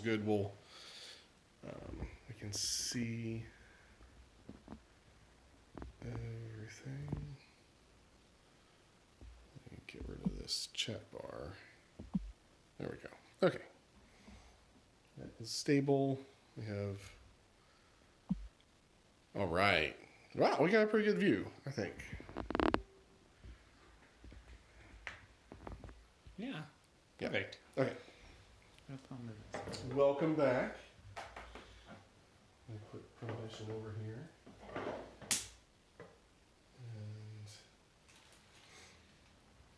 good, we can see everything. Let me get rid of this chat bar. There we go. Okay. That is stable. We have... All right. Wow, we got a pretty good view, I think. Yeah. Yeah. Perfect. Okay. Welcome back. Let me put permission over here.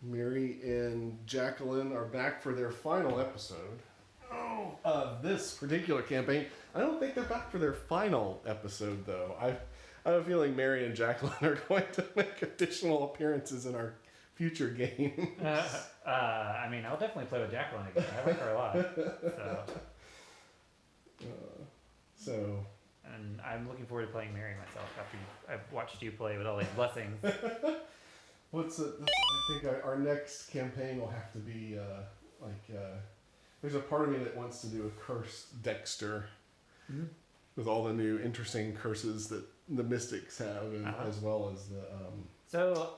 And Mary and Jacqueline are back for their final episode of this particular campaign. I don't think they're back for their final episode, though. I have a feeling Mary and Jacqueline are going to make additional appearances in our future games. I mean, I'll definitely play with Jacqueline again. I like her a lot. So. And I'm looking forward to playing Mary myself after I've watched you play with all these blessings. I think our next campaign will have to be there's a part of me that wants to do a cursed Dexter with all the new interesting curses that the mystics have, and as well as the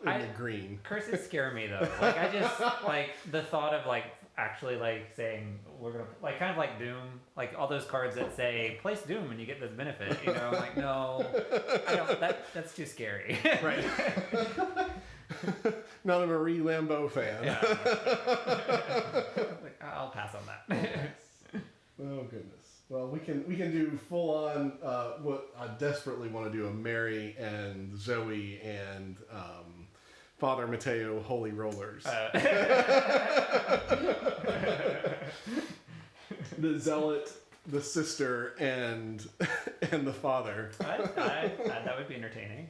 the green. Curses scare me though. Like I just like the thought of like actually like saying we're gonna like kind of like Doom, like all those cards that say place Doom and you get this benefit. You know, I'm like no, I don't. That's too scary. Right. Not a Marie Lambeau fan. Yeah. Like, I'll pass on that. Oh goodness. Well, we can do full on what I desperately want to do: a Mary and Zoe and Father Mateo Holy Rollers. The zealot, the sister, and the father. That would be entertaining.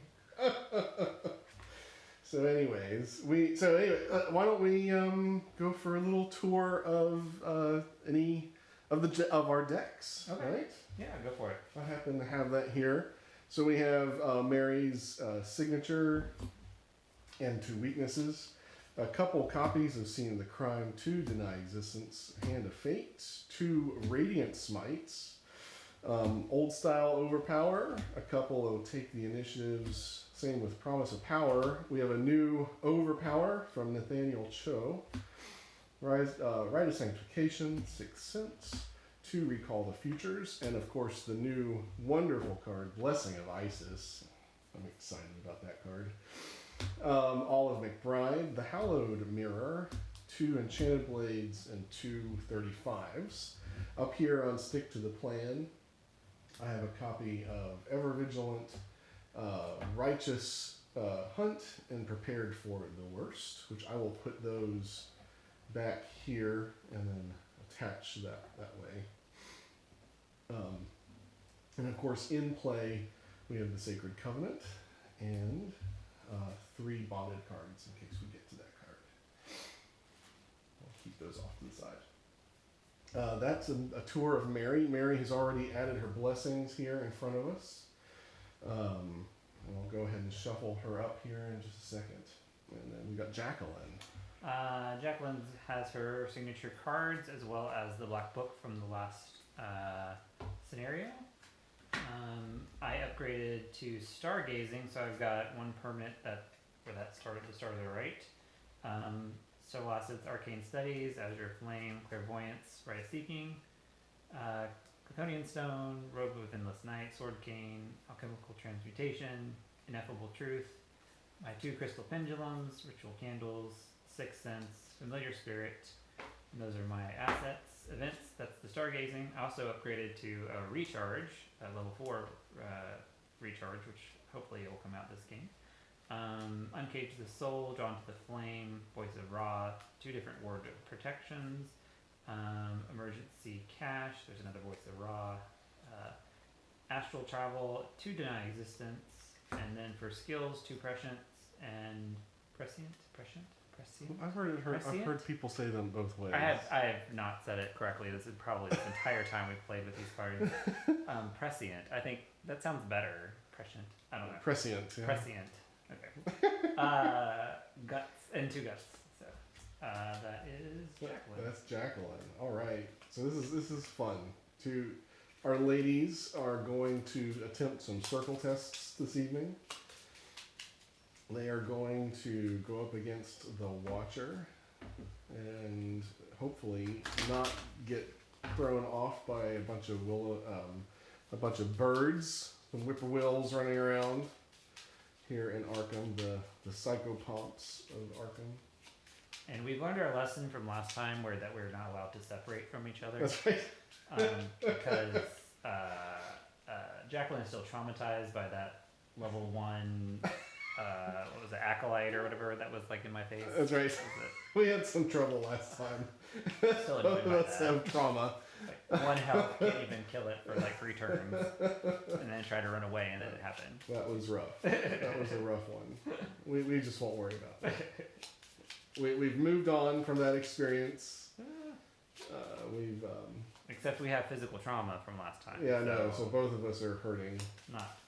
So, anyways, why don't we go for a little tour of any of our decks? Okay. Right? Yeah, go for it. I happen to have that here. So we have Mary's signature and 2 weaknesses, a couple copies of Scene of the Crime, 2 Deny Existence, Hand of Fate, 2 Radiant Smites, Old Style Overpower, a couple of Take the Initiatives. Same with Promise of Power. We have a new Overpower from Nathaniel Cho. Rite of Sanctification, 6 Sense. 2 Recall the Futures. And of course the new wonderful card, Blessing of Isis. I'm excited about that card. Olive McBride, the Hallowed Mirror. 2 Enchanted Blades and 2 35s. Up here on Stick to the Plan, I have a copy of Ever Vigilant, Righteous Hunt, and Prepared for the Worst, which I will put those back here and then attach that way. And of course, in play, we have the Sacred Covenant and 3 bonded cards in case we get to that card. I'll keep those off to the side. That's a tour of Mary. Mary has already added her blessings here in front of us. And I'll go ahead and shuffle her up here in just a second. And then we got Jacqueline. Jacqueline has her signature cards as well as the black book from the last scenario. I upgraded to stargazing, so I've got 1 permanent where that started at the start of the right. Solacet's Arcane Studies, Azure Flame, Clairvoyance, Right of Seeking, Draconian Stone, Robe of Endless Night, Sword Cane, Alchemical Transmutation, Ineffable Truth, my 2 Crystal Pendulums, Ritual Candles, Sixth Sense, Familiar Spirit, and those are my assets. Events, that's the Stargazing. I also upgraded to a Recharge, a level 4 Recharge, which hopefully will come out this game. Uncage the Soul, Drawn to the Flame, Voice of Ra, 2 different word protections, Emergency Cash, there's another Voice of Ra, Astral Travel, 2 Deny Existence, and then for skills, 2 Prescience and Prescient. I've heard people say them both ways. I have not said it correctly. This is probably the entire time we've played with these cards. Prescient. I think that sounds better. Prescient. I don't know. Prescient. Yeah. Prescient. Okay. Guts and 2 guts. So that is Jacqueline. That's Jacqueline. All right. So this is fun. to our ladies are going to attempt some circle tests this evening. They are going to go up against the Watcher and hopefully not get thrown off by a bunch of birds, some whippoorwills running around here in Arkham, the psychopomps of Arkham. And we've learned our lesson from last time that we're not allowed to separate from each other. That's right. Because Jacqueline is still traumatized by that level 1, what was it, acolyte or whatever that was like in my face. That's right. We had some trouble last time. Still Both of us have trauma. Like 1 health can't even kill it for like 3 turns, and then try to run away, and then it happened. That was rough. That was a rough one. We just won't worry about it. We've moved on from that experience. Except we have physical trauma from last time. Yeah, no. So both of us are hurting. Not.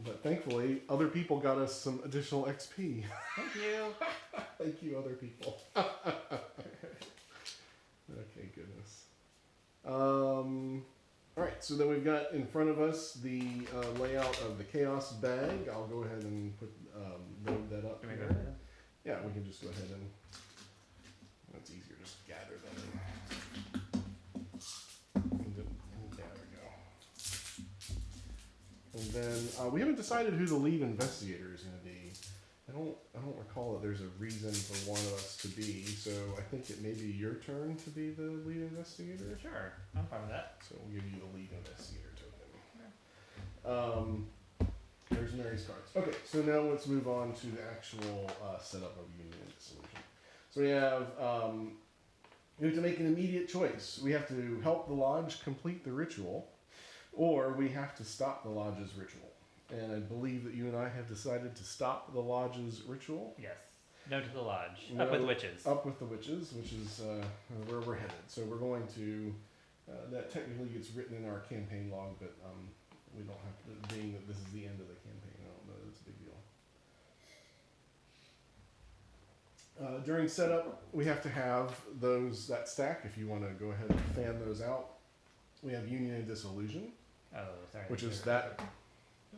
But thankfully, other people got us some additional XP. Thank you. Thank you, other people. Okay, goodness. All right, so then we've got in front of us the layout of the Chaos Bag. I'll go ahead and load that up Can we go here. ahead? Yeah, we can just go ahead and. It's easier just to gather them. There we go. And then we haven't decided who the lead investigator is going to be. I don't recall that there's a reason for one of us to be, so I think it may be your turn to be the lead investigator. Sure, I'm fine with that. So we'll give you the lead investigator token. There's Mary's cards. Okay, so now let's move on to the actual setup of Union and Disillusion. So we have to make an immediate choice. We have to help the lodge complete the ritual, or we have to stop the lodge's ritual. And I believe that you and I have decided to stop the lodge's ritual. Yes. No to the lodge. No, Up with witches. Up with the witches, which is where we're headed. So we're going to, that technically gets written in our campaign log, but we don't have to, being that this is the end of the campaign, I don't know that it's a big deal. During setup, we have to have that stack, if you want to go ahead and fan those out. We have Union and Disillusion. Oh, sorry. Which is that.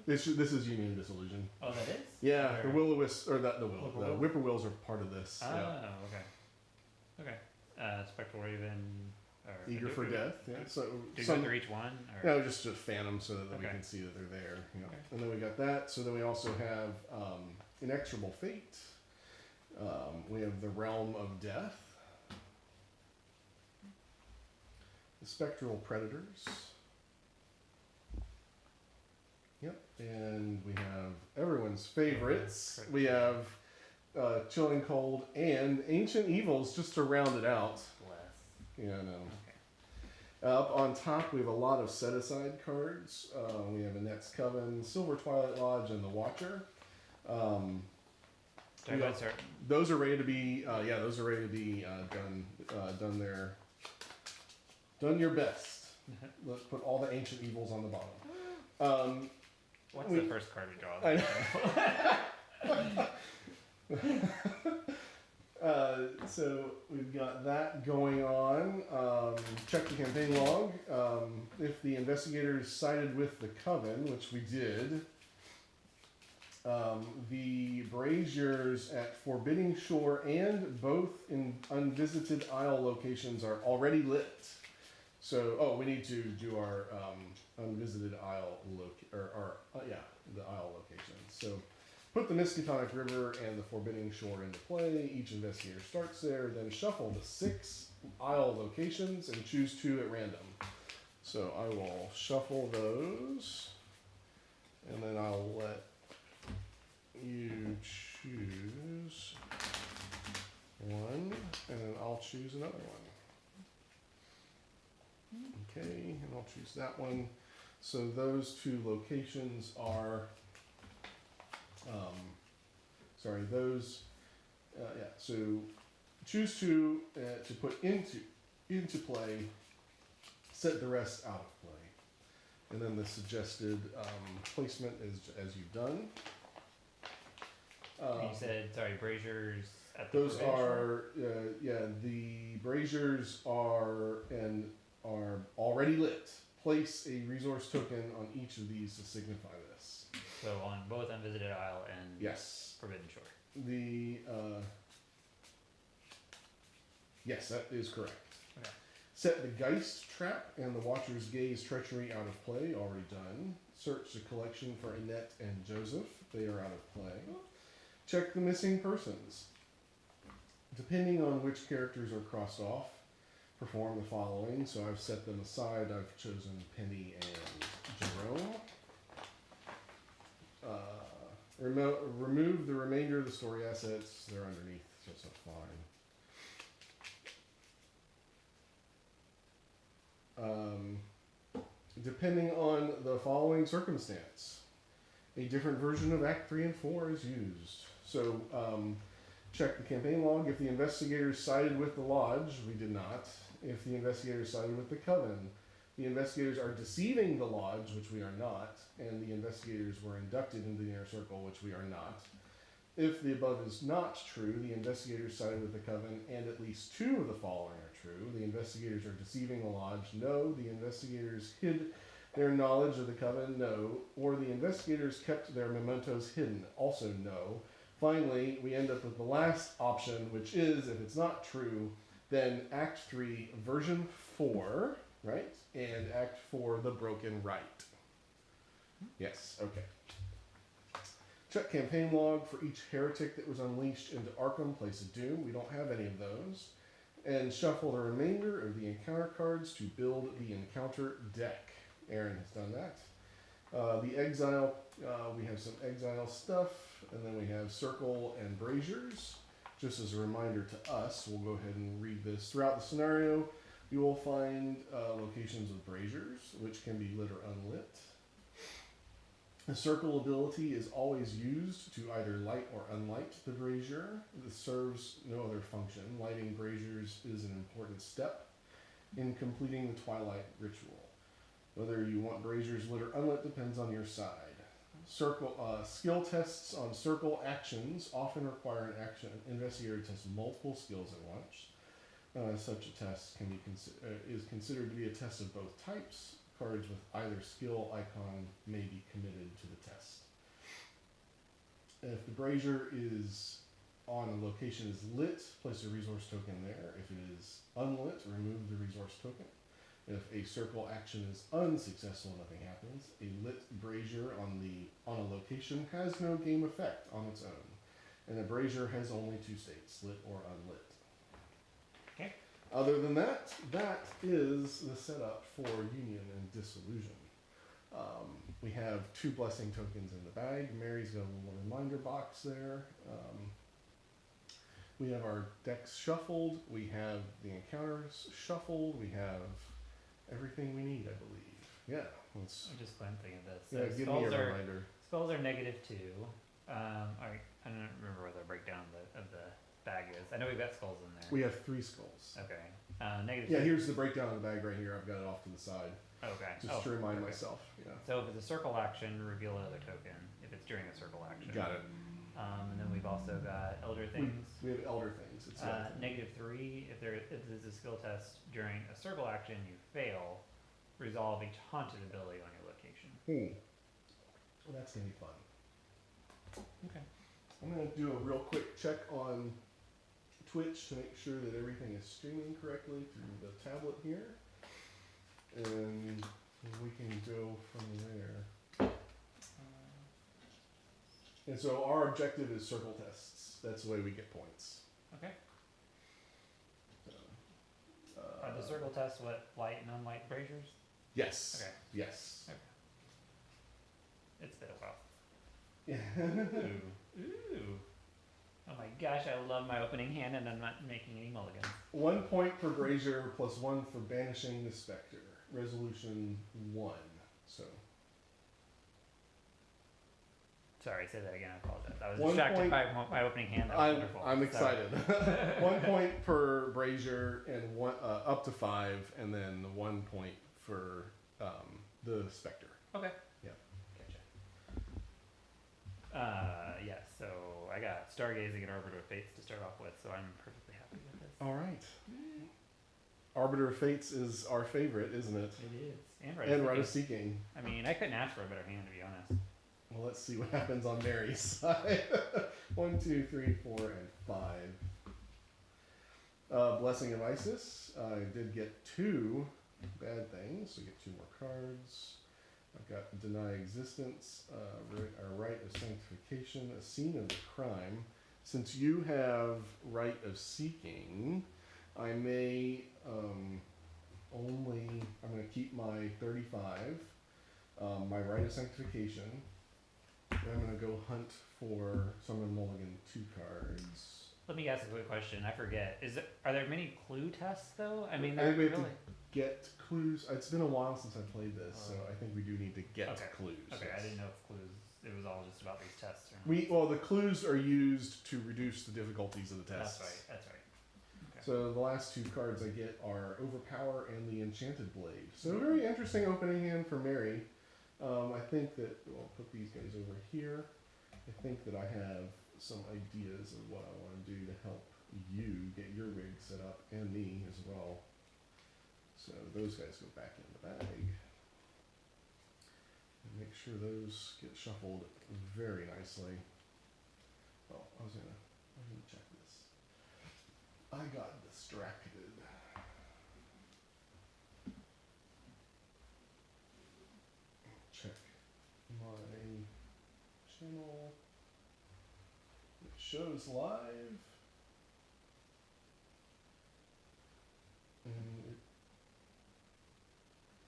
This is Union and Disillusion. Oh, that is? Yeah, Or- the will-o-wisps, or the whippoorwills are part of this. Oh, Yeah. okay. Spectral Raven. Or Eager for death. Yeah. So Do you go through each one? Or? no, just to fan them so that we Okay. can see that they're there. You know. Okay. And then we got that. So then we also have Inexorable Fate. We have the Realm of Death. The Spectral Predators. Yep. And we have everyone's favorites. We have Chilling Cold and Ancient Evils just to round it out. Bless. Yeah, I know. Okay. Up on top, we have a lot of set-aside cards. We have Annette's Coven, Silver Twilight Lodge, and the Watcher. Those are ready to be. Those are ready to be done. Done your best. Let's put all the Ancient Evils on the bottom. What's the first card we draw? So we've got that going on. Check the campaign log. If the investigators sided with the Coven, which we did, the braziers at Forbidding Shore and both in Unvisited Isle locations are already lit. So, we need to do our Unvisited Isle the Isle locations. So, put the Miskatonic River and the Forbidding Shore into play. Each investigator starts there. Then shuffle the 6 Isle locations and choose 2 at random. So I will shuffle those, and then I'll let you choose one, and then I'll choose another one. Okay, and I'll choose that one. So those 2 locations are, so choose 2 to put into play, set the rest out of play. And then the suggested placement is as you've done. You said, braziers at the Those Forbidding Shore? are, braziers are already lit. Place a resource token on each of these to signify this. So on both Unvisited Isle and Yes. Forbidden Shore. Yes, that is correct. Okay. Set the Geist trap and the Watcher's Gaze treachery out of play. Already done. Search the collection for Annette and Joseph. They are out of play. Check the missing persons. Depending on which characters are crossed off, perform the following. So I've set them aside. I've chosen Penny and Jerome. Remove the remainder of the story assets. They're underneath, so it's fine. Depending on the following circumstance, a different version of Act 3 and 4 is used. So check the campaign log. If the investigators sided with the Lodge, we did not. If the investigators sided with the Coven, the investigators are deceiving the Lodge, which we are not, and the investigators were inducted into the Inner Circle, which we are not. If the above is not true, the investigators sided with the Coven, and at least two of the following are true. The investigators are deceiving the Lodge, no. The investigators hid their knowledge of the Coven, no. Or the investigators kept their mementos hidden, also no. Finally, we end up with the last option, which is, if it's not true, then Act 3, version 4, right? And Act 4, the broken right. Yes, okay. Check campaign log for each heretic that was unleashed into Arkham, Place of Doom. We don't have any of those. And shuffle the remainder of the encounter cards to build the encounter deck. Aaron has done that. The exile, we have some exile stuff, and then we have circle and braziers. Just as a reminder to us, we'll go ahead and read this. Throughout the scenario, you will find locations of braziers, which can be lit or unlit. The circle ability is always used to either light or unlight the brazier. This serves no other function. Lighting braziers is an important step in completing the Twilight ritual. Whether you want braziers lit or unlit depends on your side. Skill tests on circle actions often require an action investigator to test multiple skills at once. Such a test can be is considered to be a test of both types. Cards with either skill icon may be committed to the test. If the brazier is on a location is lit, place a resource token there. If it is unlit, remove the resource token. If a circle action is unsuccessful, nothing happens. A lit brazier on a location has no game effect on its own, and a brazier has only two states, lit or unlit. Okay. Other than that, that is the setup for Union and Disillusion. We have 2 blessing tokens in the bag. Mary's got a little reminder box there. We have our decks shuffled. We have the encounters shuffled. We have everything we need, I believe. Yeah. I'm just glancing at this. Yeah, So give me a reminder. Spells are -2. I don't remember what the breakdown of the bag is. I know we've got skulls in there. We have 3 skulls. Okay. -2. Yeah, here's the breakdown of the bag right here. I've got it off to the side. Okay. Just to remind myself. Yeah. So if it's a circle action, reveal another token. If it's during a circle action. Got it. And then we've also got Elder Things. We have Elder Things. It's -3. If there's a skill test during a circle action, you fail. Resolve each haunted ability on your location. Well, that's gonna be fun. Okay. I'm gonna do a real quick check on Twitch to make sure that everything is streaming correctly through the tablet here, and we can go from there. And so our objective is circle tests. That's the way we get points. Okay. So, Are the circle tests what light and unlight braziers? Yes. Okay. Yes. Okay. It's been a while. Yeah. Ooh. Oh my gosh, I love my opening hand and I'm not making any mulligans. 1 point per brazier plus 1 for banishing the specter. Resolution 1. So. Sorry, say that again. I apologize. I was 1 distracted point- by my opening hand. That was wonderful. I'm excited. 1 point per brazier and one up to 5, and then 1 point for the specter. Okay. Yeah. Gotcha. Yeah. So I got Stargazing and Arbiter of Fates to start off with, so I'm perfectly happy with this. All right. Arbiter of Fates is our favorite, isn't it? It is. And And Rite right. of Seeking. I mean, I couldn't ask for a better hand, to be honest. Well, let's see what happens on Mary's side. 1, 2, 3, 4, and 5. Blessing of Isis. I did get 2 bad things, so get 2 more cards. I've got Deny Existence, a Rite of Sanctification, a Scene of the Crime. Since you have Rite of Seeking, I may I'm going to keep my 35, my Rite of Sanctification. I'm going to go hunt for, so I'm going to mulligan 2 cards. Let me ask a quick question. I forget. Are there many clue tests though? I mean, I think we have really. to get clues. It's been a while since I played this, so I think we do need to get clues. Okay, yes. I didn't know if clues. It was all just about these tests. Well, the clues are used to reduce the difficulties of the tests. That's right. Okay. So the last 2 cards I get are Overpower and the Enchanted Blade. So a very interesting opening hand for Mary. I think that I'll put these guys over here. I think that I have some ideas of what I want to do to help you get your rig set up, and me as well. So those guys go back in the bag. And make sure those get shuffled very nicely. Oh, I was gonna check this. I got distracted. Check my channel. It shows live. And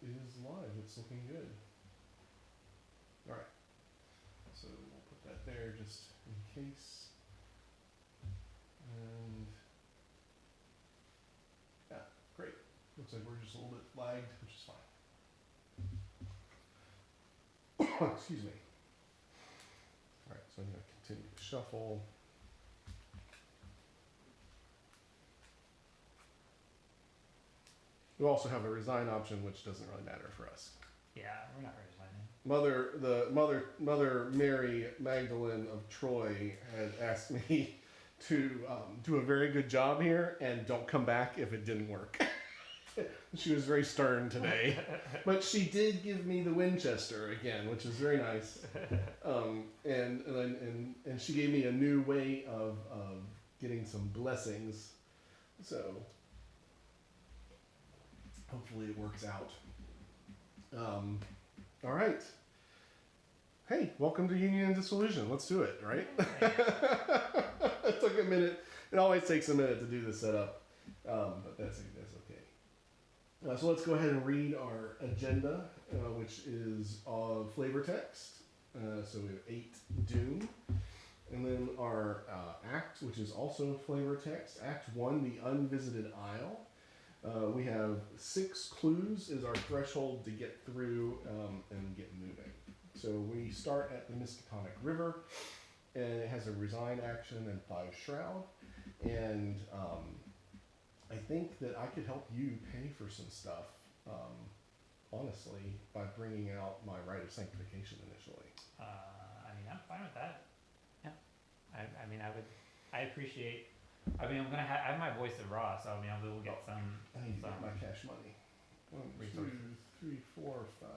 it is live. It's looking good. Alright. So we'll put that there just in case. And yeah, great. Looks like we're just a little bit lagged, which is fine. Excuse me. Alright, so I'm going to continue to shuffle. We also have a resign option, which doesn't really matter for us. Yeah, we're not resigning. Mother Mary Magdalene of Troy had asked me to do a very good job here and don't come back if it didn't work. She was very stern today, but she did give me the Winchester again, which is very nice. And she gave me a new way of getting some blessings. So hopefully it works out. All right. Hey, welcome to Union and Disillusion. Let's do it, right? It took a minute. It always takes a minute to do the setup, but that's okay. So let's go ahead and read our agenda, which is flavor text. So we have 8 Doom. And then our act, which is also flavor text. Act 1, the Unvisited Isle. We have 6 clues is our threshold to get through and get moving. So we start at the Miskatonic River, and it has a resign action and 5 shroud. And I think that I could help you pay for some stuff, honestly, by bringing out my Rite of Sanctification initially. I mean, I'm fine with that. Yeah. I mean, I appreciate. I mean, I have my voice of raw, so I mean, I will get some. I need to get my cash money. 1, 2, 3, 4, 5.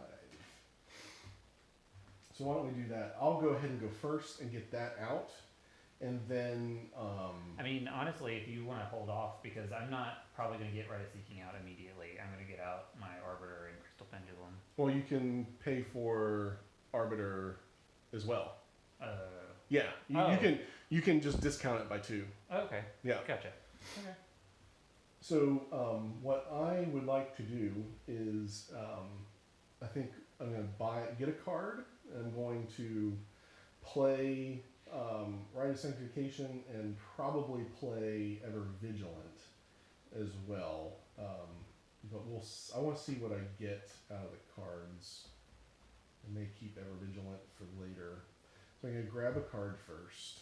So why don't we do that? I'll go ahead and go first and get that out, and then. I mean, honestly, if you want to hold off, because I'm not probably going to get Rite of Seeking out immediately. I'm going to get out my Arbiter and Crystal Pendulum. Well, you can pay for Arbiter as well. Yeah, you can just discount it by 2. Oh, okay. Yeah. Gotcha. Okay. So what I would like to do is, I think I'm going to get a card. I'm going to play Rite of Sanctification and probably play Ever Vigilant as well. But I want to see what I get out of the cards. I may keep Ever Vigilant for later. So I'm going to grab a card first,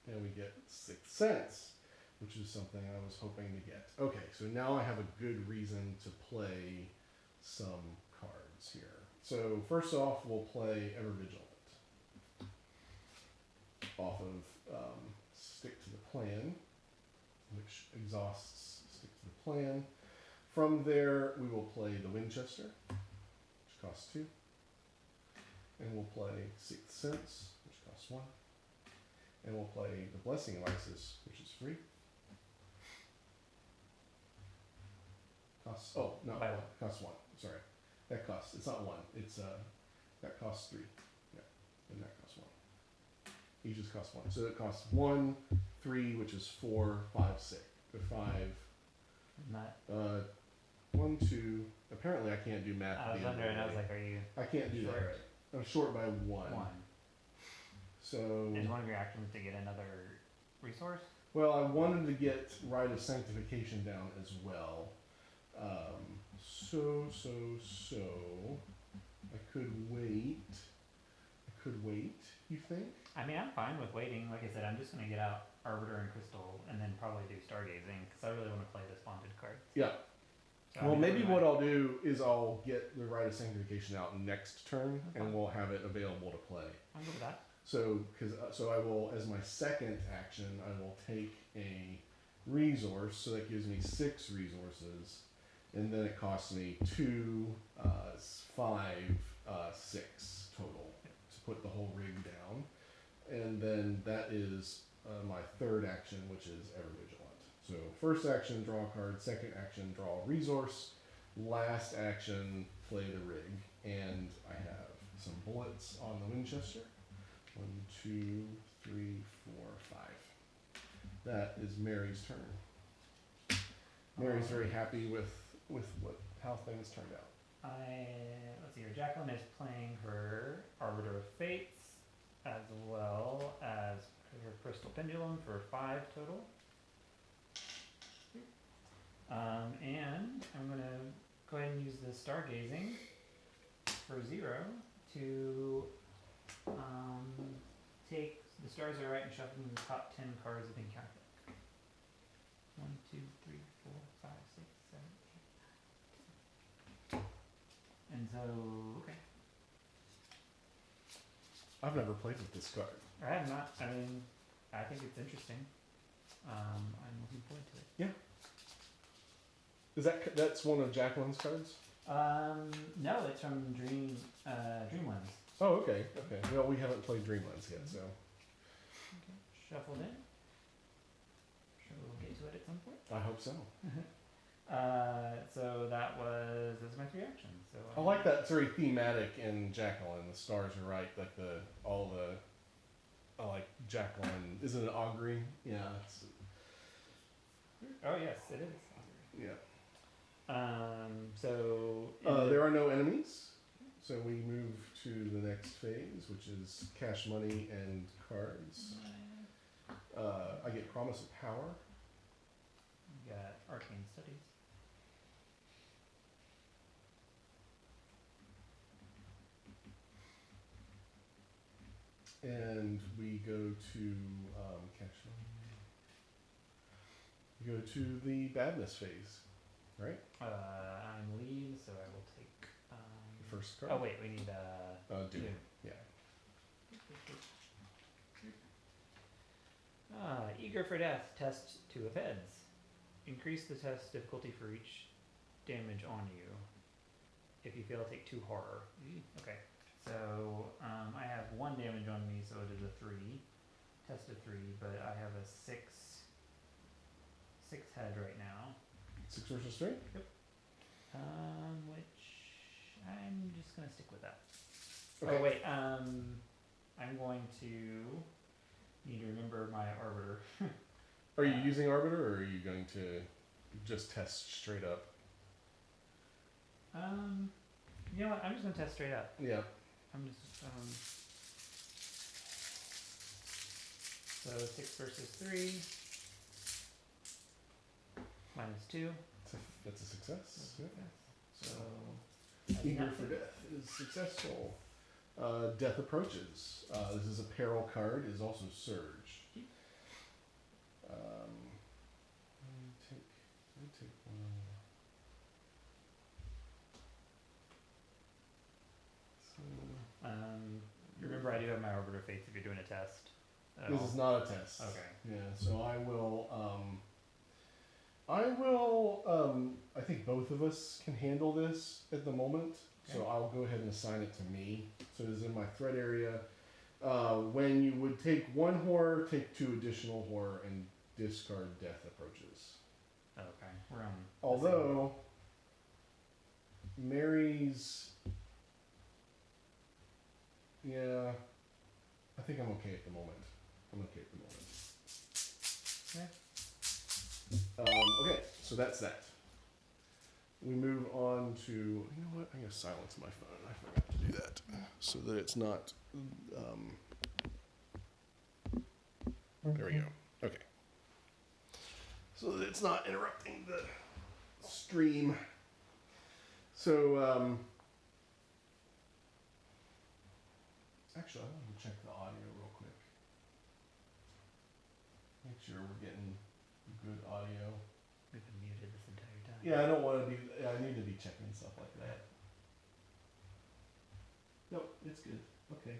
and we get 6 cents, which is something I was hoping to get. Okay, so now I have a good reason to play some cards here. So first off, we'll play Ever Vigilant off of Stick to the Plan, which exhausts Stick to the Plan. From there, we will play the Winchester, which costs 2. And we'll play Sixth Sense, which costs 1. And we'll play the Blessing of Isis, which is free. Costs, oh, not By 1. one. Costs 1. Sorry. That costs, it's not 1. It's, that costs 3. Yeah. And that costs 1. Each just costs 1. So it costs 1, 3, which is 4, 5, 6. 5. Not. 1, 2. Apparently I can't do math. I was at the end of wondering. the I was day. like, are you I can't do that short? right. I'm short by 1. One. So, Is one of your actions to get another resource? well, I wanted to get Rite of Sanctification down as well. So, I could wait. You think? I mean, I'm fine with waiting. Like I said, I'm just gonna get out Arbiter and Crystal, and then probably do Stargazing because I really want to play this bonded card. Yeah. So, Well, I mean, maybe otherwise- what I'll do is I'll get the Rite of Sanctification out next turn, That's and fine. we'll have it available to play. I'm good with that. So I will, as my second action, I will take a resource. So that gives me 6 resources, and then it costs me 2, 5, 6 total to put the whole rig down. And then that is my third action, which is Ever Vigilant. So first action, draw a card. Second action, draw a resource. Last action, play the rig. And I have some bullets on the Winchester. 1, 2, 3, 4, 5. That is Mary's turn. Mary's very happy with how things turned out. Let's see here. Jacqueline is playing her Arbiter of Fates as well as her Crystal Pendulum for 5 total. And I'm gonna go ahead and use the Stargazing for 0 to take the stars are right and shuffle the top 10 cards of the encounter deck. 1, 2, 3, 4, 5, 6, 7, 8, 9, 10. And so, okay. I've never played with this card. I have not. I mean, I think it's interesting. I'm looking forward to it. That's one of Jacqueline's cards? No, it's from Dreamlands. Oh, okay. Well, we haven't played Dreamlands yet, so. Okay. Shuffled in. Sure, we'll get to it at some point. I hope so. So those are my 3 actions. So I like that. It's very thematic in Jacqueline. The stars are right. Like I like Jacqueline. Isn't it augury? Yeah. Oh yes, it is. Yeah. So There are no enemies. So we move to the next phase, which is cash money and cards. I get Promise of Power. You got Arcane Studies. And we go to cash money. We go to the badness phase, right? I'm lead, so I will take. The first card. Oh wait, we need Doom. Doom. Yeah. Eager for Death. Test 2 of heads. Increase the test difficulty for each damage on you. If you fail, take 2 horror. Okay. So I have 1 damage on me, so it is a 3. Test of 3, but I have a 6 head right now. 6 versus 3? Which I'm just gonna stick with that. Okay. Oh wait, I'm going to need to remember my Arbiter. Are you using Arbiter, or are you going to just test straight up? You know what? I'm just gonna test straight up. Yeah. I'm just so 6 versus 3 minus 2. That's a success. Yeah. So Eager for Death is successful. Death Approaches. This is a peril card. Is also Surge. Let me take one. So, remember I do have my Arbiter Fates if you're doing a test. this is not a test. Okay. Yeah. So I will. I think both of us can handle this at the moment. So Okay. I'll go ahead and assign it to me. So it is in my threat area. When you would take one horror, take 2 additional horror, and discard death approaches. Okay. We're on. Although Mary's, yeah, I think I'm okay at the moment. I'm okay at the moment. Okay, so that's that. We move on to, you know what? I'm gonna silence my phone. I forgot to do that, so that it's not. There we go. Okay. So that it's not interrupting the stream. So, actually, I want to check the audio real quick. Make sure we're getting good audio. We've been muted this entire time. Yeah, I don't want to be. I need to be checking stuff like that. Nope, it's good. Okay.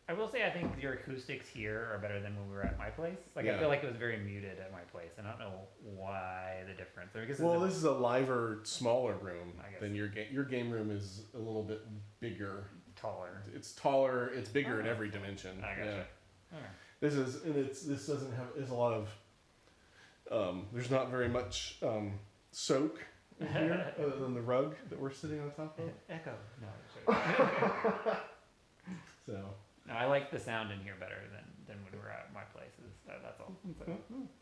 I will say I think your acoustics here are better than when we were at my place. Like Yeah. I feel like it was very muted at my place. I don't know why the difference. I guess Well, this is a liver, smaller room I guess. than your game. Your game room is a little bit bigger. taller. It's taller. It's bigger in Oh. every dimension. I gotcha. Yeah. Okay. This is, and this doesn't have. There's a lot of. There's not very much soak in here, other than the rug that we're sitting on top of. Echo. No. Sorry. So. No, I like the sound in here better than when we were at my places. That's all. So.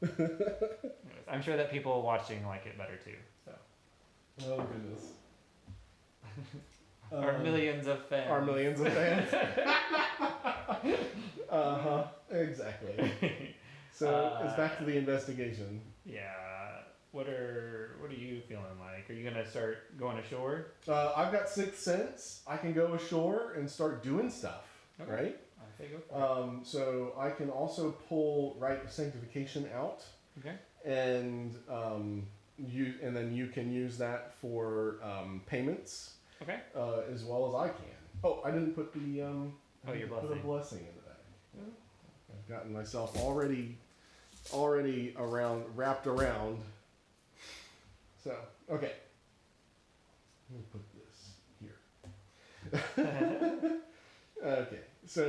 Anyways, I'm sure that people watching like it better too. So. Oh goodness. Our millions of fans. Our millions of fans. Exactly. So it's back to the investigation. Yeah. What are you feeling like? Are you gonna start going ashore? I've got 6th sense. I can go ashore and start doing stuff. Okay. Right. I say go for it. So I can also pull Rite of Sanctification out, Okay. and then you can use that for payments. Okay. As well as I can. Oh, I didn't put the Your put a blessing. blessing in the bag. I've gotten myself already wrapped around. So okay, let me put this here. Okay, so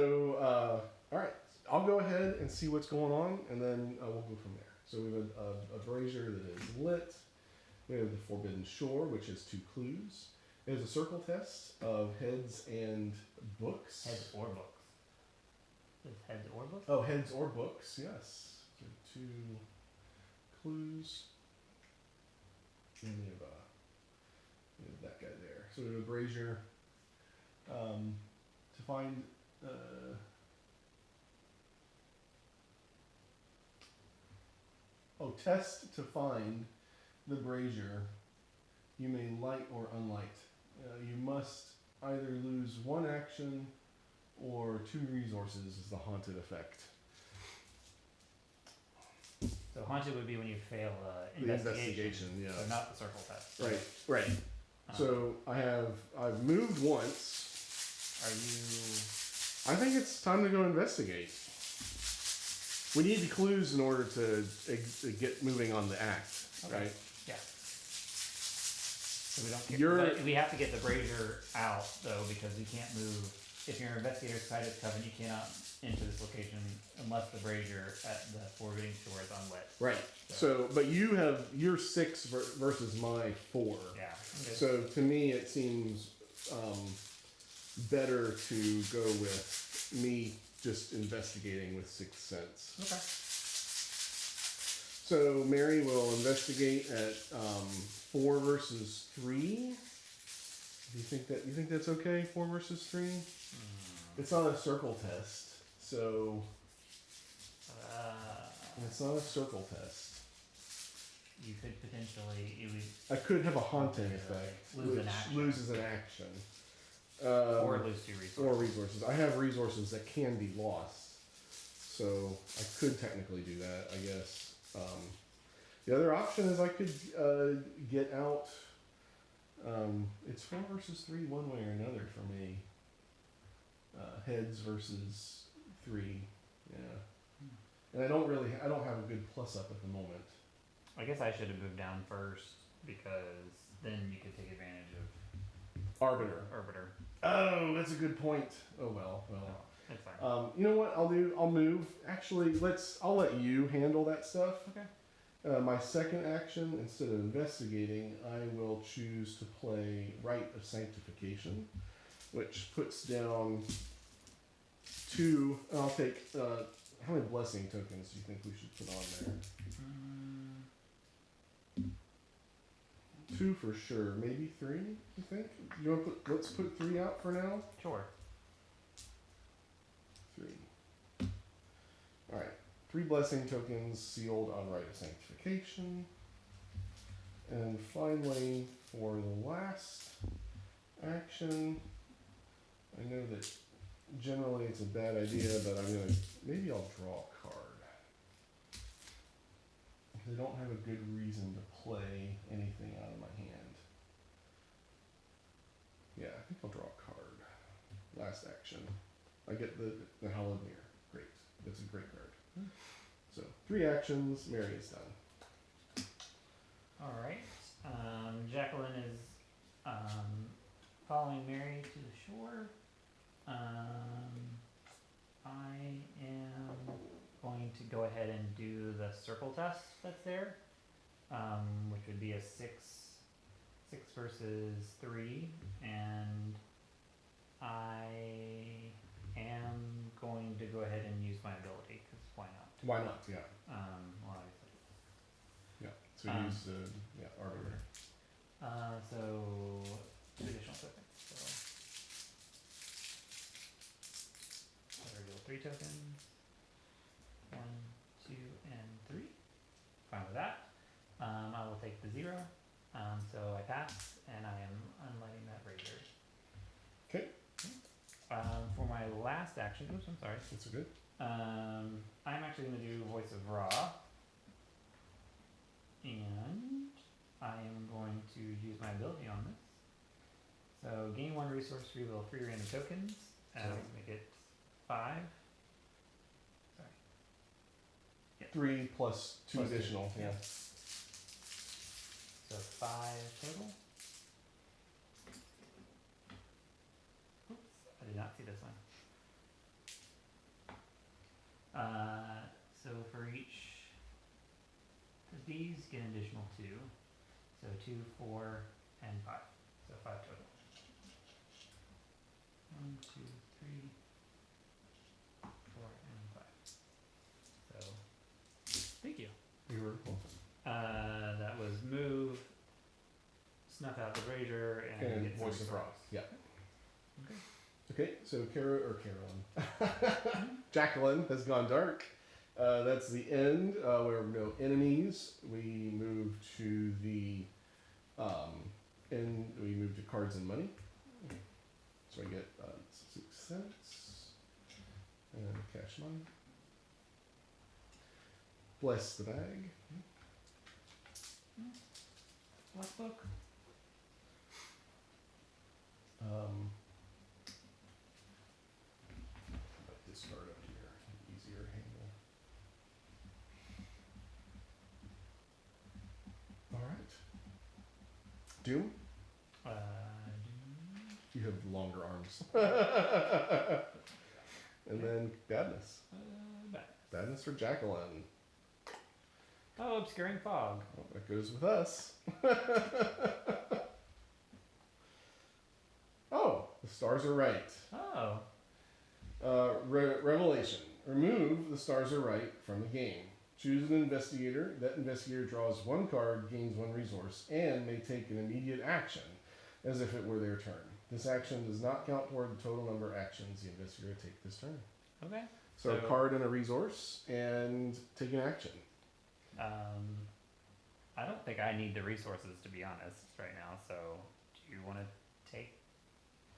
all right, I'll go ahead and see what's going on, and then we'll go from there. So we have a brazier that is lit. We have the Forbidden Shore, which has 2 clues. There's a circle test of heads and books. Heads or books. Is heads or books? Oh, heads or books, yes. So 2 clues. And we have that guy there. So we have a brazier to find. Test to find the brazier. You may light or unlight. You must either lose 1 action or 2 resources is the haunted effect. So haunted would be when you fail The investigation. investigation, yeah. So not the circle test. Right. So I've moved once. Are you? I think it's time to go investigate. We need the clues in order to get moving on the act, Okay. right? Yeah. So we don't get. You're- But we have to get the brazier out though because we can't move. If your investigator's tied as coven, you cannot enter this location unless the brazier at the Forbidden Shore is unlit. Right. So, but you have your 6 versus my 4. Yeah. Okay. So to me, it seems better to go with me just investigating with 6th sense. Okay. So Mary will investigate at 4 versus 3. Do you think that's okay? 4 versus 3. It's not a circle test, so it's not a circle test. You could potentially you would I could have a haunting effect, Lose an which action. loses an action. or lose 2 resources. Or resources. I have resources that can be lost, so I could technically do that, I guess. The other option is I could get out. It's 4 versus 3 one way or another for me. Heads versus 3, yeah. And I don't have a good plus up at the moment. I guess I should have moved down first because then you could take advantage of Arbiter. Arbiter. Oh, that's a good point. Oh well. So, it's fine. You know what I'll do? I'll move. Actually, I'll let you handle that stuff. Okay. My second action, instead of investigating, I will choose to play Rite of Sanctification, which puts down 2. And I'll take. How many blessing tokens do you think we should put on there? 2 for sure. Maybe 3. You think? You want to put? Let's put 3 out for now. Sure. 3. All right. 3 blessing tokens sealed on Rite of Sanctification. And finally, for the last action, I know that generally it's a bad idea, but maybe I'll draw a card. I don't have a good reason to play anything out of my hand. Yeah, I think I'll draw a card. Last action. I get the Hallowed Mirror. Great. That's a great card. So 3 actions, Mary is done. Alright. Jacqueline is following Mary to the shore. I am going to go ahead and do the circle test that's there, which would be a 6 versus 3, and I am going to go ahead and use my ability, because why not? Why not? Yeah. Well, Yeah. So use the Arbiter. so 2 additional tokens. So I reveal 3 tokens. 1, 2, and 3. Fine with that. I will take the 0. So I pass, and I am unlighting that razor. Okay. For my last action, oops, I'm sorry. That's good. I'm actually going to do Voice of Ra. And I am going to use my ability on this. So gain 1 resource, reveal 3 random tokens. Make it 5. Sorry. Yep. 3 plus 2 Plus 2. additional. Yeah. So 5 total. Oops, I did not see this one. So for each of these, get an additional 2. So 2, 4, and 5. So 5 total. 1, 2, 3, 4, and 5. So thank you. You were welcome. That was move, snuff out the brazier, and get Voice some of Ra. resource. Yeah. Okay. Okay, so Carolyn. Jacqueline has gone dark. That's the end. We have no enemies. We move to the end. We move to cards and money. So I get 6 cents and cash money. Bless the bag. Last book. Discard up here. Easier handle. All right. Doom. You have longer arms. And then badness. Badness for Jacqueline. Oh, obscuring fog. Well, that goes with us. Oh, the stars are right. Oh. Revelation. Remove the stars are right from the game. Choose an investigator. That investigator draws 1 card, gains 1 resource, and may take an immediate action as if it were their turn. This action does not count toward the total number of actions the investigator take this turn. Okay. So a card and a resource, and take an action. I don't think I need the resources, to be honest, right now. So, do you want to take?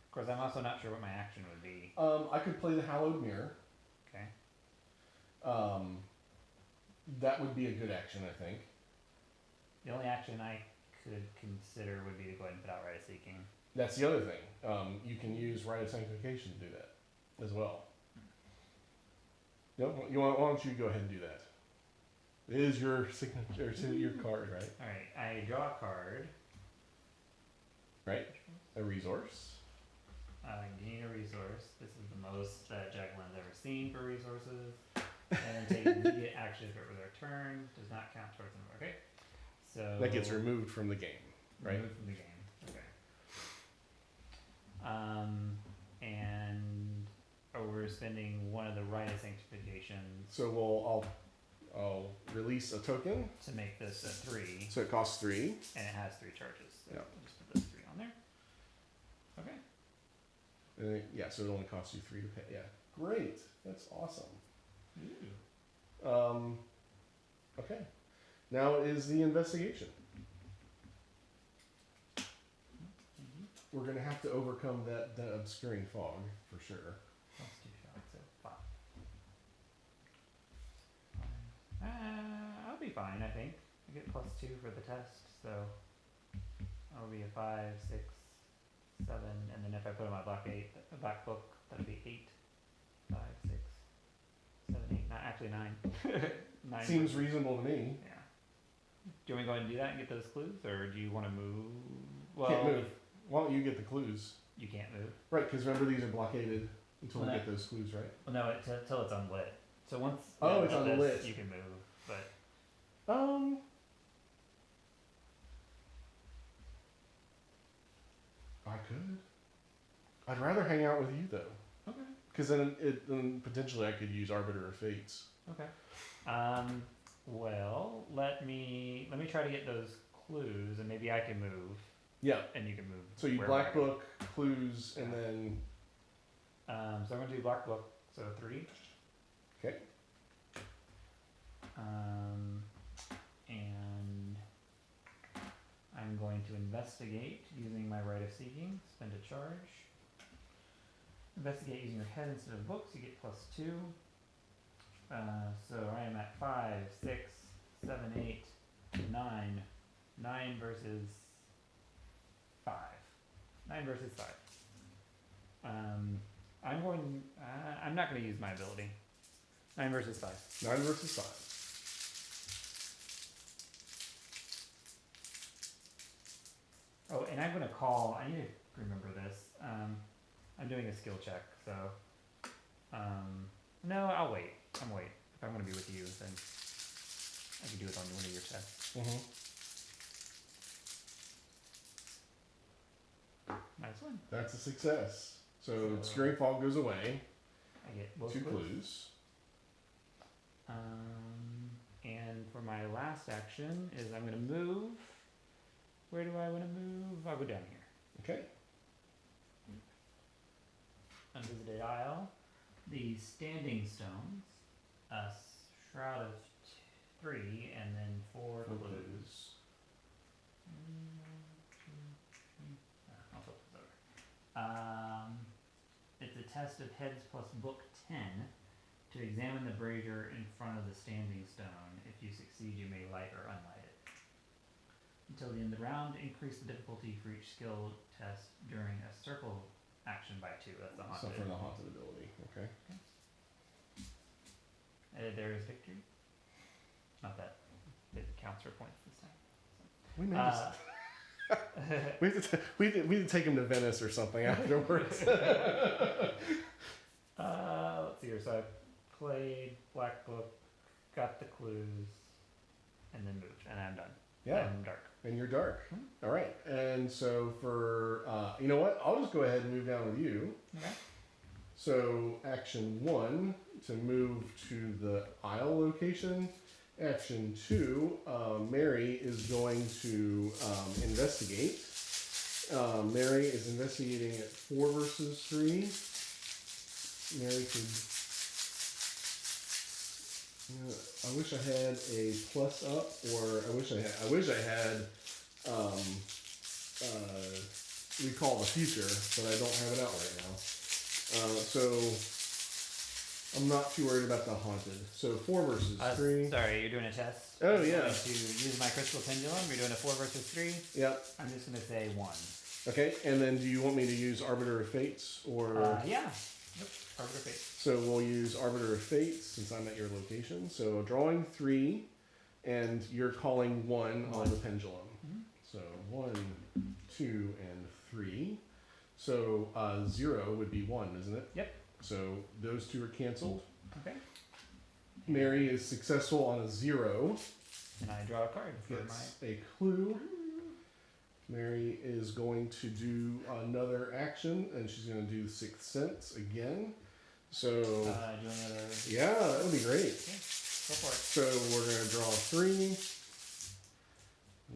Of course, I'm also not sure what my action would be. I could play the Hallowed Mirror. Okay. That would be a good action, I think. The only action I could consider would be to go ahead and put out Rite of Seeking. That's the other thing. You can use Rite of Sanctification to do that as well. No, why don't you go ahead and do that? It is your signature to your card, right? All right, I draw a card. Right. A resource. Gain a resource. This is the most that Jacqueline's ever seen for resources. And take immediate action if it was our turn. Does not count towards them. Okay. So That gets removed from the game, right? removed from the game. Okay. And we're spending one of the rite of sanctification So I'll release a token. to make this a 3, So it costs 3. and it has 3 charges. So Yeah. I'll just put those 3 on there. Okay. Yeah, so it only costs you 3 to pay. Yeah. Great. That's awesome. Ooh. Okay. Now is the investigation. Mm-hmm. We're gonna have to overcome that obscuring fog for sure. Plus 2 shots, so 5. I'll be fine, I think. I get plus 2 for the test, so that'll be a 5, 6, 7, and then if I put on my black book, that'll be 8, 5, 6, 7, 8, not actually 9. 9. Seems reasonable to me. Yeah. Do you want me to go ahead and do that and get those clues, or do you want to move? Well, Can't move. Why don't you get the clues? you can't move. Right, because remember these are blockaded until Well, we that- get those clues, right? Well, no, till it's unlit. So once Oh, you it's unlit unlit. this, you can move. But I could. I'd rather hang out with you though, okay. because then potentially I could use Arbiter of Fates. Okay. Well, let me try to get those clues, and maybe I can move, Yeah. and you can move. So you wherever I black go. book clues and then So I'm gonna do black book. So 3. okay. And I'm going to investigate using my right of seeking. Spend a charge. Investigate using your head instead of books. You get plus 2. So I am at 5, 6, 7, 8, 9. 9 versus 5. 9 versus 5. I'm not going to use my ability. 9 versus 5. 9 versus 5. Oh, and I'm going to call. I need to remember this. I'm doing a skill check, so. No, I'll wait. I'm wait. If I'm going to be with you, then I can do it on one of your tests. Mm-hmm. Nice one. That's a success. So So- obscuring fog goes away. I get both 2 clues. clues. And for my last action is I'm going to move. Where do I want to move? I'll go down here. Okay. Unvisited Isle. The Standing Stones. A Shroud of 3, and then 4 clues. I'll flip this over. It's a test of heads plus book 10 to examine the brazier in front of the standing stone. If you succeed, you may light or unlight it. Until the end of the round, increase the difficulty for each skill test during a circle action by 2. That's the So haunted. for the haunted ability. Okay. There is victory. Not that it counts for points this time. We may just, we have to take him to Venice or something afterwards. Let's see here. So I played Black Book, got the clues, and then moved, and I'm done. Yeah. I'm dark. And you're dark. All right. And so for you know what? I'll just go ahead and move down with you. Okay. So action 1 to move to the aisle location. Action 2, Mary is going to investigate. Mary is investigating at 4 versus 3. Mary could. I wish I had a plus up, or I wish I had recall the future, but I don't have it out right now. So I'm not too worried about the haunted. So 4 versus 3. Sorry, you're doing a test. Oh, I'm yeah. going to use my crystal pendulum. You're doing a 4 versus 3. Yep. I'm just going to say 1. Okay. And then do you want me to use Arbiter of Fates or? Yeah. Nope. Arbiter Fate. So we'll use Arbiter of Fates since I'm at your location. So drawing 3. and you're calling 1 on One. the pendulum. Mhm. So 1, 2, and 3. So 0 would be 1, isn't it? Yep. So those 2 are canceled. Okay. Mary is successful on a 0. And I draw a card for Gets a clue. Mary is going to do another action, and she's going to do Sixth Sense again. So, do another. yeah, that would be great. Okay. Go for it. So we're going to draw 3.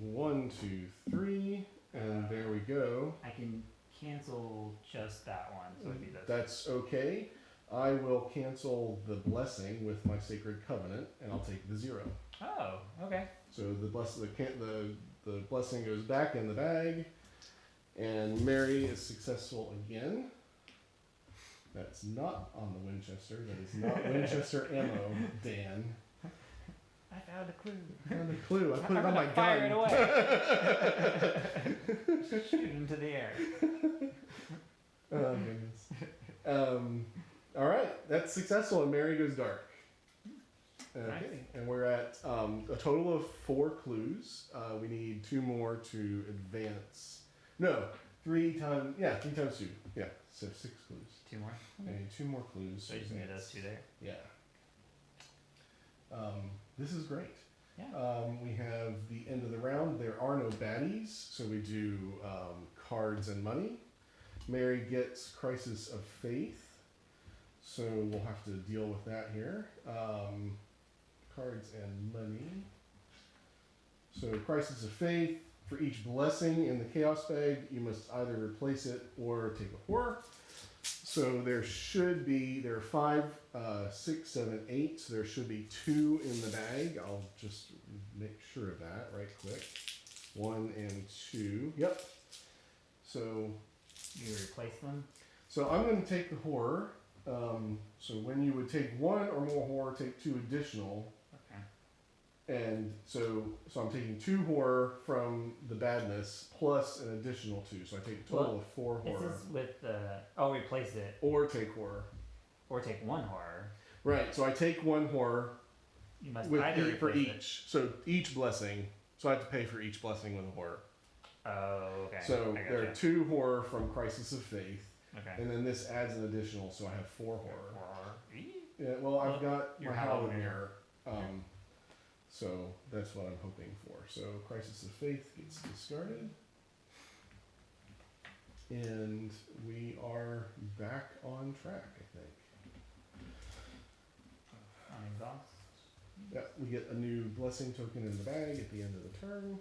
1, 2, 3, and there we go. I can cancel just that one, so it'd be this. That's okay. I will cancel the blessing with my sacred covenant, and I'll take the 0. Oh, okay. So the blessing goes back in the bag, and Mary is successful again. That's not on the Winchester. That is not Winchester ammo, Dan. I found a clue. I found a clue. I put it on my Fire gun. it away. Shoot it into the air. Oh goodness. All right, that's successful, and Mary goes dark. Okay, Nice. and we're at a total of 4 clues. We need 2 more to advance. No, 3 times 2. Yeah, so 6 clues. 2 more. I need 2 more clues. So to you just need advance. those 2 there. Yeah. This is great. Yeah. We have the end of the round. There are no baddies, so we do cards and money. Mary gets Crisis of Faith, so we'll have to deal with that here. Cards and money. So Crisis of Faith, for each blessing in the Chaos bag, you must either replace it or take a horror. So there are 5, 6, 7, 8. So there should be 2 in the bag. I'll just make sure of that right quick. 1 and 2. Yep. So You replace them. So I'm going to take the horror. So when you would take 1 or more horror, take 2 additional. Okay. And so I'm taking 2 horror from the badness plus an additional 2. So I take a total of 4 This horror. is with the. Oh, replace it. Or take horror. Or take 1 horror. Right. So I take 1 horror You must with either for replace it. each. So each blessing. So I have to pay for each blessing with a horror. Oh, okay. So I there are gotcha. 2 horror from Crisis of Faith. Okay. And then this adds an additional, so I have 4 horror. Horror. Yeah, well, I've got your my Hallowed Hallowed Mirror. Mirror. So that's what I'm hoping for. So Crisis of Faith gets discarded. And we are back on track, I think. On exhaust. Yeah, we get a new blessing token in the bag at the end of the turn.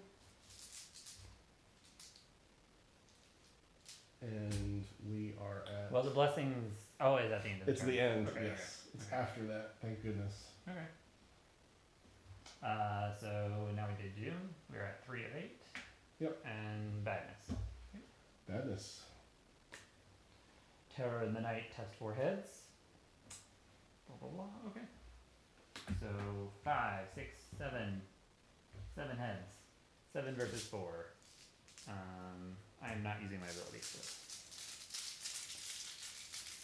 And we are at... Well, the blessings. Oh, is at the end of the it's turn. the end, Okay, yes. okay. It's after that, thank goodness. Okay. So now we did June. We're at 3 of 8. Yep. And badness. Badness. Terror in the night. Test 4 heads. Blah blah blah. Okay. So 5, 6, 7. 7 heads. 7 versus 4. I am not using my ability for this.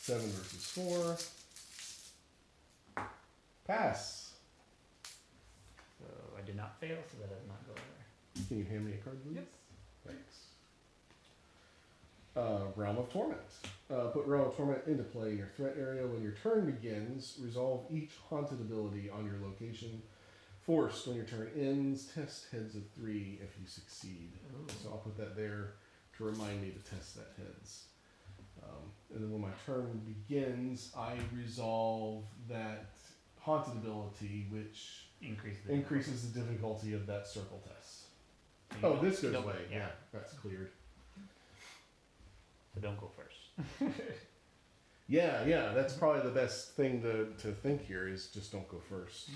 7 versus 4. Pass. So I did not fail, so that does not go there. Can you hand me a card, please? Yep. Thanks. Realm of Torment. Put Realm of Torment into play in your threat area. When your turn begins, resolve each haunted ability on your location. Forced, when your turn ends, test heads of 3 if you succeed. Ooh. So I'll put that there to remind me to test that heads. And then when my turn begins, I resolve that haunted ability, which increases the difficulty of that circle test. So you Oh, don't- this goes don't- away. Yeah, that's cleared. So don't go first. Yeah, that's probably the best thing to think here is just don't go first.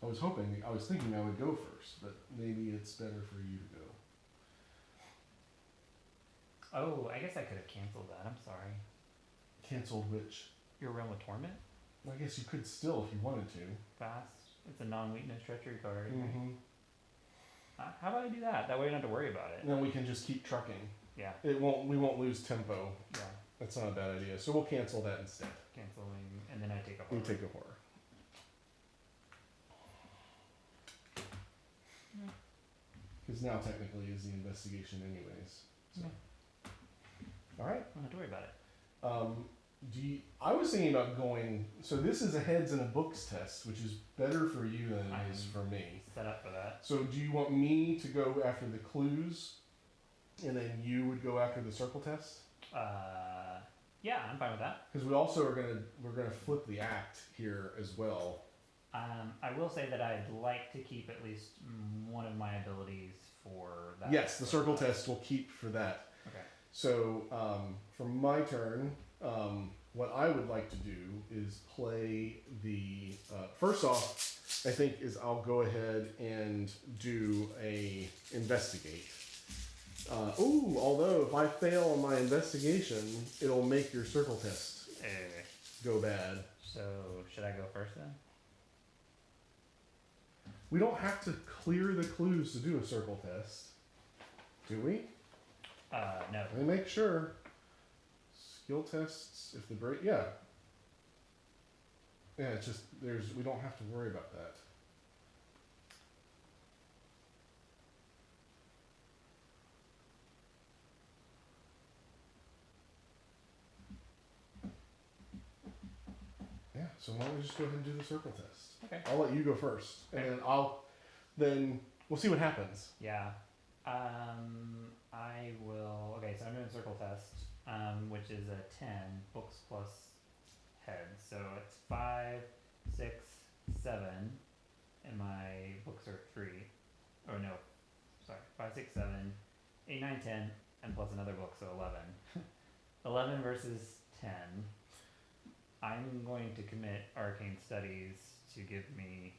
I was thinking I would go first, but maybe it's better for you to go. Oh, I guess I could have canceled that. I'm sorry. Canceled which? Your Realm of Torment? I guess you could still if you wanted to. Fast. It's a non-weakness treachery card. Mm-hmm. How about I do that? That way you don't have to worry about it. And then we can just keep trucking. Yeah. We won't lose tempo. Yeah. That's not a bad idea. So we'll cancel that instead. Canceling, and then I take a We horror. take a horror. Because now technically is the investigation anyways. So. All right. I don't have to worry about it. I was thinking about going. So this is a heads and a books test, which is better for you than it is for me. Set up for that. So do you want me to go after the clues, and then you would go after the circle test? Yeah, I'm fine with that. Because we also we're gonna flip the act here as well. I will say that I'd like to keep at least one of my abilities for that. Yes, the circle test will keep for that. Okay. So for my turn, what I would like to do is play the first off. I think is I'll go ahead and do a investigate. Although if I fail on my investigation, it'll make your circle test go bad. So should I go first then? We don't have to clear the clues to do a circle test, do we? No. Let me make sure. Skill tests, if the break, yeah. Yeah, it's just, we don't have to worry about that. Yeah, so why don't we just go ahead and do the circle test? Okay. I'll let you go first, and then we'll see what happens. Yeah. I will. Okay, so I'm doing circle test, which is a 10 books plus heads. So it's 5, 6, 7, and my books are 3. Oh no, sorry, 5, 6, 7, 8, 9, 10, and plus another book, so 11. 11 versus 10. I'm going to commit arcane studies to give me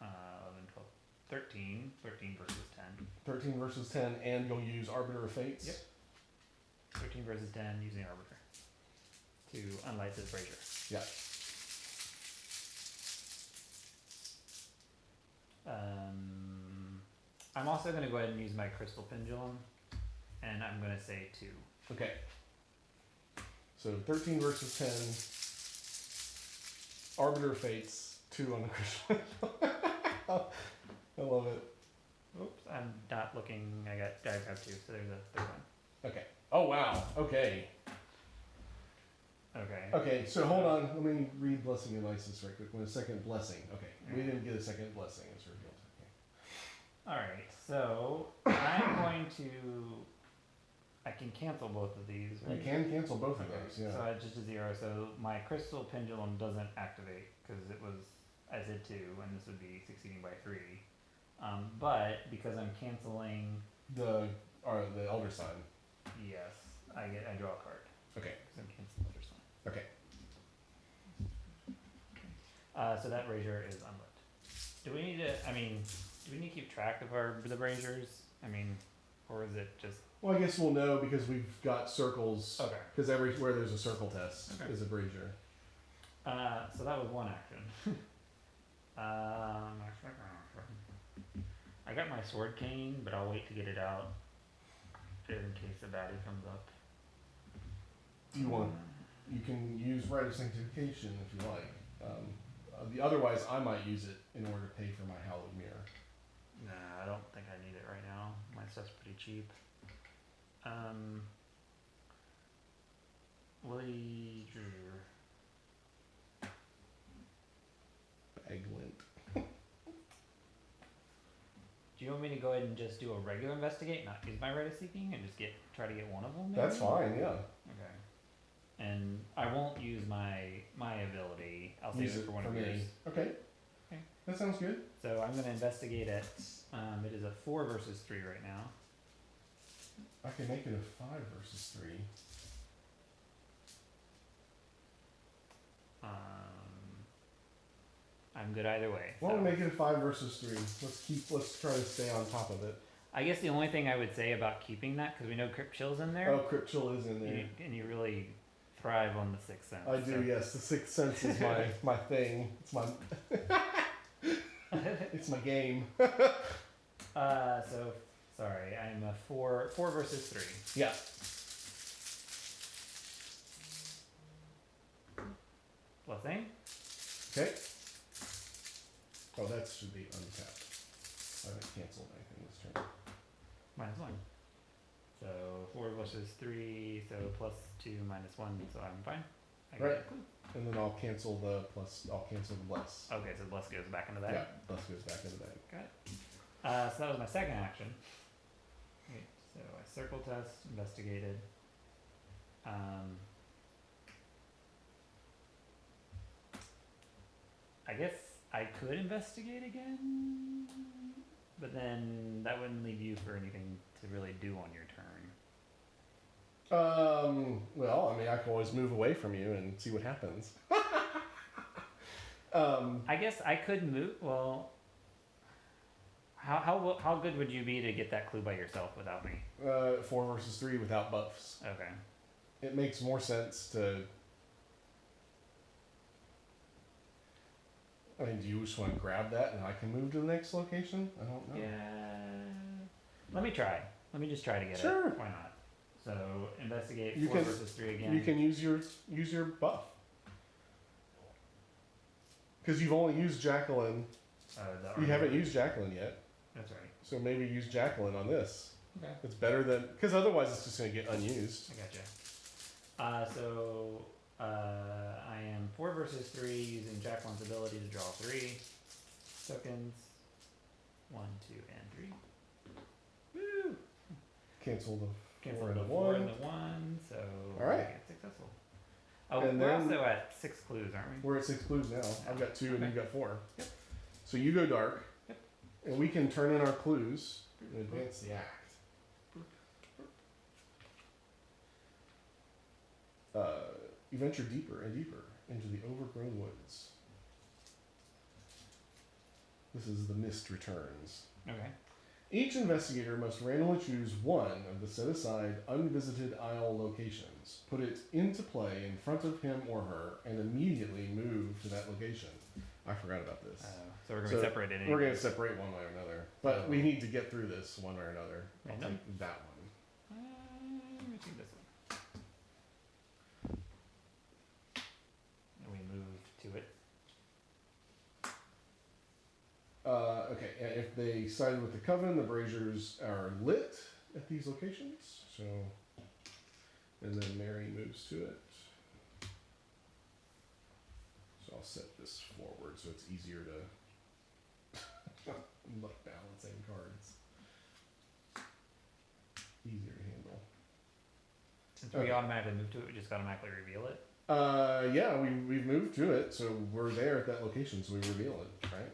11, 12, 13. 13 versus 10. 13 versus 10, and you'll use Arbiter of Fates? Yep. 13 versus 10 using Arbiter to unlight this brazier. Yeah. I'm also going to go ahead and use my crystal pendulum, and I'm going to say 2. Okay. So 13 versus 10. Arbiter of Fates, 2 on the crystal. I love it. Oops, I'm not looking. I got 2, so there's a third one. Okay. Oh wow. Okay. Okay. Okay. So hold on. Let me read Blessing and License right quick. When a second blessing. Okay. We didn't get a second blessing. It's revealed. Okay. All right. So I'm going to. I can cancel both of these. Right? You can cancel both of those. Yeah. So it's just a 0. So my crystal pendulum doesn't activate because it was. I said 2, and this would be succeeding by 3. But because I'm canceling the Elder Sign. yes, I draw a card. Okay. Because I'm canceling Elder Sign. Okay. So that brazier is unlit. Do we need to keep track of the braziers? Or is it just Well, I guess we'll know because we've got circles. okay? Because everywhere there's a circle test is a brazier. So that was one action. I got my sword cane, but I'll wait to get it out in case the baddie comes up. Do you want? You can use Rite of Sanctification if you like. Otherwise, I might use it in order to pay for my Hallowed Mirror. Nah, I don't think I need it right now. My stuff's pretty cheap. Egglint. Do you want me to go ahead and just do a regular investigate, not use my Rite of Seeking, and just try to get one of them? Maybe? That's fine. Yeah. Okay. And I won't use my ability. I'll save it for one of yours. Okay. Okay. That sounds good. So I'm going to investigate it. It is a 4 versus 3 right now. I can make it a 5 versus 3. I'm good either way. Why don't we make it a 5 versus 3? Let's try to stay on top of it. I guess the only thing I would say about keeping that, because we know Crypt Chill's in there. Oh, Crypt Chill is in there. And you really thrive on the Sixth Sense. I do, yes. The Sixth Sense is my thing. It's my it's my game. So sorry, I'm a 4 versus 3. Yeah. Blessing. Okay. Oh, that should be untapped. I haven't canceled anything this turn. -1. So 4 versus 3, so +2 -1, so I'm fine. I get Right. a clue. And then I'll cancel the plus. I'll cancel the bless. Okay, so the bless goes back into that. Yeah, bless goes back in the bag. Got it. So that was my second action. Okay, so I circle test, investigated. I guess I could investigate again, but then that wouldn't leave you for anything to really do on your turn. Well, I mean, I can always move away from you and see what happens. I guess I could move. Well, how good would you be to get that clue by yourself without me? 4 versus 3 without buffs. Okay. It makes more sense to. I mean, do you just want to grab that and I can move to the next location? I don't know. Yeah. Let me try. Let me just try to get Sure. it. Why not? So investigate You 4 can- versus 3 again. You can use your buff. Because you've only used Jacqueline. You haven't used Jacqueline yet. That's right. So maybe use Jacqueline on this. Okay. It's better than. Because otherwise it's just going to get unused. I gotcha. I am 4 versus 3 using Jacqueline's ability to draw 3 tokens. 1, 2, and 3. Woo! Cancel the Cancel 4 the and 4 1. and the 1, so All right. I get successful. Oh, And we're then- also at 6 clues, aren't we? We're at 6 clues now. I've got 2 and Okay. you've got 4. Yep. So you go dark. Yep. And we can turn in our clues and advance the act. You venture deeper and deeper into the overgrown woods. This is the mist returns. Okay. Each investigator must randomly choose one of the set-aside unvisited isle locations, put it into play in front of him or her, and immediately move to that location. I forgot about this. So we're going to So separate it. We're going to separate one way or another, but we need to get through this one way or another. I'll Random? take that one. Let me take this one. And we move to it. Okay, and if they sided with the Coven, the braziers are lit at these locations. So, and then Mary moves to it. So I'll set this forward so it's easier to look balancing cards. Easier to handle. Since we automatically move to it, we just automatically reveal it. Yeah, we've moved to it, so we're there at that location, so we reveal it, right?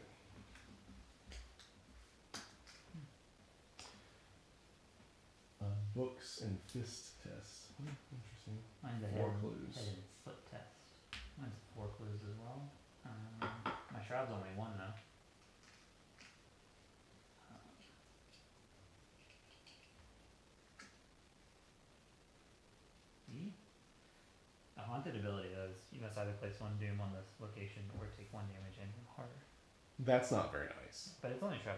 Books and fist test. Interesting. Mine's a 4 head clues. and slip test. Mine's 4 clues as well. My shroud's only 1 though. A haunted ability does. You must either place 1 doom on this location or take 1 damage and harder. That's not very nice. But it's only shroud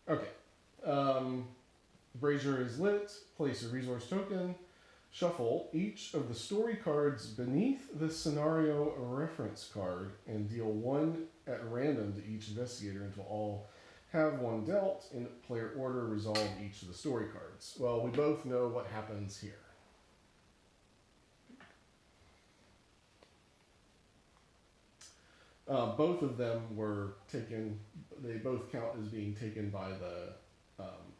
1. Okay. Brazier is lit. Place a resource token. Shuffle each of the story cards beneath the scenario reference card and deal 1 at random to each investigator until all have 1 dealt. In player order, resolve each of the story cards. Well, we both know what happens here. Both of them were taken. They both count as being taken by the.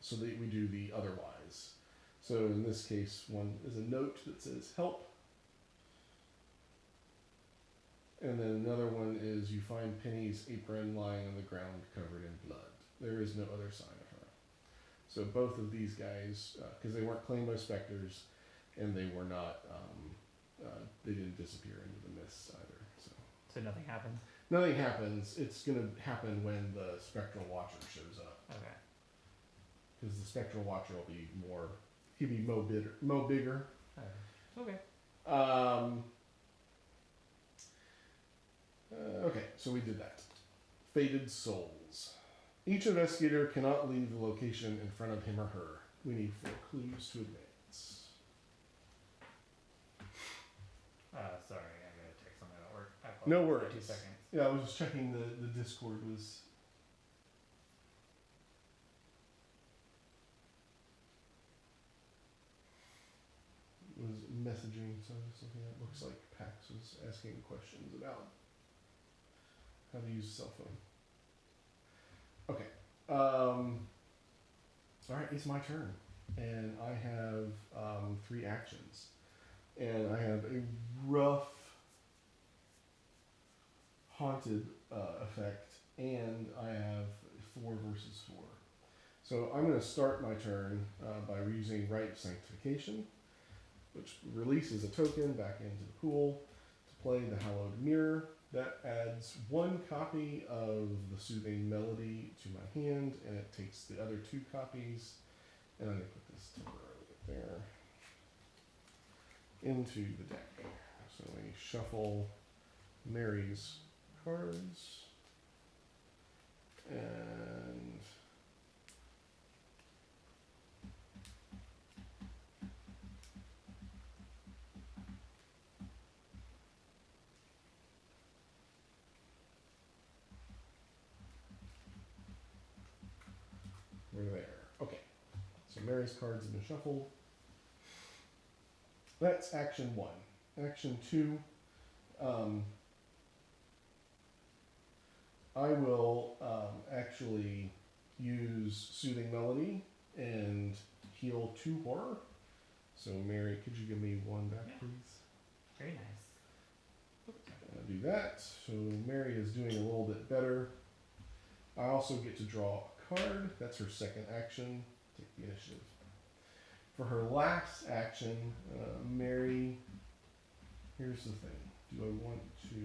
So that we do the otherwise. So in this case, one is a note that says help. And then another one is you find Penny's apron lying on the ground covered in blood. There is no other sign of her. So both of these guys, because they weren't claimed by specters, and they were not, they didn't disappear into the mists either. So nothing happens? Nothing happens. It's going to happen when the Spectral Watcher shows up. Okay. Because the Spectral Watcher will be more, he'll be mo bigger. Okay. Okay, so we did that. Fated Souls. Each investigator cannot leave the location in front of him or her. We need 4 clues to advance. Sorry, I gotta check something at work. No worries. 2 seconds. Yeah, I was just checking the Discord was messaging. So I'm just looking at. Looks like Pax was asking questions about how to use a cell phone. Okay. All right, it's my turn, and I have 3 actions, and I have a rough haunted effect, and I have 4 versus 4. So I'm going to start my turn by using Rite Sanctification, which releases a token back into the pool to play the Hallowed Mirror. That adds 1 copy of the Soothing Melody to my hand, and it takes the other 2 copies, and I'm going to put this temporarily there, into the deck. So we shuffle Mary's cards, and we're there. Okay, so Mary's cards have been shuffled. That's action 1. Action 2, I will actually use Soothing Melody and heal 2 horror. So Mary, could you give me 1 back, Yeah. please? Very nice. I'll do that. So Mary is doing a little bit better. I also get to draw a card. That's her second action. Take the initiative. For her last action, Mary, here's the thing. Do I want to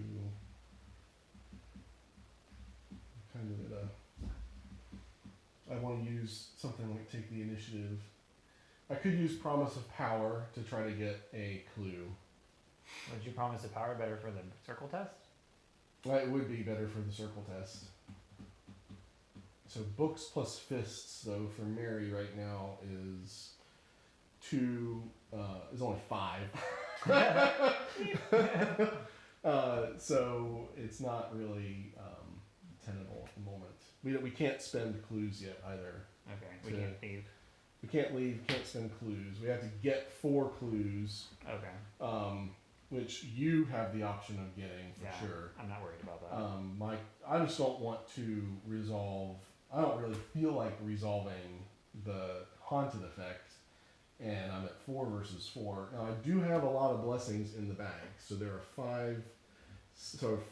kind of I want to use something like take the initiative. I could use Promise of Power to try to get a clue. Would you promise a power better for the circle test? Well, it would be better for the circle test. So books plus fists, though, for Mary right now is 2, is only 5. So it's not really tenable at the moment. We can't spend clues yet either. Okay, we can't leave. We can't leave, can't spend clues. We have to get 4 clues, Okay. which you have the option of getting for sure. I'm not worried about that. I just don't want to resolve. I don't really feel like resolving the haunted effect, and I'm at 4 versus 4. Now I do have a lot of blessings in the bag, so there are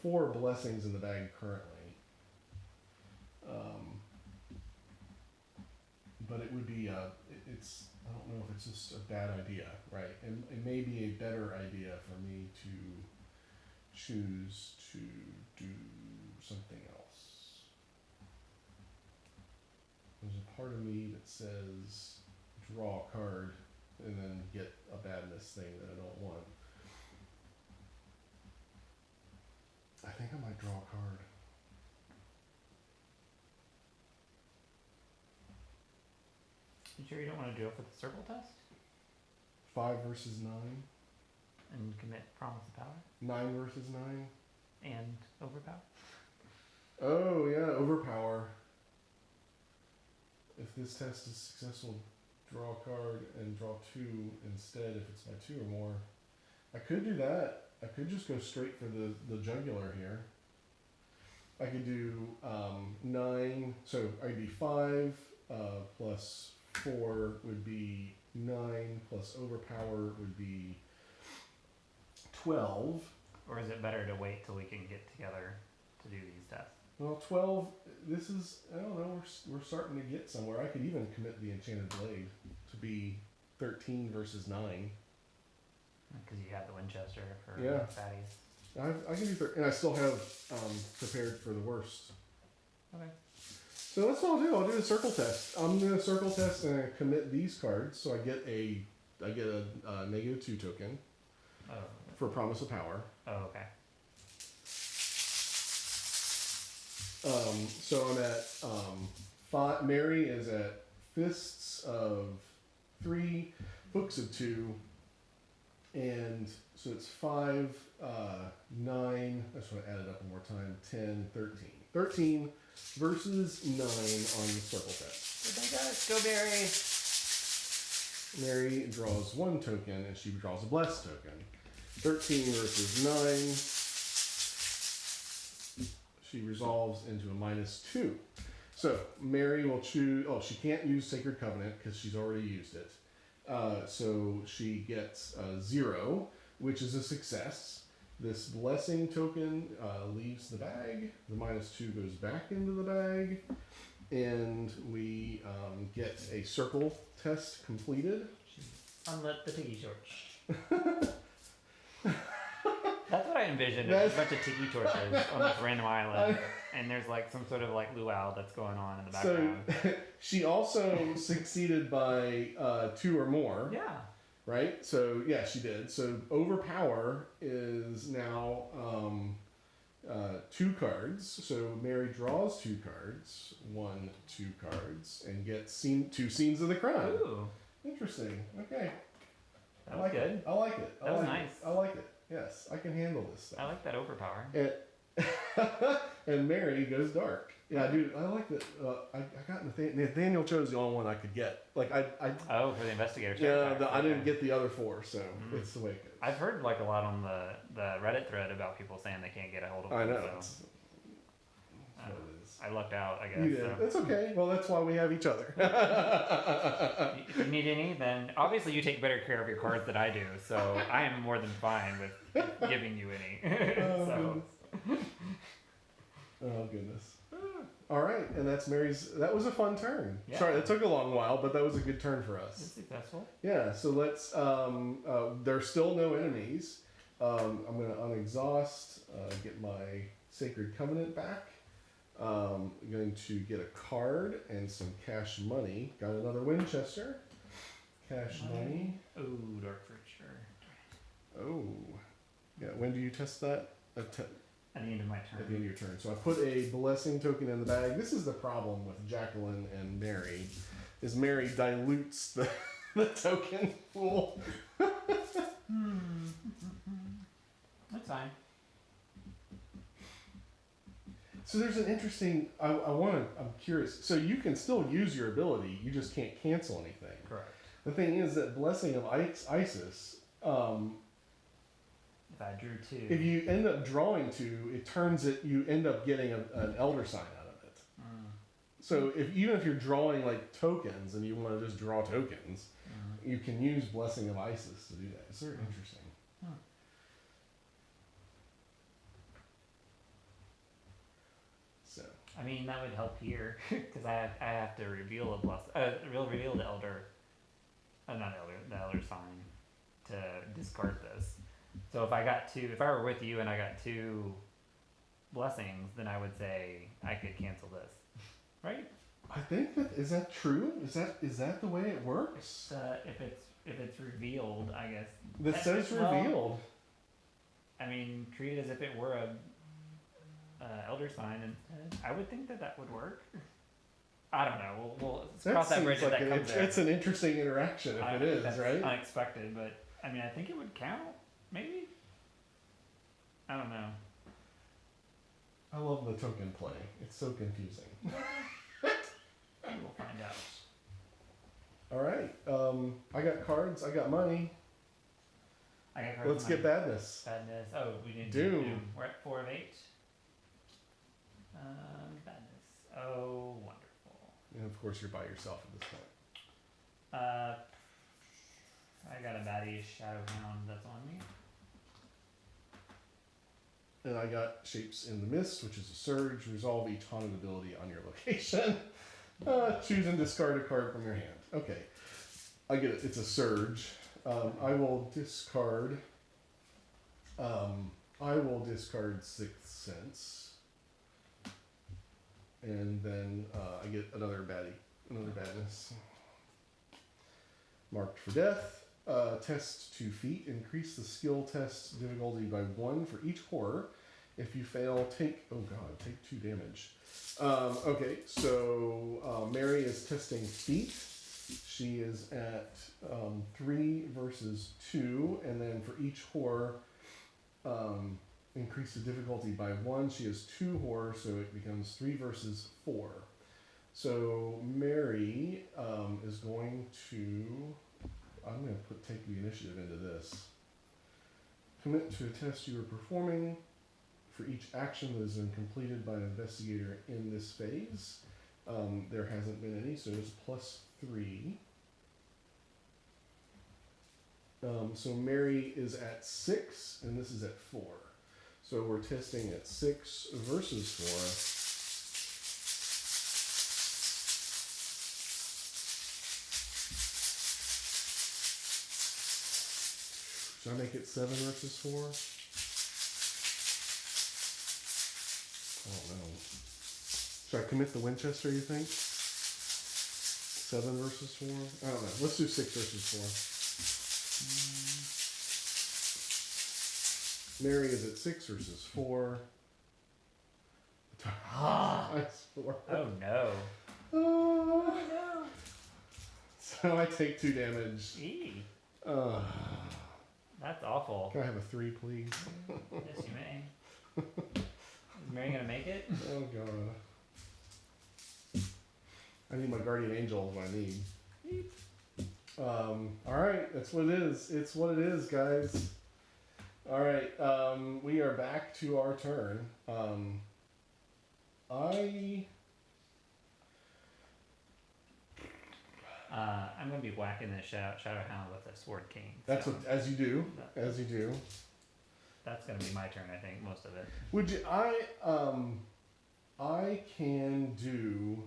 4 blessings in the bag currently. But it would be it's I don't know if it's just a bad idea, right? And it may be a better idea for me to choose to do something else. There's a part of me that says draw a card and then get a badness thing that I don't want. I think I might draw a card. You sure you don't want to do it for the circle test? 5 versus 9. And commit promise of power? 9 versus 9. And overpower? Oh yeah, overpower. If this test is successful, draw a card and draw 2 instead if it's my 2 or more. I could do that. I could just go straight for the jugular here. I could do 9, so I'd be 5 plus 4 would be 9 plus overpower would be 12. Or is it better to wait till we can get together to do these tests? Well, 12, this is, I don't know, we're starting to get somewhere. I could even commit the Enchanted Blade to be 13 versus 9. Because you have the Winchester for Yeah. fatties. I can do 13, and I still have prepared for the worst. Okay. So that's what I'll do. I'll do a circle test. I'm going to circle test and commit these cards, so I get a -2 token Oh. for Promise of Power. Oh, okay. So I'm at 5. Mary is at Fists of 3, Books of 2, and so it's 5, 9. I just want to add it up one more time. 10, 13. 13 versus 9 on the circle test. Go Barry! Mary draws 1 token, and she draws a blessed token. 13 versus 9. She resolves into a -2. So Mary will choose. Oh, she can't use Sacred Covenant because she's already used it. So she gets 0, which is a success. This blessing token leaves the bag. The -2 goes back into the bag. And we get a circle test completed. Unlit the tiki torch. That's what I envisioned. There's a bunch of tiki torches on this random island. And there's like some sort of like luau that's going on in the background. So she also succeeded by 2 or more. Yeah. Right? So yeah, she did. So overpower is now 2 cards. So Mary draws 2 cards, 1, 2 cards, and gets 2 scenes of the crime. Ooh. Interesting. Okay. That was good. I like it. That was nice. I like it. Yes, I can handle this stuff. I like that overpower. And Mary goes dark. Yeah, dude, I like that. I got Nathaniel chose the only one I could get. Like Oh, for the investigator. Yeah, I didn't get the other 4, so it's the way it goes. I've heard like a lot on the Reddit thread about people saying they can't get a hold of I them. know. So. That's what it is. I lucked out, I guess. You did. So. It's okay. Well, that's why we have each other. If you need any, then obviously you take better care of your cards than I do. So I am more than fine with giving you any. Oh goodness. All right, and that's Mary's. That was a fun turn. Yeah. Sorry, that took a long while, but that was a good turn for us. It's successful. Yeah. So let's. There's still no enemies. I'm gonna unexhaust. Get my Sacred Covenant back. I'm going to get a card and some cash money. Got another Winchester. Cash money. Oh, Dark Future. Oh. Yeah. When do you test that? At the end of my turn. At the end of your turn. So I put a blessing token in the bag. This is the problem with Jacqueline and Mary, is Mary dilutes the token pool. That's fine. So there's an interesting. I'm curious. So you can still use your ability. You just can't cancel anything. Correct. The thing is that blessing of Isis. If I drew 2. If you end up drawing 2, it turns it. You end up getting an elder sign out of it. So even if you're drawing like tokens and you want to just draw tokens, you can use blessing of Isis to do that. It's very interesting. So I mean, that would help here because I have to reveal a reveal the elder, the elder sign, to discard this. So if I were with you and I got 2 blessings, then I would say I could cancel this, right? I think is that true? Is that the way it works? If it's revealed, I guess. This says revealed. I mean, treat it as if it were a elder sign instead. I would think that would work. I don't know. We'll cross that bridge if that comes there. It's an interesting interaction if it is, that's right? Unexpected, but I mean, I think it would count. Maybe. I don't know. I love the token play. It's so confusing. We'll find out. All right. I got cards. I got money. I got cards. Let's get badness. Badness. Oh, we didn't Doom. do Doom. We're at 4 of 8. Badness. Oh, wonderful. And of course, you're by yourself at this point. I got a baddie Shadowhound that's on me. And I got Shapes in the Mist, which is a surge. Resolve each haunted ability on your location. Choose and discard a card from your hand. Okay. I get it. It's a surge. I will discard. Sixth Sense. And then I get another badness. Marked for death. Test 2 feet. Increase the skill test difficulty by 1 for each horror. If you fail, take 2 damage. Okay, so Mary is testing feet. She is at 3 versus 2, and then for each horror, increase the difficulty by 1. She has 2 horror, so it becomes 3 versus 4. So Mary is going to I'm gonna take the initiative into this. Commit to a test you are performing for each action that has been completed by an investigator in this phase. There hasn't been any, so it's +3. So Mary is at 6, and this is at 4. So we're testing at 6 versus 4. Should I make it 7 versus 4? Oh no. Should I commit the Winchester, you think? 7 versus 4? I don't know. Let's do 6 versus 4. Mary is at 6 versus 4. That's 4. Oh no. Oh no. So I take 2 damage. Eee. Uh, That's awful. Can I have a 3, please? Yes, you may. Is Mary gonna make it? Oh god. I need my guardian angel is what I need. Alright, that's what it is. It's what it is, guys. Alright, we are back to our turn. I'm gonna be whacking the Shadow Hound with a Sword Cane. That's so what, as you do. That's gonna be my turn, I think, most of it. Would you, I can do,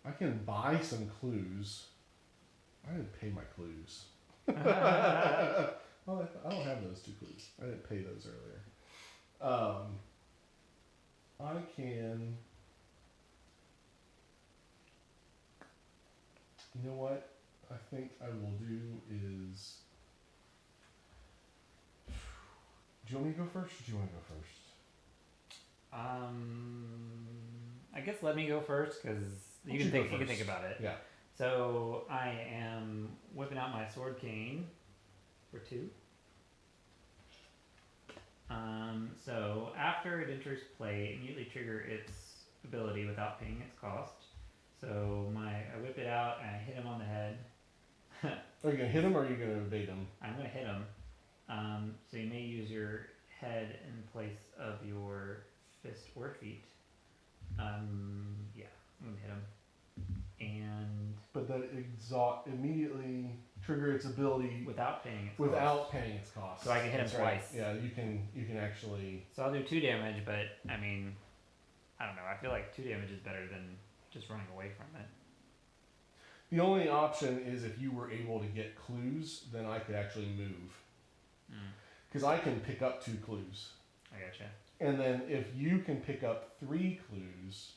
I can buy some clues. I didn't pay my clues. Well, I don't have those 2 clues. I didn't pay those earlier. I can, you know what I think I will do is, do you want me to go first or do you want to go first? I guess let me go first because you can think about it. Yeah. So I am whipping out my Sword Cane for 2. So after it enters play, immediately trigger its ability without paying its cost. So I whip it out and I hit him on the head. Are you gonna hit him or are you gonna evade him? I'm gonna hit him. So you may use your head in place of your fist or feet. Yeah, I'm gonna hit him. And but that immediately trigger its ability without paying its cost. cost. So I can hit him twice. Yeah, you can actually. So I'll do 2 damage, but I mean, I don't know. I feel like 2 damage is better than just running away from it. The only option is if you were able to get clues, then I could actually move. Because I can pick up 2 clues. I gotcha. And then if you can pick up 3 clues,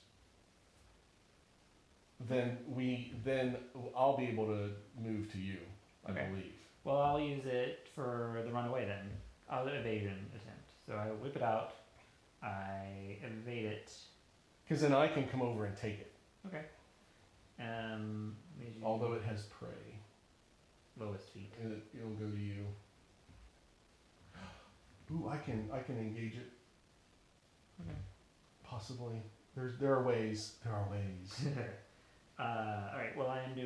then I'll be able to move to you, I believe. Well, I'll use it for the runaway then. I'll evasion attempt. So I whip it out. I evade it. Because then I can come over and take it. Okay. Although it has prey. Lowest feet. And it'll go to you. Ooh, I can engage it. Okay. Possibly. There are ways. Alright, well I'm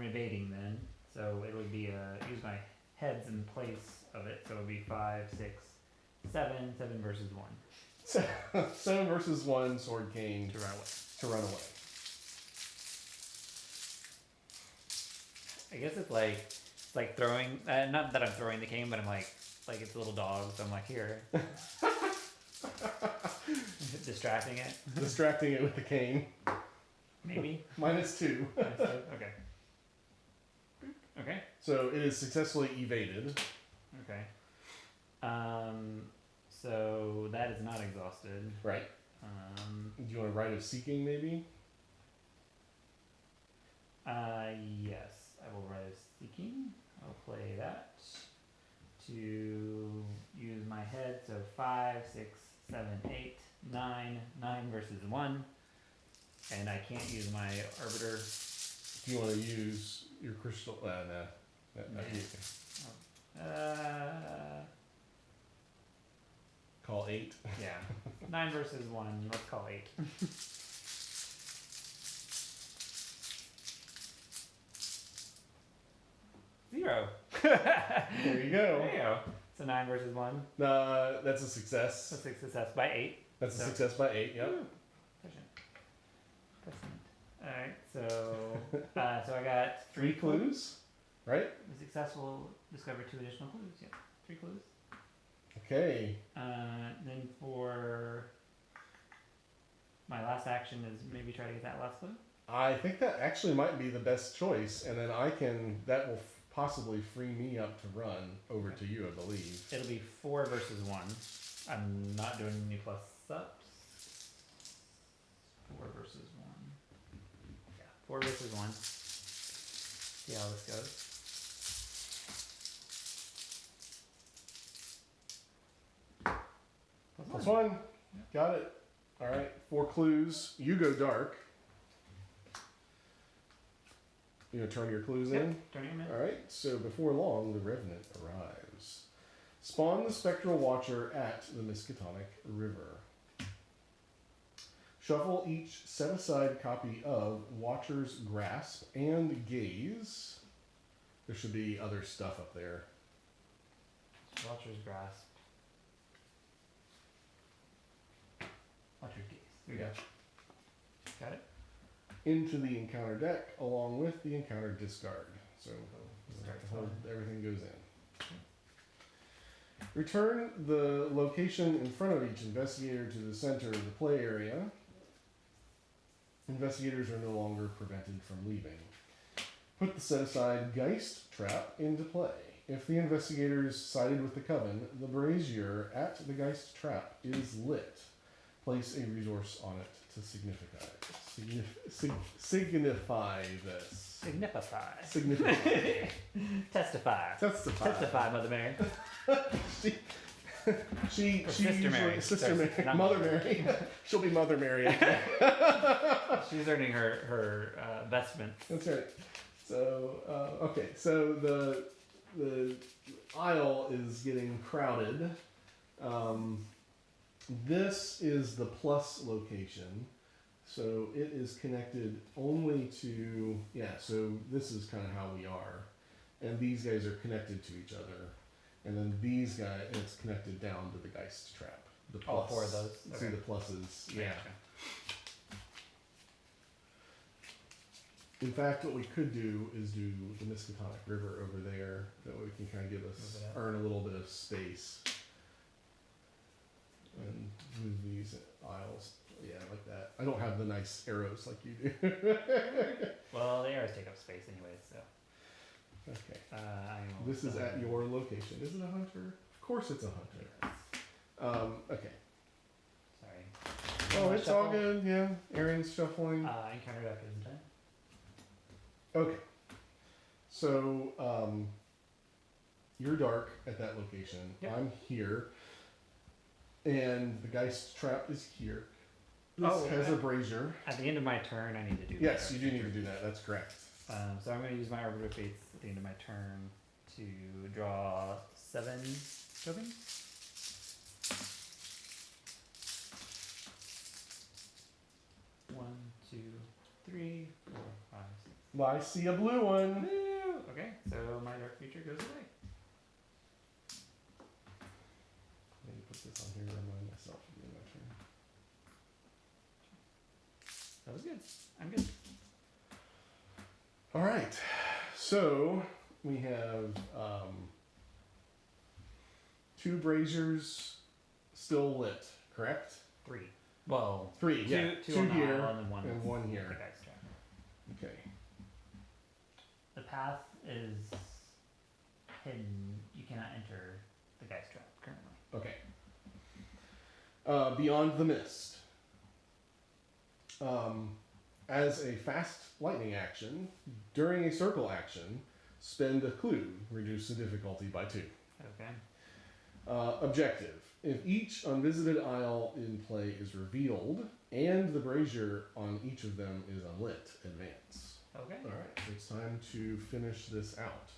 evading then. So it would be use my heads in place of it. So it would be 5, 6, 7 versus 1. 7 versus 1 Sword Cane To run away. I guess it's like throwing, not that I'm throwing the cane, but I'm like it's a little dog, so I'm like, here. Distracting it. Distracting it with the cane. Maybe. -2. Okay. Okay. So it is successfully evaded. Okay. So that is not exhausted. Right. Do you want a Rite of Seeking, maybe? Yes. I will Rite of Seeking. I'll play that to use my head. So 5, 6, 7, 8, 9. 9 versus 1. And I can't use my Arbiter. Do you want to use your crystal? No. Call 8. Yeah. 9 versus 1. Let's call 8. 0. There you go. There you go. So 9 versus 1. That's a success. That's a success by 8. That's a So- success by 8. Yep. Woo. Prescient. Alright, so so I got 3 clues, right? The successful discover 2 additional clues. Yep, 3 clues. Okay. Then for my last action is maybe try to get that last clue. I think that actually might be the best choice, and then that will possibly free me up to run over to you, I believe. It'll be 4 versus 1. I'm not doing any plus ups. 4 versus 1. Yeah, 4 versus 1. See how this goes. Plus 1. Got it. All right. 4 clues. You go dark. You gonna turn your clues in? Turning him in. All right. So before long, the Revenant arrives. Spawn the Spectral Watcher at the Miskatonic River. Shuffle each set-aside copy of Watcher's Grasp and Gaze. There should be other stuff up there. Watcher's Grasp. Watcher's Gaze. There you go. Got it? Into the encounter deck along with the encounter discard. So Discard's everything goes in. Return the location in front of each investigator to the center of the play area. Investigators are no longer prevented from leaving. Put the set-aside Geist trap into play. If the investigators sided with the Coven, the brazier at the Geist trap is lit. Place a resource on it to signify this. Signify. Signify. Testify. Testify. Testify, Mother Mary. She Or Sister usually, Mary. Sister Sorry, Mary, not Mother Mother Mary. She'll be Mother Mary. She's earning her vestment. That's right. So okay, so the aisle is getting crowded. This is the plus location, so it is connected only to So this is kind of how we are, and these guys are connected to each other, and then these guys, and it's connected down to the Geist trap. The plus. All 4 of those. See the pluses. Yeah. In fact, what we could do is do the Miskatonic River over there. That way we can kind of give us Move it up. earn a little bit of space and move these aisles. Yeah, like that. I don't have the nice arrows like you do. Well, the arrows take up space anyways, so. Okay. I will This is at your location. Is it a hunter? Of course, it's a hunter. Okay. Sorry. Oh, it's all Shuffle. good. Yeah, Aaron's shuffling. Encounter deck isn't it? Okay. So, you're dark at that location. Yep. I'm here. And the Geist trap is here. This has a brazier. At the end of my turn, I need to do Yes, that. you do need to do that. That's correct. So I'm going to use my Arbiter of Fates at the end of my turn to draw 7 tokens. One, 2, 3, 4, 5, 6. Well, I see a blue one. Woo! Okay, so my dark future goes away. Let me put this on here to remind myself of the end of my turn. That was good. I'm good. All right. So we have 2 braziers still lit, correct? 3. Well, 3, yeah. 2 Two on the here aisle and then 1 and 1 the here. guy's trap. Okay. The path is hidden. You cannot enter the guy's trap currently. Okay. Beyond the Mist. As a fast lightning action, during a circle action, spend a clue. Reduce the difficulty by 2. Okay. Objective. If each unvisited aisle in play is revealed, and the brazier on each of them is unlit, advance. Okay. Alright, so it's time to finish this out.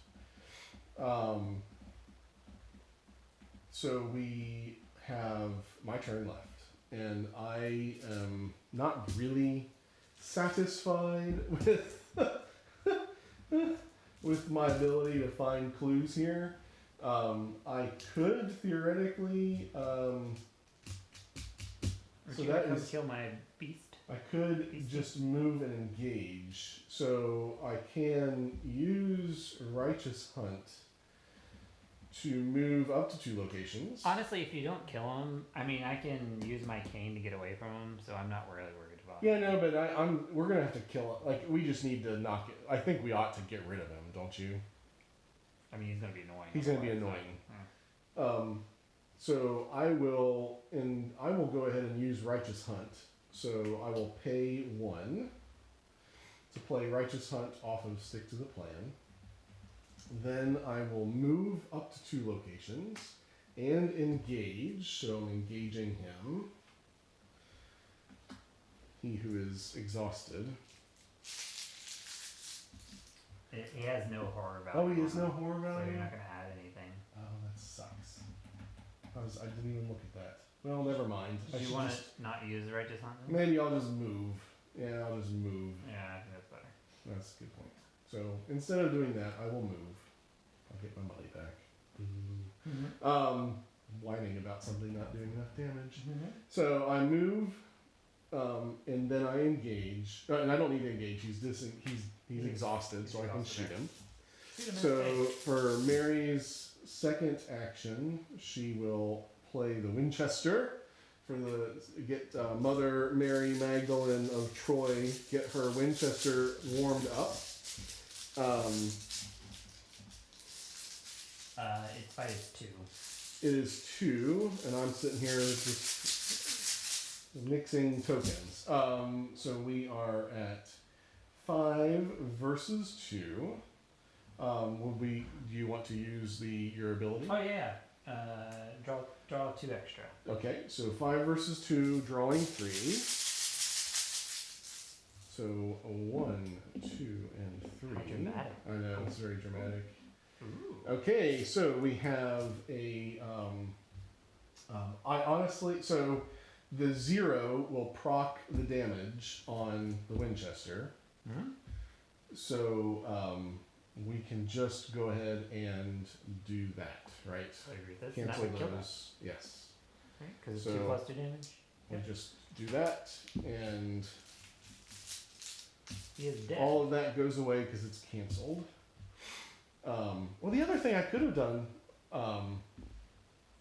So we have my turn left, and I am not really satisfied with with my ability to find clues here. I could theoretically, Or so do you that come is, kill my beast? I could Beastie? just move and engage. So I can use Righteous Hunt to move up to 2 locations. Honestly, if you don't kill him, I mean, I can use my cane to get away from him, so I'm not really worried about Yeah, it. no, but we're gonna have to kill it. Like, we just need to knock it. I think we ought to get rid of him, don't you? I mean, he's gonna be annoying. He's gonna be otherwise, annoying. So I will go ahead and use Righteous Hunt. So I will pay 1 to play Righteous Hunt off of Stick to the Plan. Then I will move up to 2 locations and engage. So I'm engaging him. He who is exhausted. He has no horror value. Oh, he has on no him, horror So value? you're not gonna add anything. Oh, that sucks. I didn't even look at that. Well, never mind. Do you want to not use the righteous hunt? then? Maybe I'll just move. Yeah, I'll just move. Yeah, I think that's better. That's a good point. So instead of doing that, I will move. I'll get my money back. Whining about something not doing enough damage. So I move, and then I engage. And I don't need to engage. He's exhausted, so I can shoot him. Shoot him in the So face. for Mary's second action, she will play the Winchester for get Mother Mary Magdalene of Troy, get her Winchester warmed up. Its fight is 2. It is 2, and I'm sitting here just mixing tokens. So we are at 5 versus 2. Do you want to use your ability? Oh yeah. Draw 2 extra. Okay, so 5 versus 2, drawing 3. So 1, 2, and 3. How dramatic. I know, it's very dramatic. Ooh. Okay, so we have a. I honestly, so the 0 will proc the damage on the Winchester. Hmm? So we can just go ahead and do that, right? I agree with this. Cancel and that would kill those. Yes. Right? Because So- 2 plus 2 damage. We Yep. just do that, and He is dead. all of that goes away because it's canceled. Well, the other thing I could have done,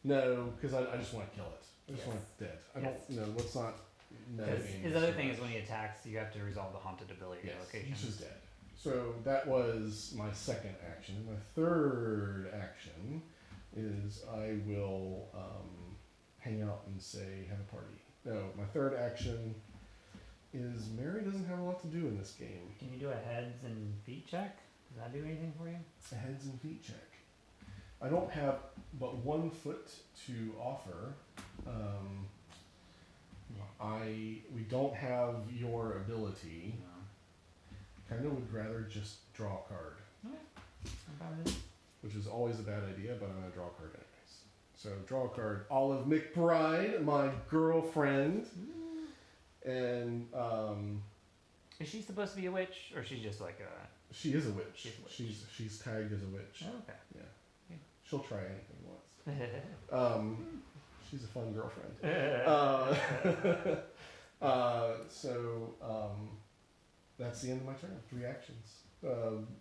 no, because I just want to kill it. I just Yes. want it dead. I Yes. don't, let's not. Because his other thing is when he attacks, you have to resolve the haunted ability Yes, location. he's just dead. So that was my second action. My third action is I will hang out and say have a party. No, my third action is Mary doesn't have a lot to do in this game. Can you do a heads and feet check? Does that do anything for you? A heads and feet check. I don't have but 1 foot to offer. We don't have your ability. No. Kind of would rather just draw a card, I'm fine with it. which is always a bad idea, but I'm gonna draw a card anyways. So draw a card. Olive McBride, my girlfriend, and Is she supposed to be a witch, or she's just like a? she is a witch. She's a witch. She's tagged as a witch. Oh, okay. She'll try anything once. She's a fun girlfriend. That's the end of my turn. 3 actions.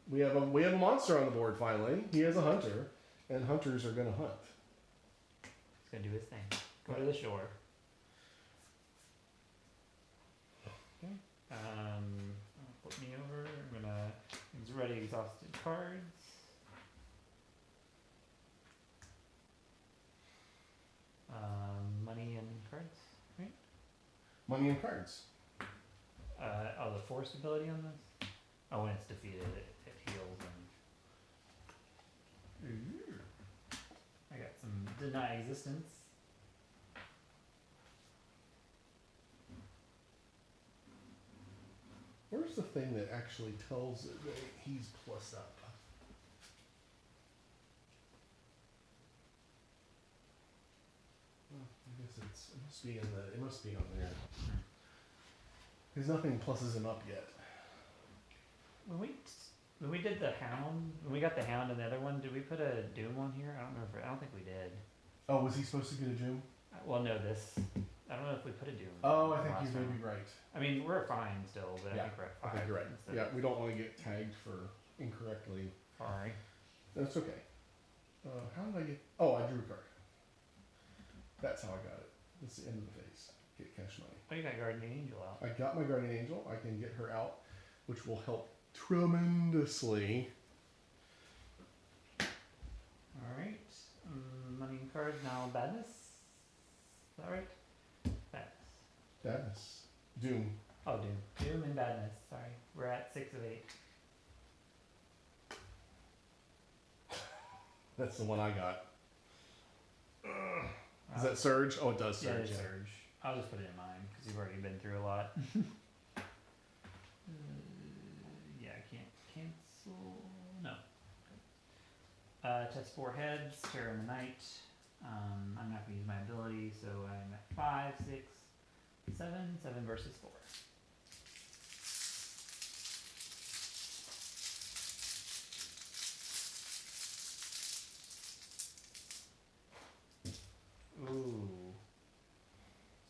We have a monster on the board finally. He is a hunter, and hunters are gonna hunt. He's gonna do his thing. Go to the shore. Okay. Flip me over. I'm gonna. He's already exhausted cards. Money and cards. Right. Money and cards. The force ability on this. Oh, when it's defeated, it heals and. Ooh. I got some deny existence. Where's the thing that actually tells it that he's plus up? Well, I guess it must be on there. Because nothing pluses him up yet. When we When we did the hound, when we got the hound and the other one, did we put a doom on here? I don't remember. I don't think we did. Oh, was he supposed to get a Doom? Well, no, this. I don't know if we put a doom. Oh, I on the think last you may one. be right. I mean, we're fine still, but Yeah, I think we're at I 5. think you're right. instead Yeah, of- we don't want to get tagged for incorrectly. Sorry. That's okay. How did I get? Oh, I drew a card. That's how I got it. That's the end of the phase. Get cash money. Oh, you got Guardian Angel out. I got my guardian angel. I can get her out, which will help tremendously. Alright. Money and cards, now badness. Is that right? Badness. Badness. Doom. Oh, doom. Doom and badness. Sorry. We're at 6 of 8. That's the one I got. Does that surge? Oh, it does Yeah, surge. it surge. I'll just put it in mine because you've already been through a lot. Yeah, I can't cancel. No. Test 4 heads, Terror in the Night. I'm not going to use my ability, so I'm at 5, 6, 7. 7 versus 4. Ooh.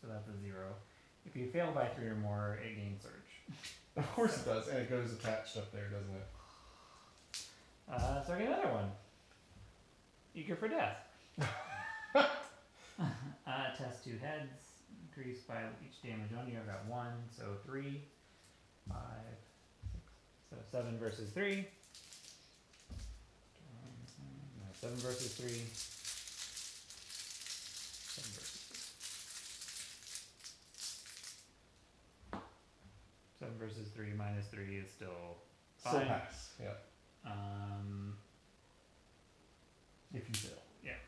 So that's a 0. If you fail by 3 or more, it gains surge. Of course it does, and it goes attached up there, doesn't it? So I get another one. Eager for death. Test 2 heads. Increased by each damage on you. I've got 1, so 3, 5, 6. So 7 versus 3. 7 versus 3. 7 versus 3. 7 versus 3 minus 3 is still Still fine. pass. Yeah. If you fail. Yeah.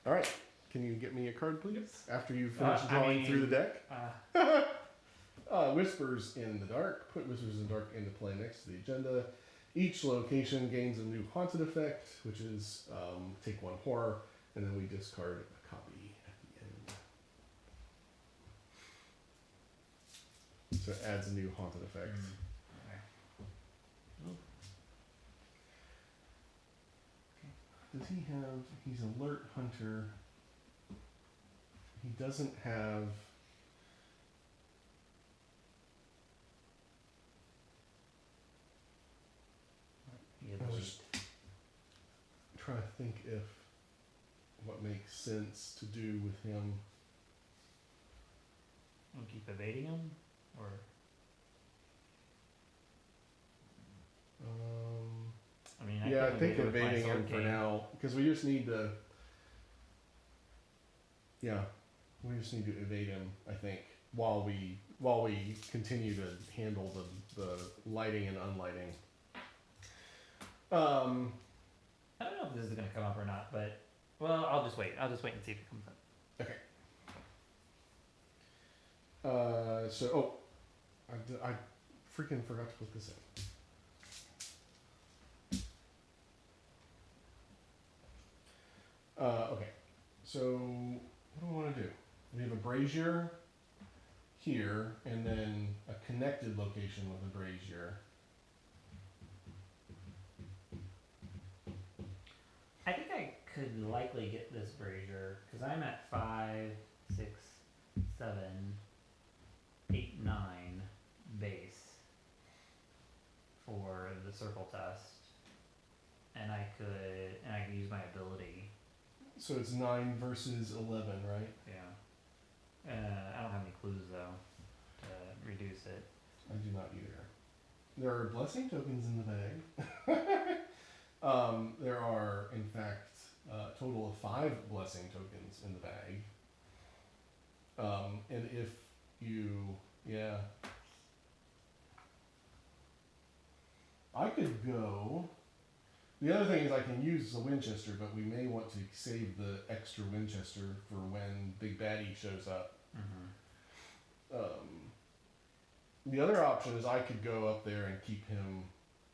All right. Can you get me a card, please? After you finish I drawing through the mean, deck. Whispers in the Dark. Put Whispers in the Dark into play next to the agenda. Each location gains a new haunted effect, which is take 1 horror, and then we discard a copy at the end. So it adds a new haunted effect. Okay. Does he have? He's alert hunter. He doesn't have. Yeah, I was just trying to think if what makes sense to do with him. we'll keep evading him, or I mean, Yeah, I can think evade with my evading him sword for cane. now, because we just need to. Yeah, we just need to evade him. I think while we continue to handle the lighting and unlighting. I don't know if this is gonna come up or not, but well, I'll just wait. I'll just wait and see if it comes up. I freaking forgot to put this in. Okay, so what do I want to do? We have a brazier here, and then a connected location with a brazier. I think I could likely get this brazier because I'm at 5, 6, 7, 8, 9 base for the circle test, and I could use my ability. So it's 9 versus 11, right? Yeah. I don't have any clues though to reduce it. I do not either. There are blessing tokens in the bag. There are, in fact, a total of 5 blessing tokens in the bag. And if you, yeah. I could go. The other thing is I can use the Winchester, but we may want to save the extra Winchester for when Big Baddie shows up. The other option is I could go up there and keep him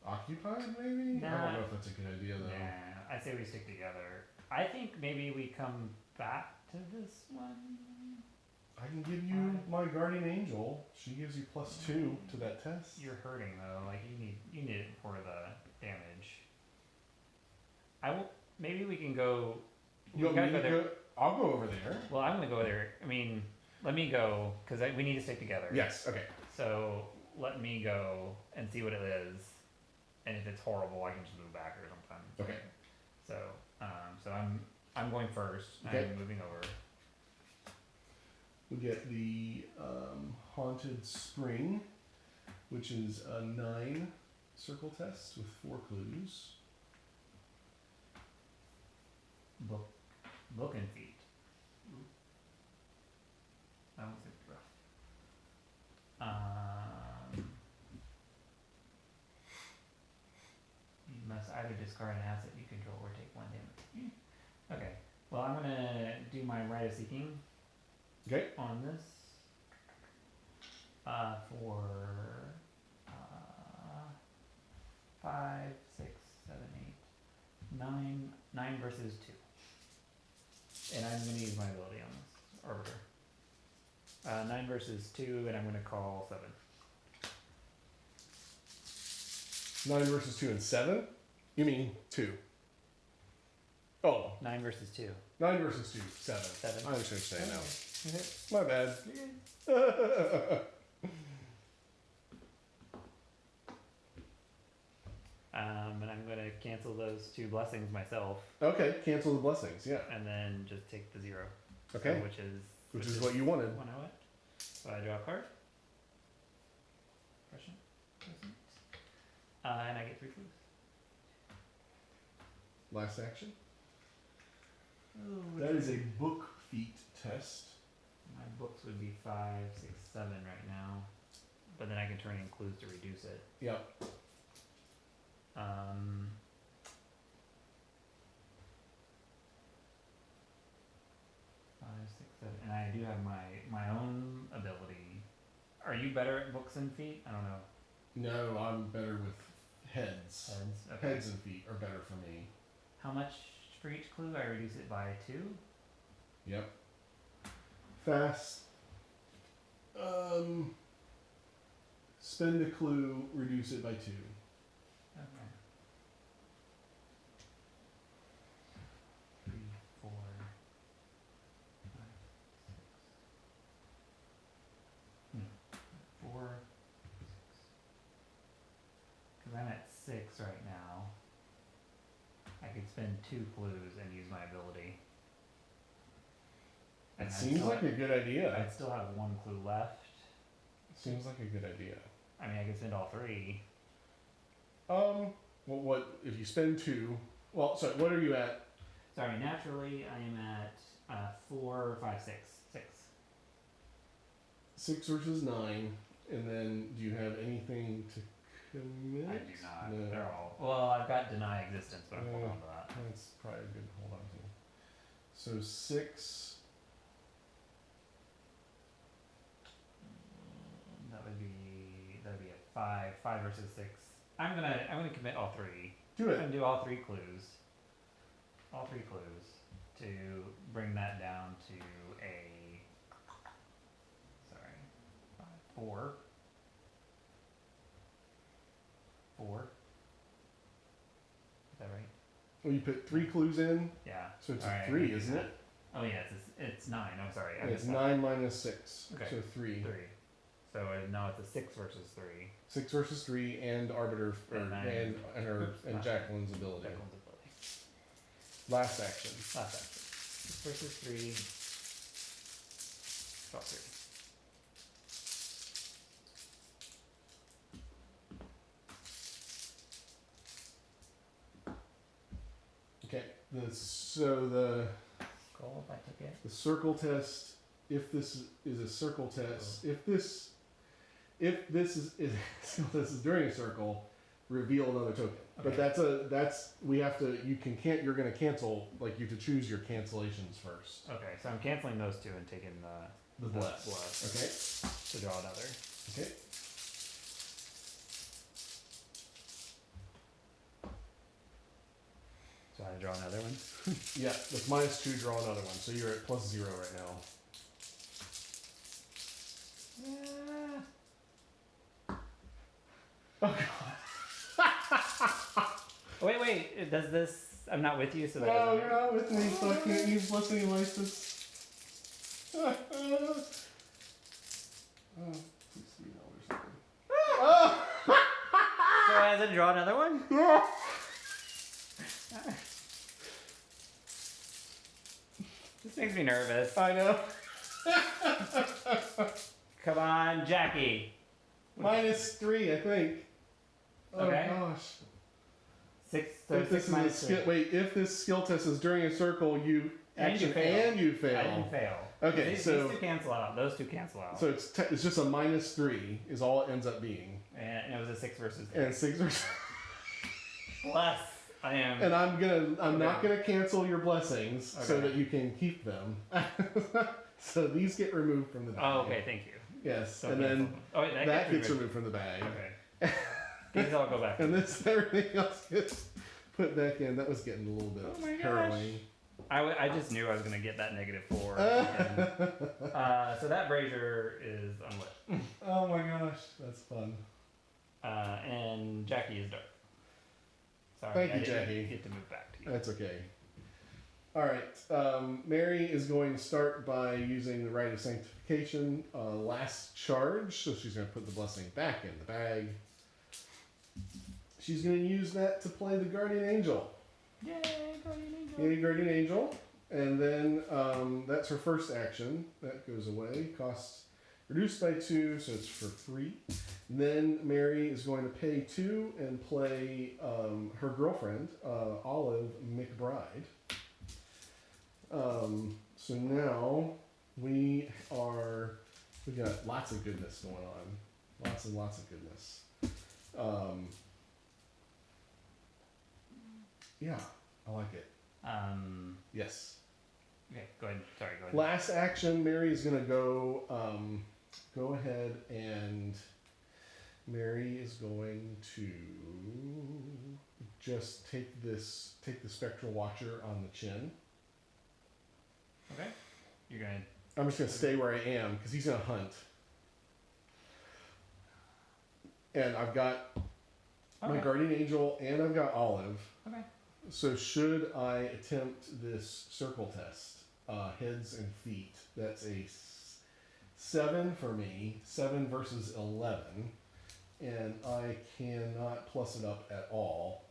occupied, maybe? I Nah. don't know if that's a good idea, though. Nah, I say we stick together. I think maybe we come back to this one. I can give you my Guardian Angel. She gives you +2 to that test. You're hurting though. Like you need it for the damage. I will. Maybe we can go. You We want me gotta to go there. go? I'll go over there. Well, I'm gonna go there. I mean, let me go because we need to stick together. Yes. Okay. So let me go and see what it is, and if it's horrible, I can just move back or something. Okay. So, so I'm going first. Okay. I'm moving over. We get the Haunted Spring, which is a 9 circle test with 4 clues. Book and feet. That was rough. You must either discard an asset you control or take 1 damage. Okay. Well, I'm gonna do my Rite of Seeking Okay. on this. For 5, 6, 7, 8, 9, 9 versus 2. And I'm gonna use my ability on this arbiter. 9 versus 2, and I'm gonna call 7. 9 versus 2 and 7? You mean 2? Oh, 9 versus 2. 9 versus 2, 7. 7. I understand what you're saying Okay. now. My bad. And I'm gonna cancel those 2 blessings myself, Okay, cancel the blessings, yeah. and then just take the 0. Okay. So, which is what you wanted. One of it. So I draw a card. Present. And I get 3 clues. Last action. Oh, That is a book feat test. My books would be 5, 6, 7 right now, but then I can turn in clues to reduce it. Yep. 5, 6, 7, and I do have my own ability. Are you better at books and feet? I don't know. No, I'm better with heads. Heads. Okay. Heads and feet are better for me. How much for each clue? I reduce it by 2. Yep. Fast. Spend a clue, reduce it by 2. Okay. 3, 4, 5, 6. 4, 6. Because I'm at 6 right now. I could spend 2 clues and use my ability. And It I'd seems still like a good idea. I'd still have 1 clue left. Seems like a good idea. I mean, I could spend all 3. Well, what if you spend 2? Well, sorry, what are you at? Sorry, naturally I am at 4, 5, 6. 6. 6 versus 9, and then do you have anything to commit? I do not. No. They're all. Well, I've got deny existence, but I'm holding on to that. That's probably a good hold on to. So 6. That would be a 5. 5 versus 6. I'm gonna commit all 3. Do I'm it. gonna do all 3 clues. All 3 clues to bring that down to a 4. 4. Is that right? Well, you put 3 clues in, Yeah. so it's All a right, 3, I can do isn't that. it? Oh yeah, it's 9. I'm sorry. I Yeah, it's missed 9 minus 6, Okay. so 3. 3. So now it's a 6 versus 3. 6 versus 3, and arbiter And nine. and Jacqueline's ability. Jacqueline's ability. Last action. Last action. 6 versus 3. Draw 3. Okay. The Goal if I took it. the circle test. If this is a circle test, if this is this is during a circle, reveal another token. Okay. But that's we have to. You're gonna cancel. Like you have to choose your cancellations first. Okay, so I'm canceling those 2 and taking The bless. Okay. to draw another. Okay. So I draw another one. Yeah, that's minus 2. Draw another one. So you're at +0 right now. Oh god. Oh, wait. Does this? I'm not with you, so that No, doesn't. you're not with me, so I can't use blessing license. Oh, $60 something. Oh! So I have to draw another one. Yeah. This makes me nervous. I know. Come on, Jackie. -3, I think. Oh Okay. gosh. 6. So If 6 this is a minus skill, 3. wait, if this skill test is during a circle, you And you action fail. and you fail. I didn't fail. Okay, these so two cancel out. Those two cancel out. so it's just a -3 is all it ends up being, and it was a 6 versus 3. and 6 or Plus, I am. and I'm not gonna cancel your blessings so Okay. that you can keep them. So these get removed from the bag. Oh, okay. Thank you. Yes, Don't and then cancel them. Oh, wait, that gets removed from the bag. Okay. These all go back. And this everything else gets put back in. That was getting a little bit Oh my gosh. harrowing. I just knew I was gonna get that -4. So that brazier is unlit. Oh my gosh, that's fun. And Jackie is dark. Sorry, Thank I you, didn't Jackie. get to move back to you. That's okay. All right. Mary is going to start by using the rite of sanctification, last charge. So she's going to put the blessing back in the bag. She's going to use that to play the guardian angel. Yay, guardian angel. Yay, guardian angel. And then that's her first action. That goes away. Costs reduced by 2, so it's for free. Then Mary is going to pay 2 and play her girlfriend, Olive McBride. So now we've got lots of goodness going on. Lots and lots of goodness. Yeah, I like it. Yes. Okay, go ahead. Sorry, go ahead. Last action, Mary is gonna go ahead and Mary is going to just take the spectral watcher on the chin. Okay. You're going. I'm just gonna stay where I am because he's gonna hunt. And I've got my Okay. guardian angel and I've got Olive. Okay. So should I attempt this circle test, heads and feet, that's a 7 for me, 7 versus 11, and I cannot plus it up at all.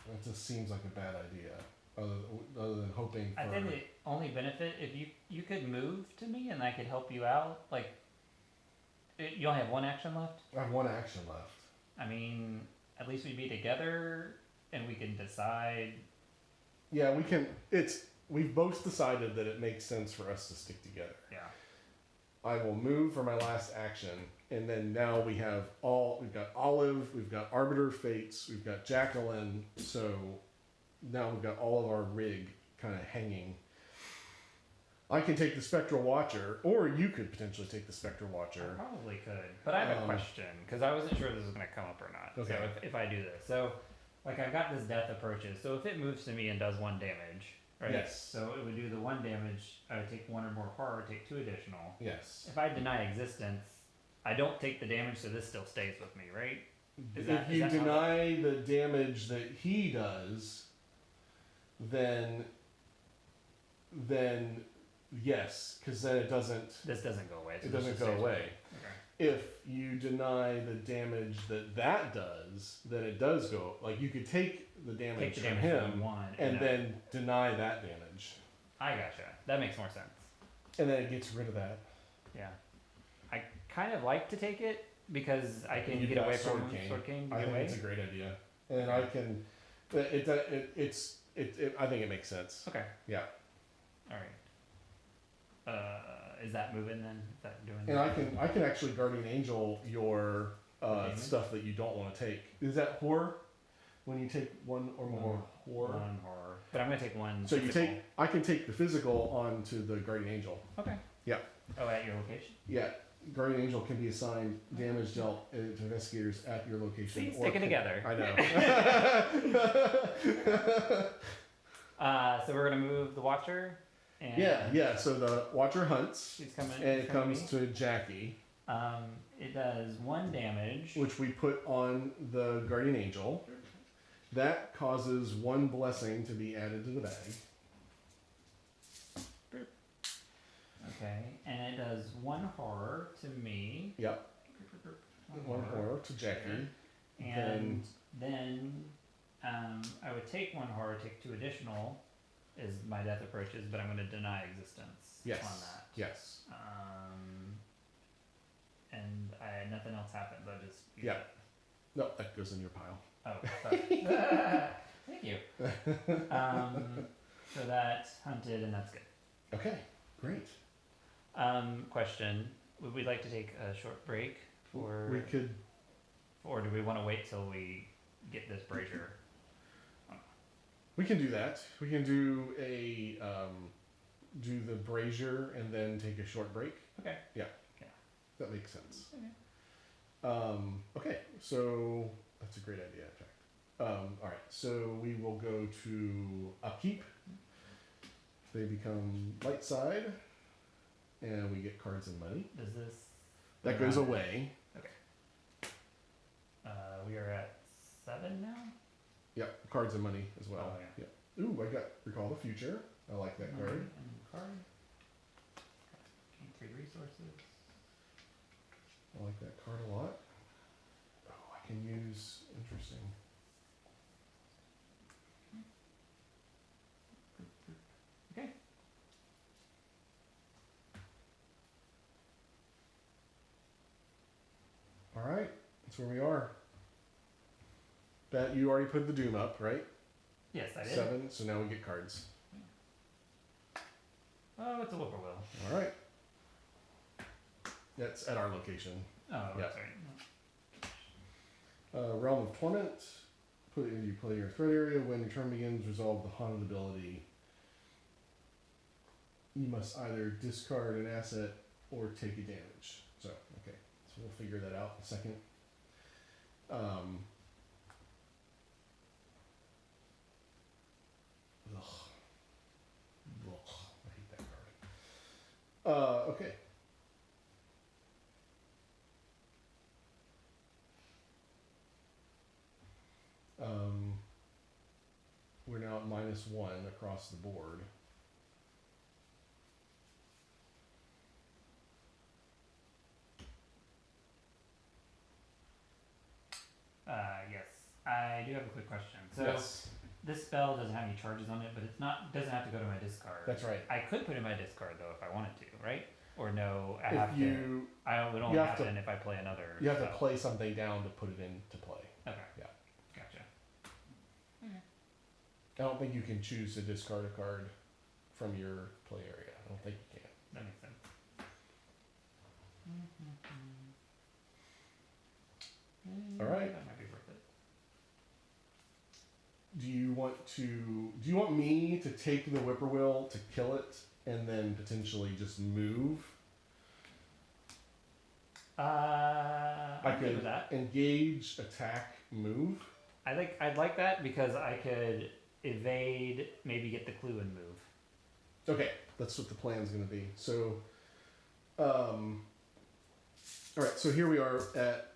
That just seems like a bad idea, other than hoping for... I think the only benefit, if you could move to me and I could help you out, like, you only have one action left? I have one action left. I mean, at least we'd be together and we can decide. Yeah, we can... We've both decided that it makes sense for us to stick together. Yeah. I will move for my last action, and then now we've got Olive, we've got Arbiter Fates, we've got Jacqueline, so now we've got all of our rig kind of hanging. I can take the Spectral Watcher, or you could potentially take the Spectral Watcher. I probably could. But I have a question, because I wasn't sure this was going to come up or not. Okay. So if I do this. So, like, I've got this death approaches. So if it moves to me and does 1 damage, right? Yes. So it would do the 1 damage. I would take 1 or more horror, take 2 additional. Yes. If I deny existence, I don't take the damage, so this still stays with me, right? If you deny the damage that he does, then yes, because then it doesn't... This doesn't go away. So It this doesn't just go stays with away. me. Okay. If you deny the damage that does, then it does go. Like, you could take the damage Take the from damage him from 1. and then deny that damage. I gotcha. That makes more sense. And then it gets rid of that. Yeah. I kind of like to take it because I can You've get got away from Sword Cane. Sword Cane. I Get think away. it's a great idea. And I can... I think it makes sense. Okay. Yeah. All right. Is that moving then? Is that doing? And I can actually Guardian Angel your Damage? stuff that you don't want to take. Is that horror? When you take 1 or more horror? 1 horror. But I'm gonna take 1. So physical. I can take the physical onto the Guardian Angel. Okay. Yeah. Oh, at your location. Yeah. Guardian Angel can be assigned damage dealt to investigators at your location. See, or stick it can- together. I know. So we're gonna move the Watcher. And yeah. So the Watcher hunts, She's coming. and she's it coming comes me. to Jackie, It does 1 damage. which we put on the Guardian Angel, That causes 1 blessing to be added to the bag. Okay, and it does 1 horror to me. Yep. 1 horror to Jackie. And then I would take 1 horror, take 2 additional as my death approaches, but I'm going to deny existence Yes. on that. Yes. And nothing else happens. I just use Yeah. it. No, that goes in your pile. Oh, sorry. Thank you. So that's hunted, and that's good. Okay, great. Question: would we like to take a short break for? We could. Or do we want to wait till we get this brazier? We can do that. We can do do the brazier and then take a short break. Okay. Yeah. Yeah. That makes sense. Okay. Okay, so that's a great idea, in fact. All right, so we will go to upkeep. They become light side, and we get cards and money. Does this? That goes away. Okay. We are at 7 now. Yep, cards and money as well. Oh, yeah. Yep. Ooh, I got Recall the Future. I like that card. And card. Gain 3 resources. I like that card a lot. Oh, I can use interesting. Okay. All right, that's where we are. That you already put the Doom up, right? Yes, I did. 7. So now we get cards. Oh, it's a whippoorwill. All right. That's at our location. Oh, Yeah. sorry. Realm of Torment. Put it into your play your threat area. When your turn begins, resolve the haunted ability. You must either discard an asset or take a damage. So, okay. So we'll figure that out in a second. I hate that card. Okay. We're now at -1 across the board. Yes. I do have a quick question. So Yes, this spell doesn't have any charges on it, but it's not doesn't have to go to my discard. that's right. I could put it in my discard though if I wanted to, right? Or no, I If have to. you It would only you have to- happen if I play another. you have to spell. play something down to put it into play. Okay. Yeah. Gotcha. I don't think you can choose to discard a card from your play area. I don't think you can. That makes sense. All right. That might be worth it. Do you want me to take the whippoorwill to kill it and then potentially just move? I I'm good could with that. engage, attack, move. I'd like that because I could evade, maybe get the clue and move. Okay, that's what the plan's going to be. So, all right. So here we are at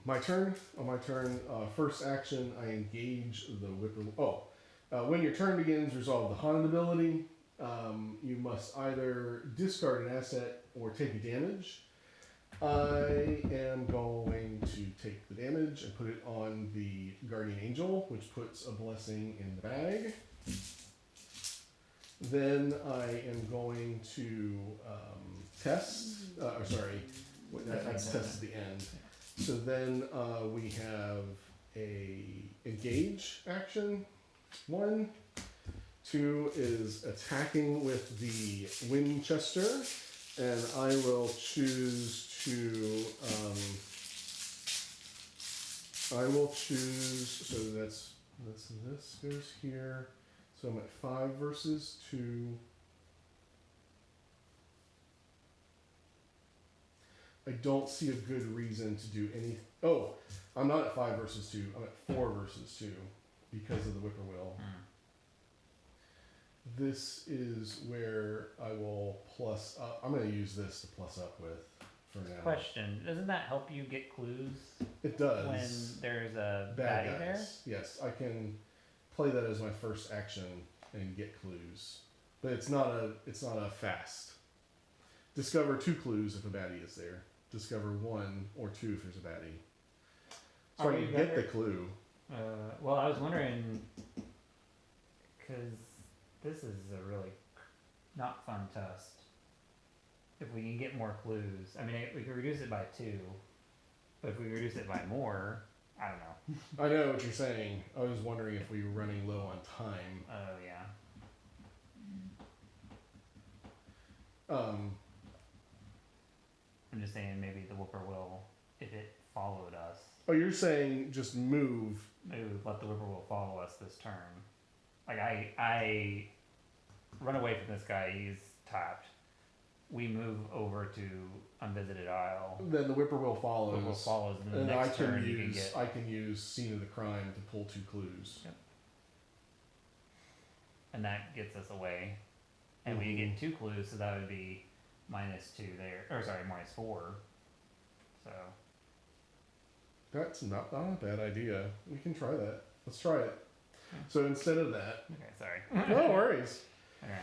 my turn. On my turn, first action, I engage the whippoorwill. When your turn begins, resolve the haunted ability. You must either discard an asset or take a damage. I am going to take the damage and put it on the Guardian Angel, which puts a blessing in the bag. Then I am going to test. That's test at the end. So then we have a engage action. 1. 2 is attacking with the Winchester, and I will choose to. I will choose. So this goes here. So I'm at 5 versus 2. I don't see a good reason to do any. Oh, I'm not at 5 versus 2. I'm at 4 versus 2 because of the whippoorwill. This is where I will plus up. I'm going to use this to plus up with for now. Question: doesn't that help you get clues It does. when there's a Bad baddie there? guys. Yes, I can play that as my first action and get clues, but it's not a fast. Discover 2 clues if a baddie is there. Discover 1 or 2 if there's a baddie. So Are I we can get better- the clue. Well, I was wondering, because this is a really not fun test. If we can get more clues, I mean, we could reduce it by 2, but if we reduce it by more, I don't know. I know what you're saying. I was wondering if we were running low on time. Oh yeah. I'm just saying maybe the whippoorwill, if it followed us, Oh, you're saying just move. maybe let the whippoorwill follow us this turn. Like I run away from this guy. He's tapped. We move over to unvisited isle. Then the whippoorwill follows. Whippoorwill follows, and then And the I next can turn you can use get. I can use scene of the crime to pull 2 clues. Yep. And that gets us away. And we get 2 clues, so that would be -2 there. Or sorry, -4. So That's not a bad idea. We can try that. Let's try it. So instead of that, okay, sorry. no worries. Okay.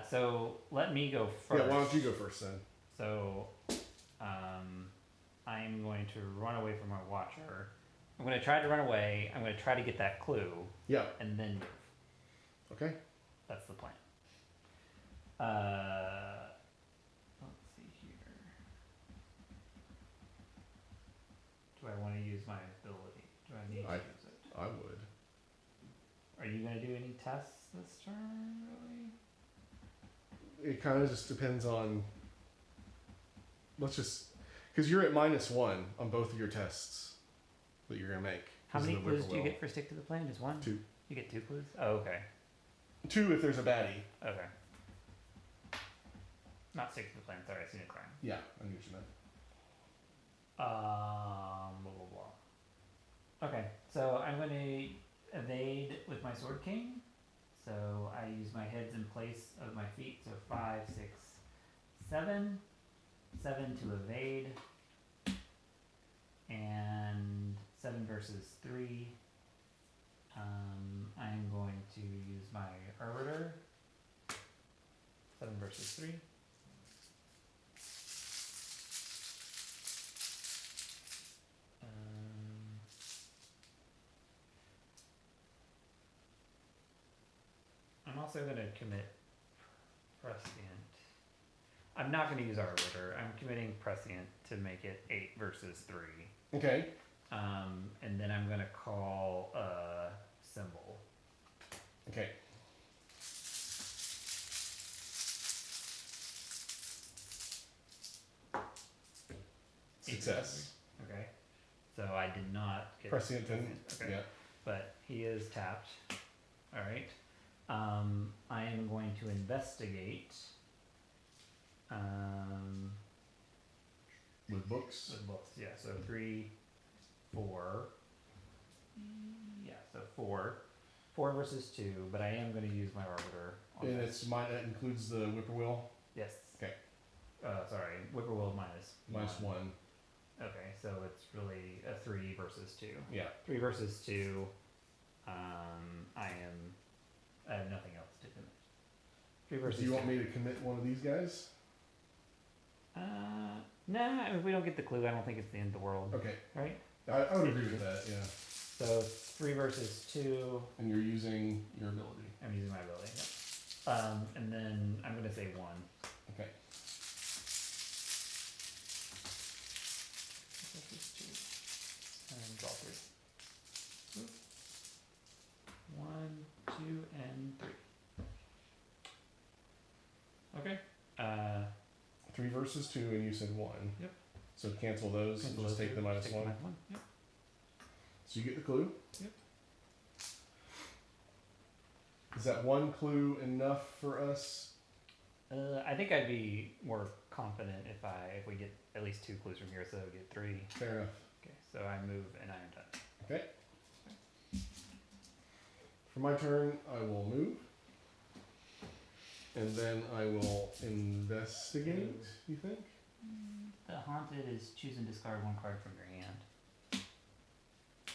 So let me go first. Yeah, why don't you go first then? So, I'm going to run away from my watcher. I'm going to try to run away. I'm going to try to get that clue, Yeah. and then move. Okay. That's the plan. Let's see here. Do I want to use my ability? Do I need to use it? I would. Are you going to do any tests this turn, really? It kind of just depends on. Let's just, because you're at -1 on both of your tests that you're gonna make. How 'cause of many the clues do you whippoorwill. get for stick to the plan? Just 1? 2. You get 2 clues? Oh, okay. 2 if there's a baddie. Okay. Not stick to the plan. Sorry, I seen a crime. Yeah, I knew what you meant. Blah blah blah. Okay, so I'm going to evade with my sword king. So I use my heads in place of my feet. So 5, 6, 7. 7 to evade. And 7 versus 3. I'm going to use my arbiter. 7 versus 3. I'm also going to commit prescient. I'm not going to use arbiter. I'm committing prescient to make it 8 versus 3. Okay. And then I'm going to call a symbol. Okay. Success. Okay. So I did not get Prescient and Okay. yeah. But he is tapped. Alright. I am going to investigate. With books. With books, yeah. So 3, 4. Yeah, so 4. 4 versus 2, but I am going to use my arbiter. On And this. that includes the whippoorwill. Yes. Okay. Sorry, whippoorwill minus -1. Okay, so it's really a 3 versus 2. Yeah. 3 versus 2. I have nothing else to commit. 3 versus Do you 2. want me to commit one of these guys? Nah, if we don't get the clue, I don't think it's the end of the world. Okay. Right? I would agree with that. Yeah. So 3 versus 2. And you're using your ability. I'm using my ability. Yep. And then I'm going to say 1. Okay. Versus 2. And draw 3. Oop. 1, 2, and 3. Okay. 3 versus 2, and you said 1. Yep. So cancel those and just take the -1. Yep. So you get the clue. Yep. Is that 1 clue enough for us? I think I'd be more confident if we get at least 2 clues from here, so we get 3. Fair enough. Okay, so I move and I am done. Okay. For my turn, I will move. And then I will investigate, you think? The haunted is choose and discard one card from your hand.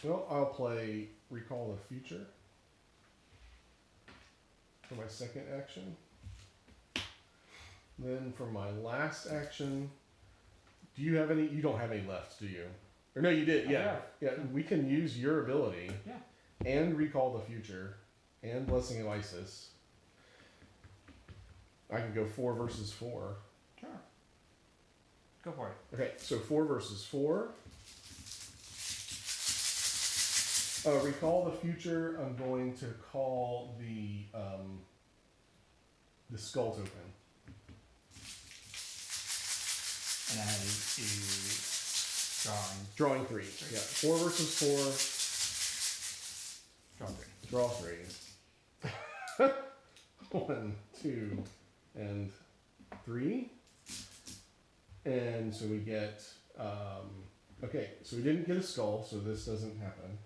Well, I'll play Recall the Future for my second action. Then for my last action, do you have any? You don't have any left, do you? Or no, you did. Yeah, yeah. We can use your ability. Yeah. And Recall the Future, and Blessing of Isis. I can go 4 versus 4. Sure. Go for it. Okay, so 4 versus 4. Recall the Future. I'm going to call the Skull Token. And I do drawing. Drawing 3. Yeah, 4 versus 4. Draw 3. Draw 3. 1, 2, and 3. And so we get, okay, so we didn't get a skull, so this doesn't happen.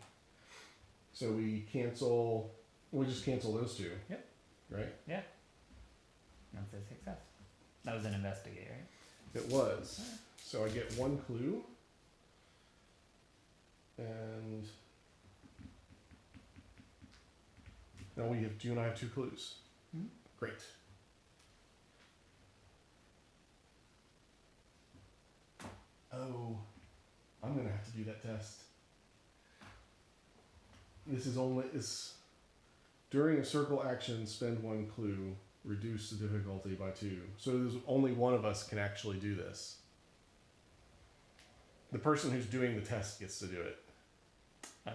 So we just cancel those 2. Yep. Right? Yeah. That's a success. That was an investigate, right? It was. So I get 1 clue. And now you and I have 2 clues. Mm-hmm. Great. Oh, I'm gonna have to do that test. This is during a circle action, spend 1 clue, reduce the difficulty by 2. So there's only one of us can actually do this. The person who's doing the test gets to do it. Oh.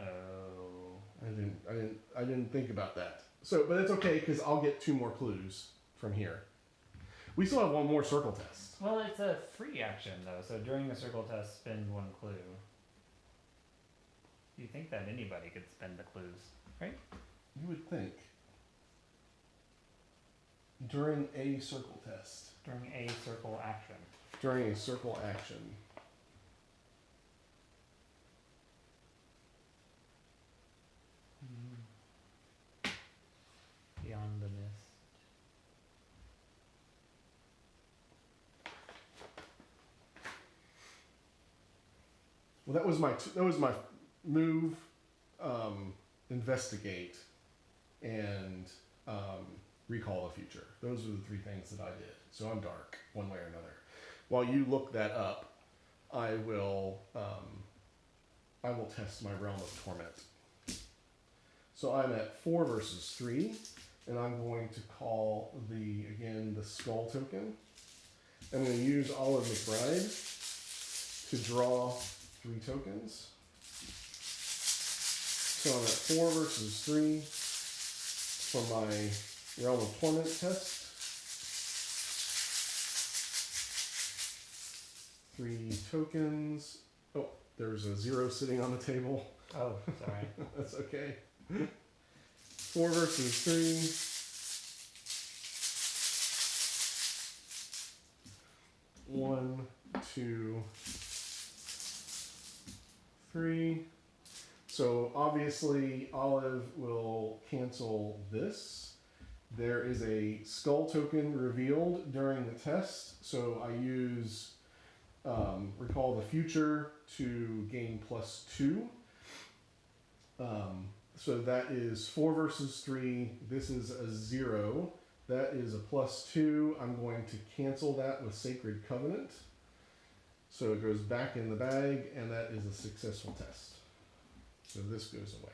I didn't think about that. So, but it's okay because I'll get 2 more clues from here. We still have 1 more circle test. Well, it's a free action though, so during the circle test, spend 1 clue. You think that anybody could spend the clues, right? You would think. During a circle test. During a circle action. During a circle action. Beyond the mist. Well, that was my move, investigate, and recall the future. Those are the 3 things that I did. So I'm dark, one way or another. While you look that up, I will test my realm of torment. So I'm at 4 versus 3, and I'm going to call the skull token. I'm going to use Olive McBride to draw 3 tokens. So I'm at 4 versus 3 for my Realm of Torment test. 3 tokens. Oh, there's a 0 sitting on the table. Oh, sorry. That's okay. 4 versus 3. 1, 2, 3. So obviously Olive will cancel this. There is a skull token revealed during the test, so I use Recall the Future to gain +2. So that is 4 versus 3. This is a 0. That is a +2. I'm going to cancel that with Sacred Covenant. So it goes back in the bag, and that is a successful test. So this goes away.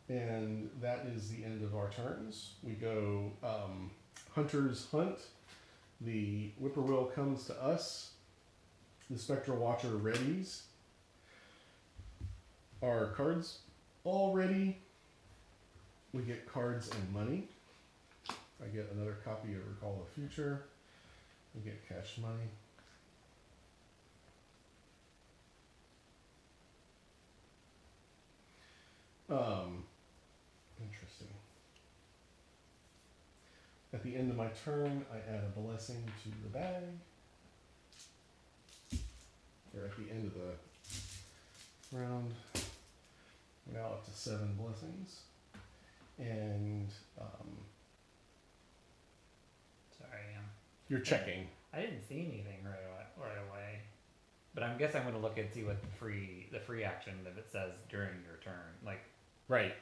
And that is the end of our turns. We go Hunter's Hunt. The Whippoorwill comes to us. The Spectral Watcher readies. Our cards all ready. We get cards and money. I get another copy of Recall the Future. We get cash money. Interesting. At the end of my turn, I add a blessing to the bag. Or at the end of round. Now up to 7 blessings. And Sorry, you're checking. I didn't see anything right away. But I guess I'm gonna look and see what the free action that it says during your turn. Like, Right.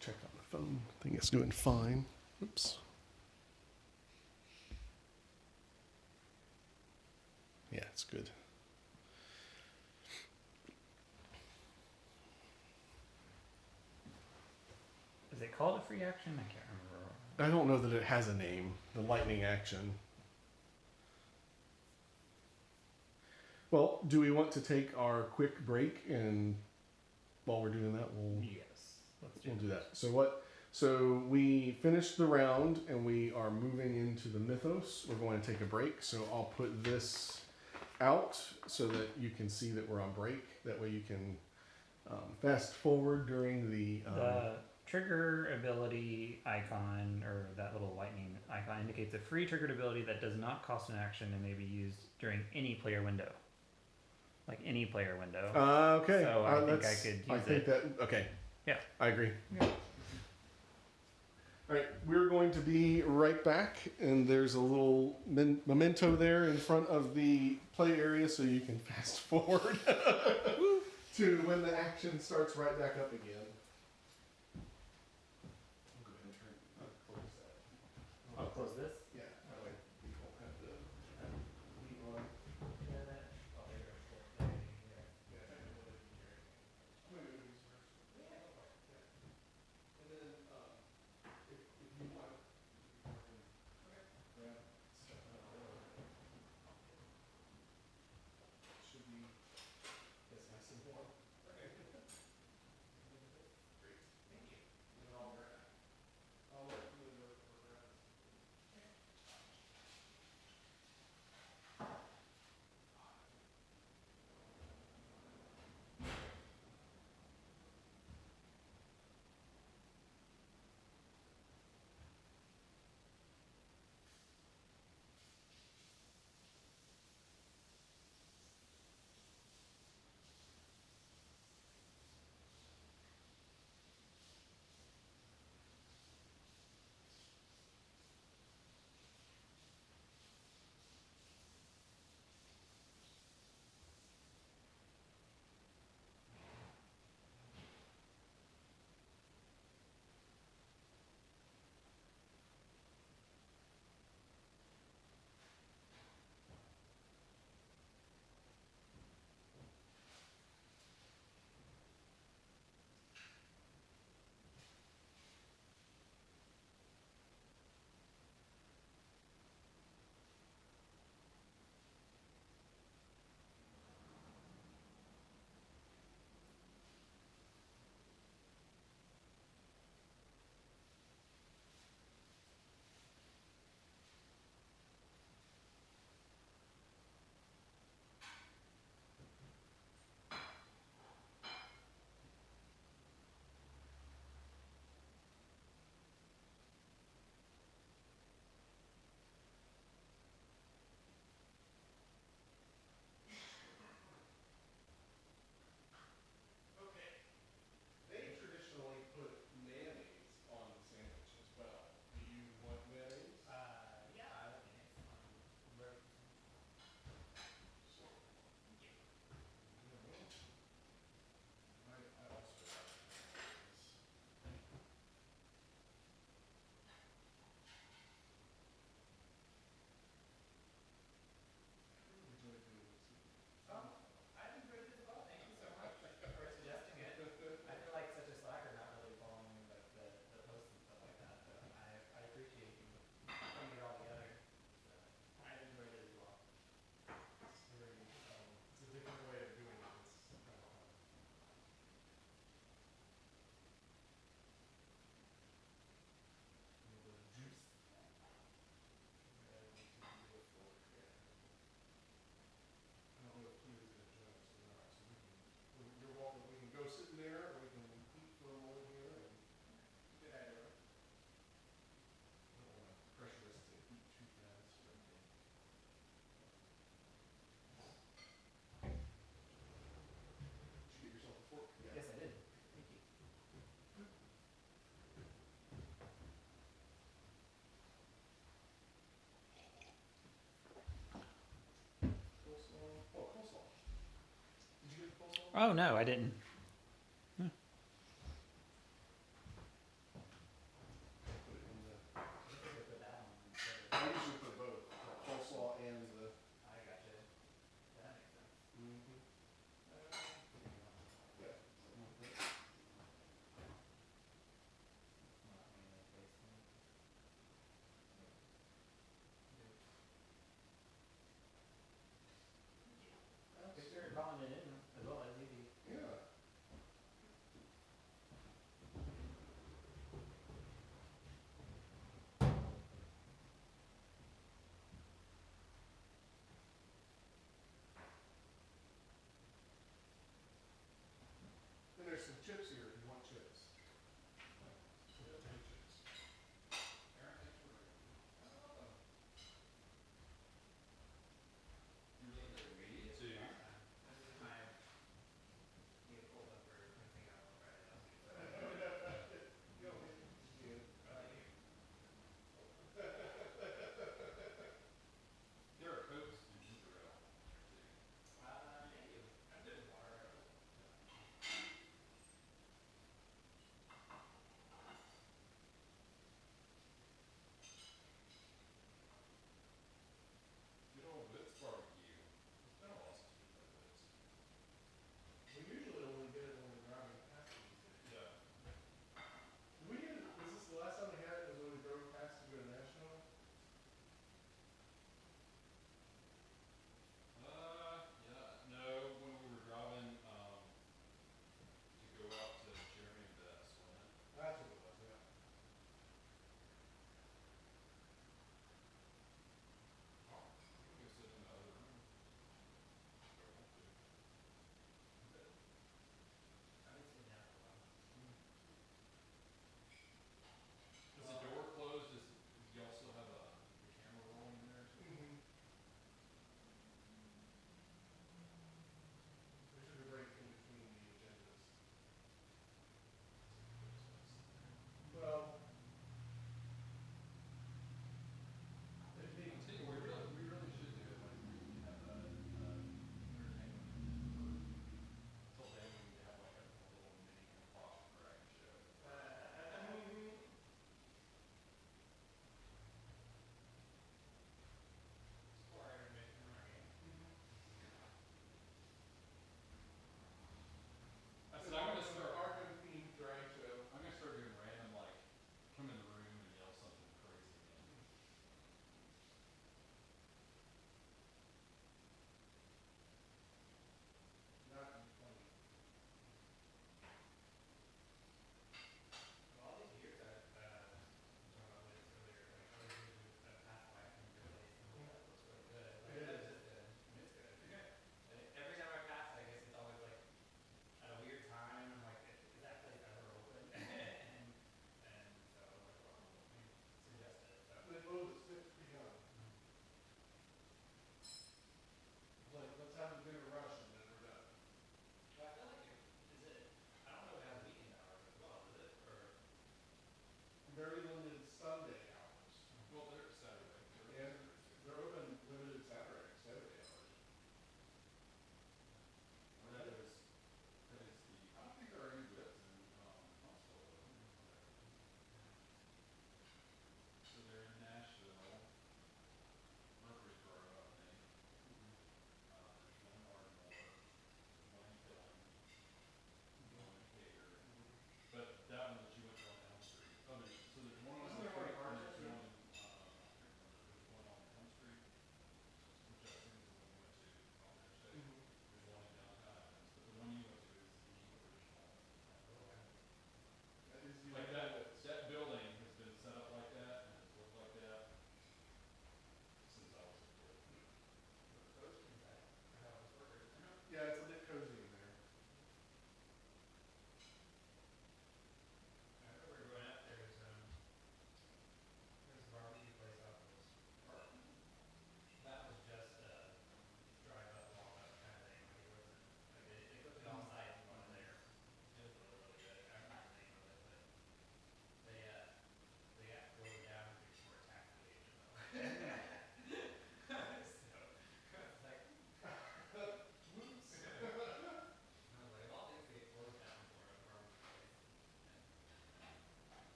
Check on the phone. I think it's doing fine. Oops. Yeah, it's good. is it called a free action? I can't remember. I don't know that it has a name. The lightning action. Well, do we want to take our quick break, and while we're doing that, Yes, we'll do that. So what? So we finished the round, and we are moving into the mythos. We're going to take a break. So I'll put this out so that you can see that we're on break. That way you can fast forward during the. The trigger ability icon, or that little lightning icon, indicates a free triggered ability that does not cost an action and may be used during any player window. Like any player window. Okay. So I think I could use I think it. that. Okay. Yeah. I agree. Yeah. All right, we're going to be right back, and there's a little memento there in front of the play area, so you can fast forward to when the action starts right back up again. I'll go ahead and close that. I'll close this. Yeah, that way we won't have to leave on. Yeah, technically, I can hear anything. I'm gonna go do this first. Yeah. And then, if you want, grab stuff out of there. Should be, yes, nice and warm. Oh no, I didn't. Put it in the. I usually put both, the coleslaw and the. I gotcha. That makes sense. Mm-hmm. Yeah. Thanks for calling it in as well as easy. Yeah.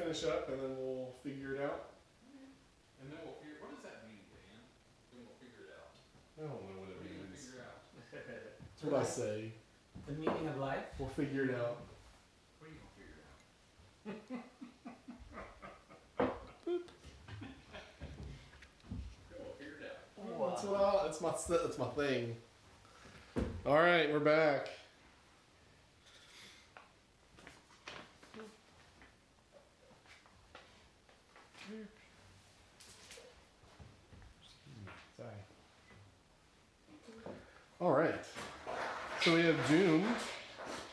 finish up, and then we'll figure it out. And then we'll figure. What does that mean, Dan? Then we'll figure it out. I don't know what What it are you gonna means. figure out? That's what I say. The meaning of life. We'll figure it out. What are you gonna figure out? We'll figure it out. That's my thing. All right, we're back. Sorry. All right. So we have Doom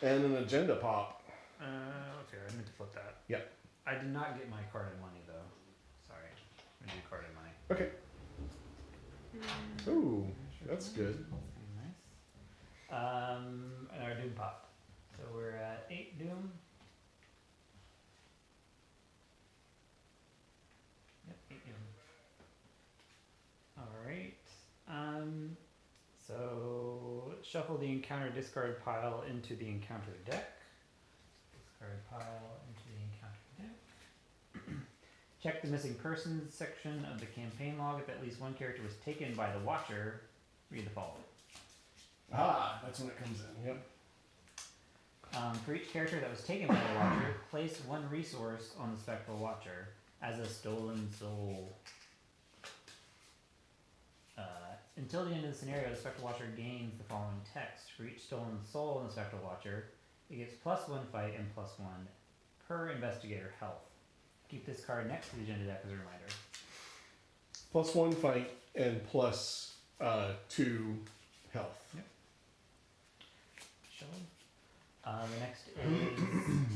and an agenda pop. Okay, I meant to flip that. Yep. I did not get my card and money though. Sorry. I'm gonna do card and money. Okay. Ooh, that's good. Nice. And our Doom pop. So we're at 8 Doom. Yep, 8 Doom. Alright. So shuffle the encounter discard pile into the encounter deck. Discard pile into the encounter deck. Check the missing persons section of the campaign log. If at least one character was taken by the Watcher, read the following. Ah, that's when it comes in. Yep. For each character that was taken by the Watcher, place one resource on the Spectral Watcher as a stolen soul. Until the end of the scenario, the Spectral Watcher gains the following text. For each stolen soul in the Spectral Watcher, it gets +1 fight and +1 per investigator health. Keep this card next to the agenda deck as a reminder. +1 fight and +2 health. Yep. Show. The next is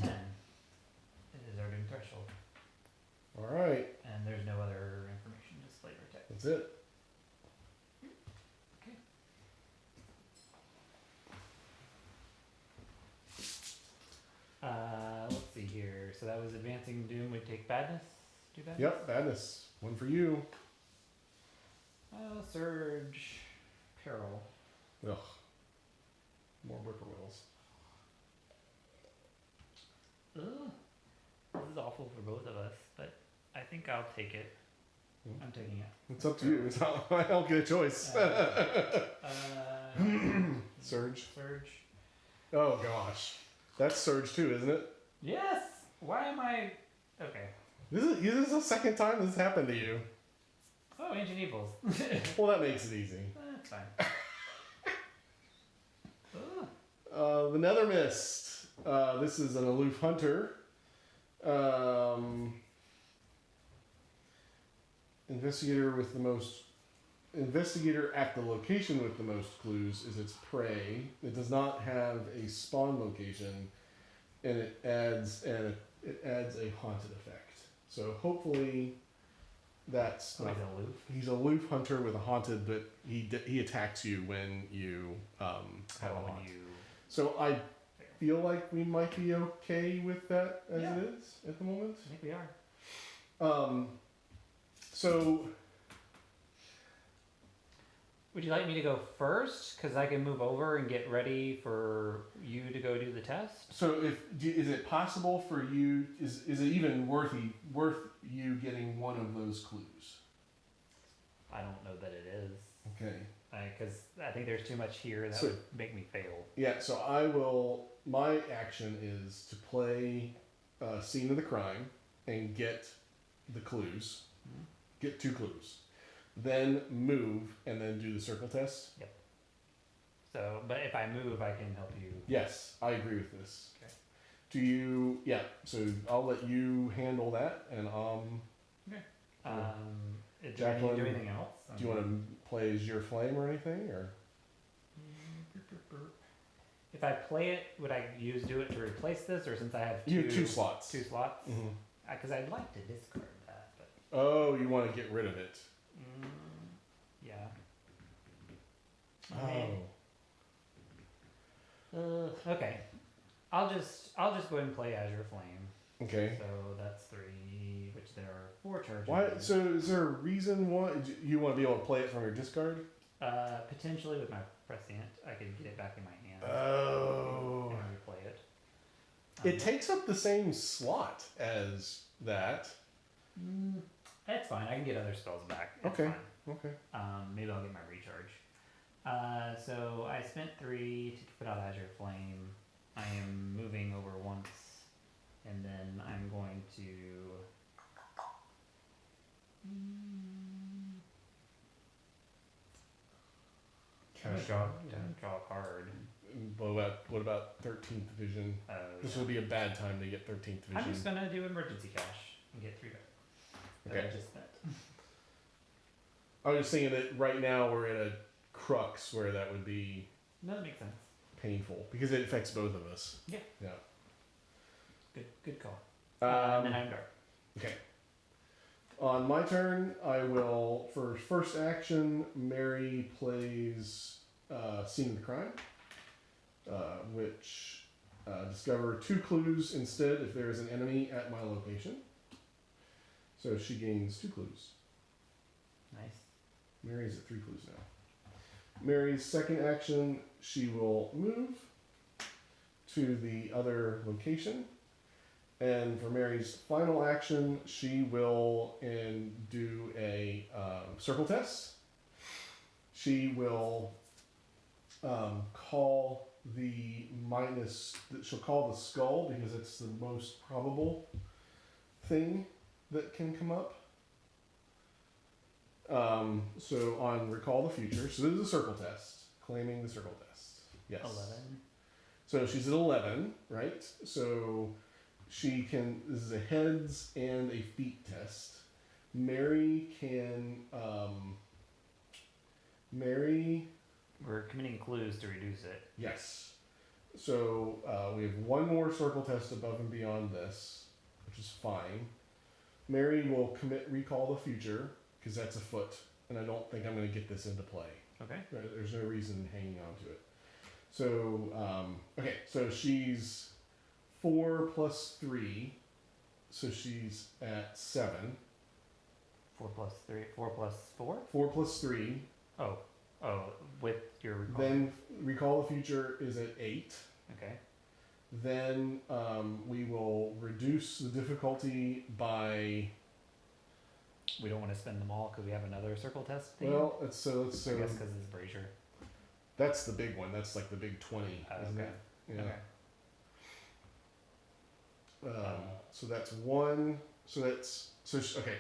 10. It is our doom threshold. All right, And there's no other information displayed or text. that's it. Okay. Let's see here. So that was advancing doom would take badness. Do badness? Yep, badness. One for you. Surge. Peril. Ugh. More whippoorwills. Ugh. This is awful for both of us, but I think I'll take it. Hmm. I'm taking it. It's up to you. It's not, I don't get a choice. Surge. Surge. Oh gosh, that's Surge too, isn't it? Yes! Why am I... Okay. This is the second time this happened to you. Oh, Ancient Evils. Well, that makes it easy. That's fine. Ugh. The Nether Mist. This is an aloof hunter. Investigator at the location with the most clues is its prey. It does not have a spawn location, and it adds a haunted effect. So hopefully, that's Oh, not, he's aloof. he's a aloof hunter with a haunted, but he attacks you when you have a When haunt. you... So I feel like we might be okay with that as Yeah. it is at the moment. I think we are. So Would you like me to go first? Because I can move over and get ready for you to go do the test. is it possible for you? Is it even worth you getting one of those clues? I don't know that it is. Okay. Because I think there's too much here that So- would make me fail. Yeah. So I will. My action is to play scene of the crime and get the clues. Mhm. Get 2 clues. Then move and then do the circle test. So, but if I move, I can help you. Yes, I agree with this. Okay. Do you? Yeah. So I'll let you handle that, and Do Jacqueline, you do anything else? do you want to play as your flame or anything, or? If I play it, would I do it to replace this, or since I have You have 2 slots. 2 slots? Mhm. Because I'd like to discard that, but Oh, you want to get rid of it? yeah. Oh. Okay. I'll just go ahead and play Azure Flame. Okay. So that's 3, which there are 4 charges. Why? So is there a reason why you want to be able to play it from your discard? Potentially with my prescient, I could get it back in my hand Oh. and replay it. It takes up the same slot as that. That's fine. I can get other spells back. It's Okay. fine. Okay. Maybe I'll get my recharge. So I spent 3 to put out Azure Flame. I am moving over once, and then I'm going to. Draw a card. What about 13th Vision? This would be a bad time to get 13th Vision. I'm just gonna do emergency cash and get 3 back. Okay. That I just spent. I was just thinking that right now we're in a crux where that would be No, that makes sense. painful because it affects both of us. Yeah. Yeah. Good call. And then I'm dark. Okay. On my turn, I will, for first action, Mary plays Scene of the Crime, which discover 2 clues instead if there is an enemy at my location. So she gains 2 clues. Nice. Mary's at 3 clues now. Mary's second action, she will move to the other location. And for Mary's final action, she will do a circle test. She will call she'll call the skull because it's the most probable thing that can come up. So on recall the future, so this is a circle test, claiming the circle test. Yes. 11. So she's at 11, right? So she can, this is a heads and a feet test. Mary can, We're committing clues to reduce it. yes. So we have 1 more circle test above and beyond this, which is fine. Mary will recall the future, because that's a foot, and I don't think I'm going to get this into play. Okay. There's no reason hanging on to it. So, okay, so she's 4 plus 3, so she's at 7. 4 plus 3. 4 plus 4? 4 plus 3. Oh, with your recall. Then recall the future is at 8. Okay. Then we will reduce the difficulty by. We don't want to spend them all because we have another circle test thing. Well, I guess because it's Brazier. That's the big one. That's like the big 20. Isn't Okay. it? Yeah. Okay. So that's 1. Okay.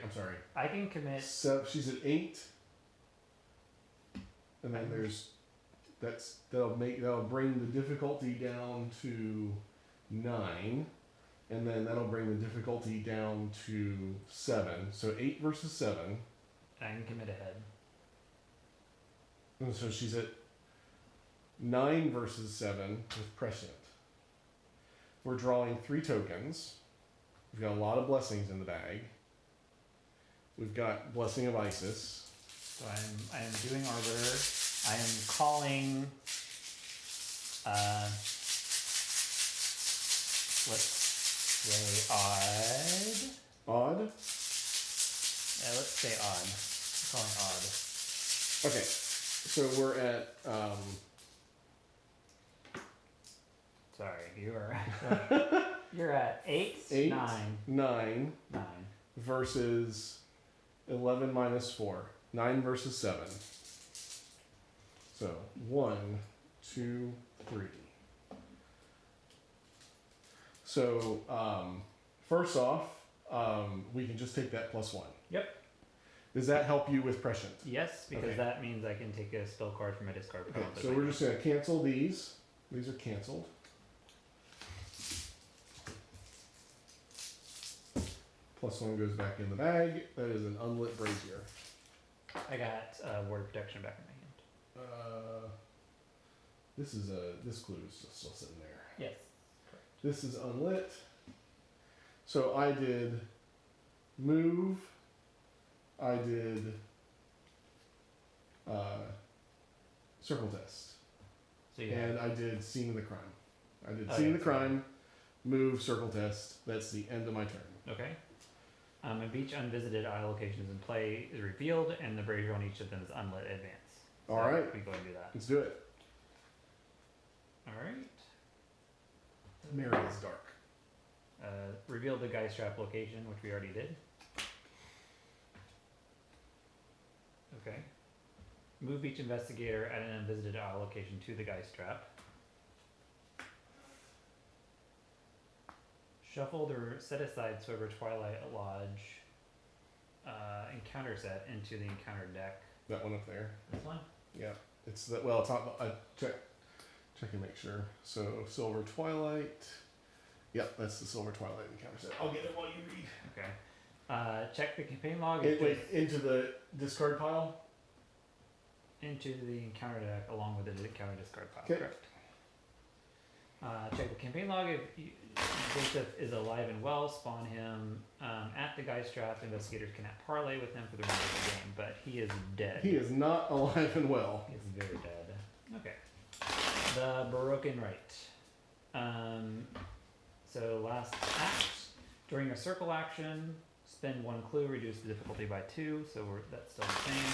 I'm sorry. I can commit. So she's at 8. And then that'll bring the difficulty down to 9, and then that'll bring the difficulty down to 7. So 8 versus 7. I can commit ahead. And so she's at 9 versus 7 with prescient. We're drawing 3 tokens. We've got a lot of blessings in the bag. We've got Blessing of Isis. So I am doing Arbiter. I am calling. Let's say odd. Odd? Yeah, let's say odd. I'm calling odd. Okay. So we're at Sorry, you're at 8, 9. 9 versus 11 minus 4. 9 versus 7. So 1, 2, 3. So first off, we can just take that +1. Yep. Does that help you with prescient? Yes, because Okay. that means I can take a spell card from my discard Okay, pile. so we're just going to cancel these. These are canceled. +1 goes back in the bag. That is an unlit brazier. I got ward protection back in my hand. This clue is still sitting there. Yes. This is unlit. So I did move. I did circle test. So you And have, I did scene of the crime. I did Oh, scene yeah, of the crime, move, circle test. That's the end of my turn. okay. If each unvisited eye location is in play is revealed, and the brazier on each of them is unlit advance. So All right. we go and do that. Let's do it. All right. Mary is dark. Reveal the Geist Trap location, which we already did. Okay. Move each investigator at an unvisited aisle location to the Geist Trap. Shuffle the set aside Sober Twilight Lodge encounter set into the encounter deck. That one up there. This one? Yeah. It's the well. It's not. Check and make sure. So Silver Twilight. Yep, that's the Silver Twilight encounter set. I'll get it while you read. Okay. Check the campaign log. Wait, into the discard pile. Into the encounter deck along with the encounter discard pile. Okay. Correct. Check the campaign log. If Joseph is alive and well, spawn him at the Geist Trap. Investigators cannot parlay with him for the remainder of the game, but he is dead. He is not alive and well. He is very dead. Okay. The Broken Right. So last act. During a circle action, spend 1 clue, reduce the difficulty by 2, so that's still the same.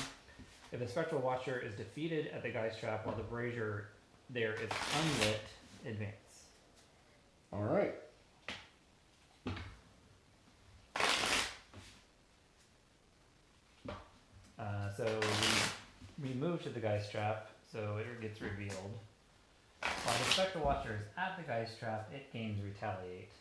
If a Spectral Watcher is defeated at the Geist Trap while the brazier there is unlit, advance. All right. So we move to the Geist Trap, so it gets revealed. While the Spectral Watcher is at the Geist Trap, it gains Retaliate.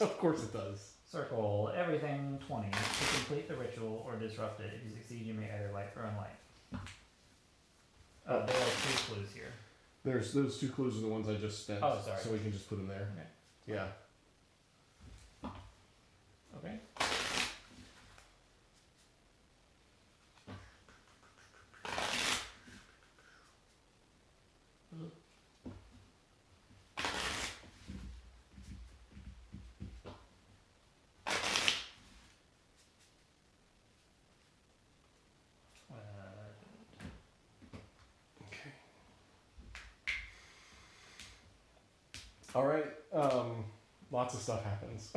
Of course it does. Circle everything 20 to complete the ritual or disrupt it. If you succeed, you may either light or unlight. There are 2 clues here. There's those 2 clues are the ones I just spent. Oh, sorry. So we can just put them there. Okay. Yeah. Okay. All right. Lots of stuff happens.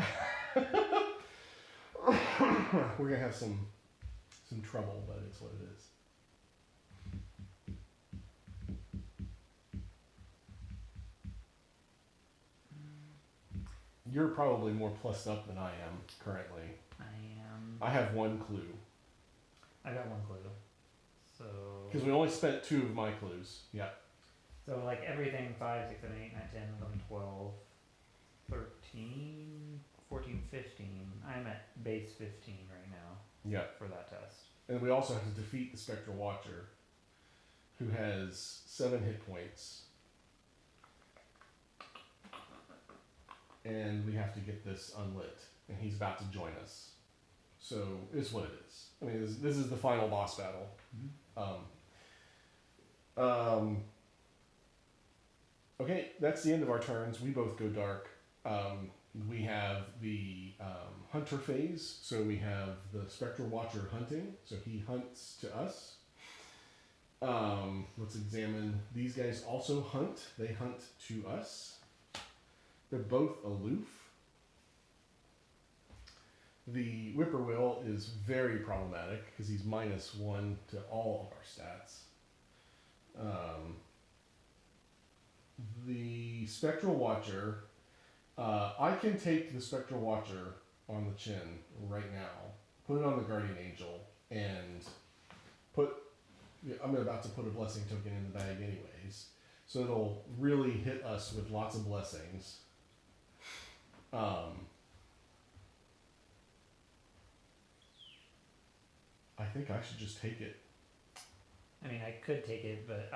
We're gonna have some trouble, but it's what it is. You're probably more plussed up than I am currently. I am. I have 1 clue I got 1 clue. So. because we only spent 2 of my clues. Yeah. So like everything 5, 6, 7, 8, 9, 10, 11, 12, 13, 14, 15. I'm at base 15 right now Yeah. for that test. And we also have to defeat the Spectral Watcher, who has 7 hit points. And we have to get this unlit. And he's about to join us. So it's what it is. I mean, this is the final boss battle. Okay, that's the end of our turns. We both go dark. We have the hunter phase. So we have the Spectral Watcher hunting. So he hunts to us. Let's examine. These guys also hunt. They hunt to us. They're both aloof. The Whippoorwill is very problematic because he's -1 to all of our stats. The Spectral Watcher, I can take the Spectral Watcher on the chin right now, put it on the Guardian Angel, and I'm about to put a blessing token in the bag anyways. So it'll really hit us with lots of blessings. I think I should just take it. I mean, I could take it, but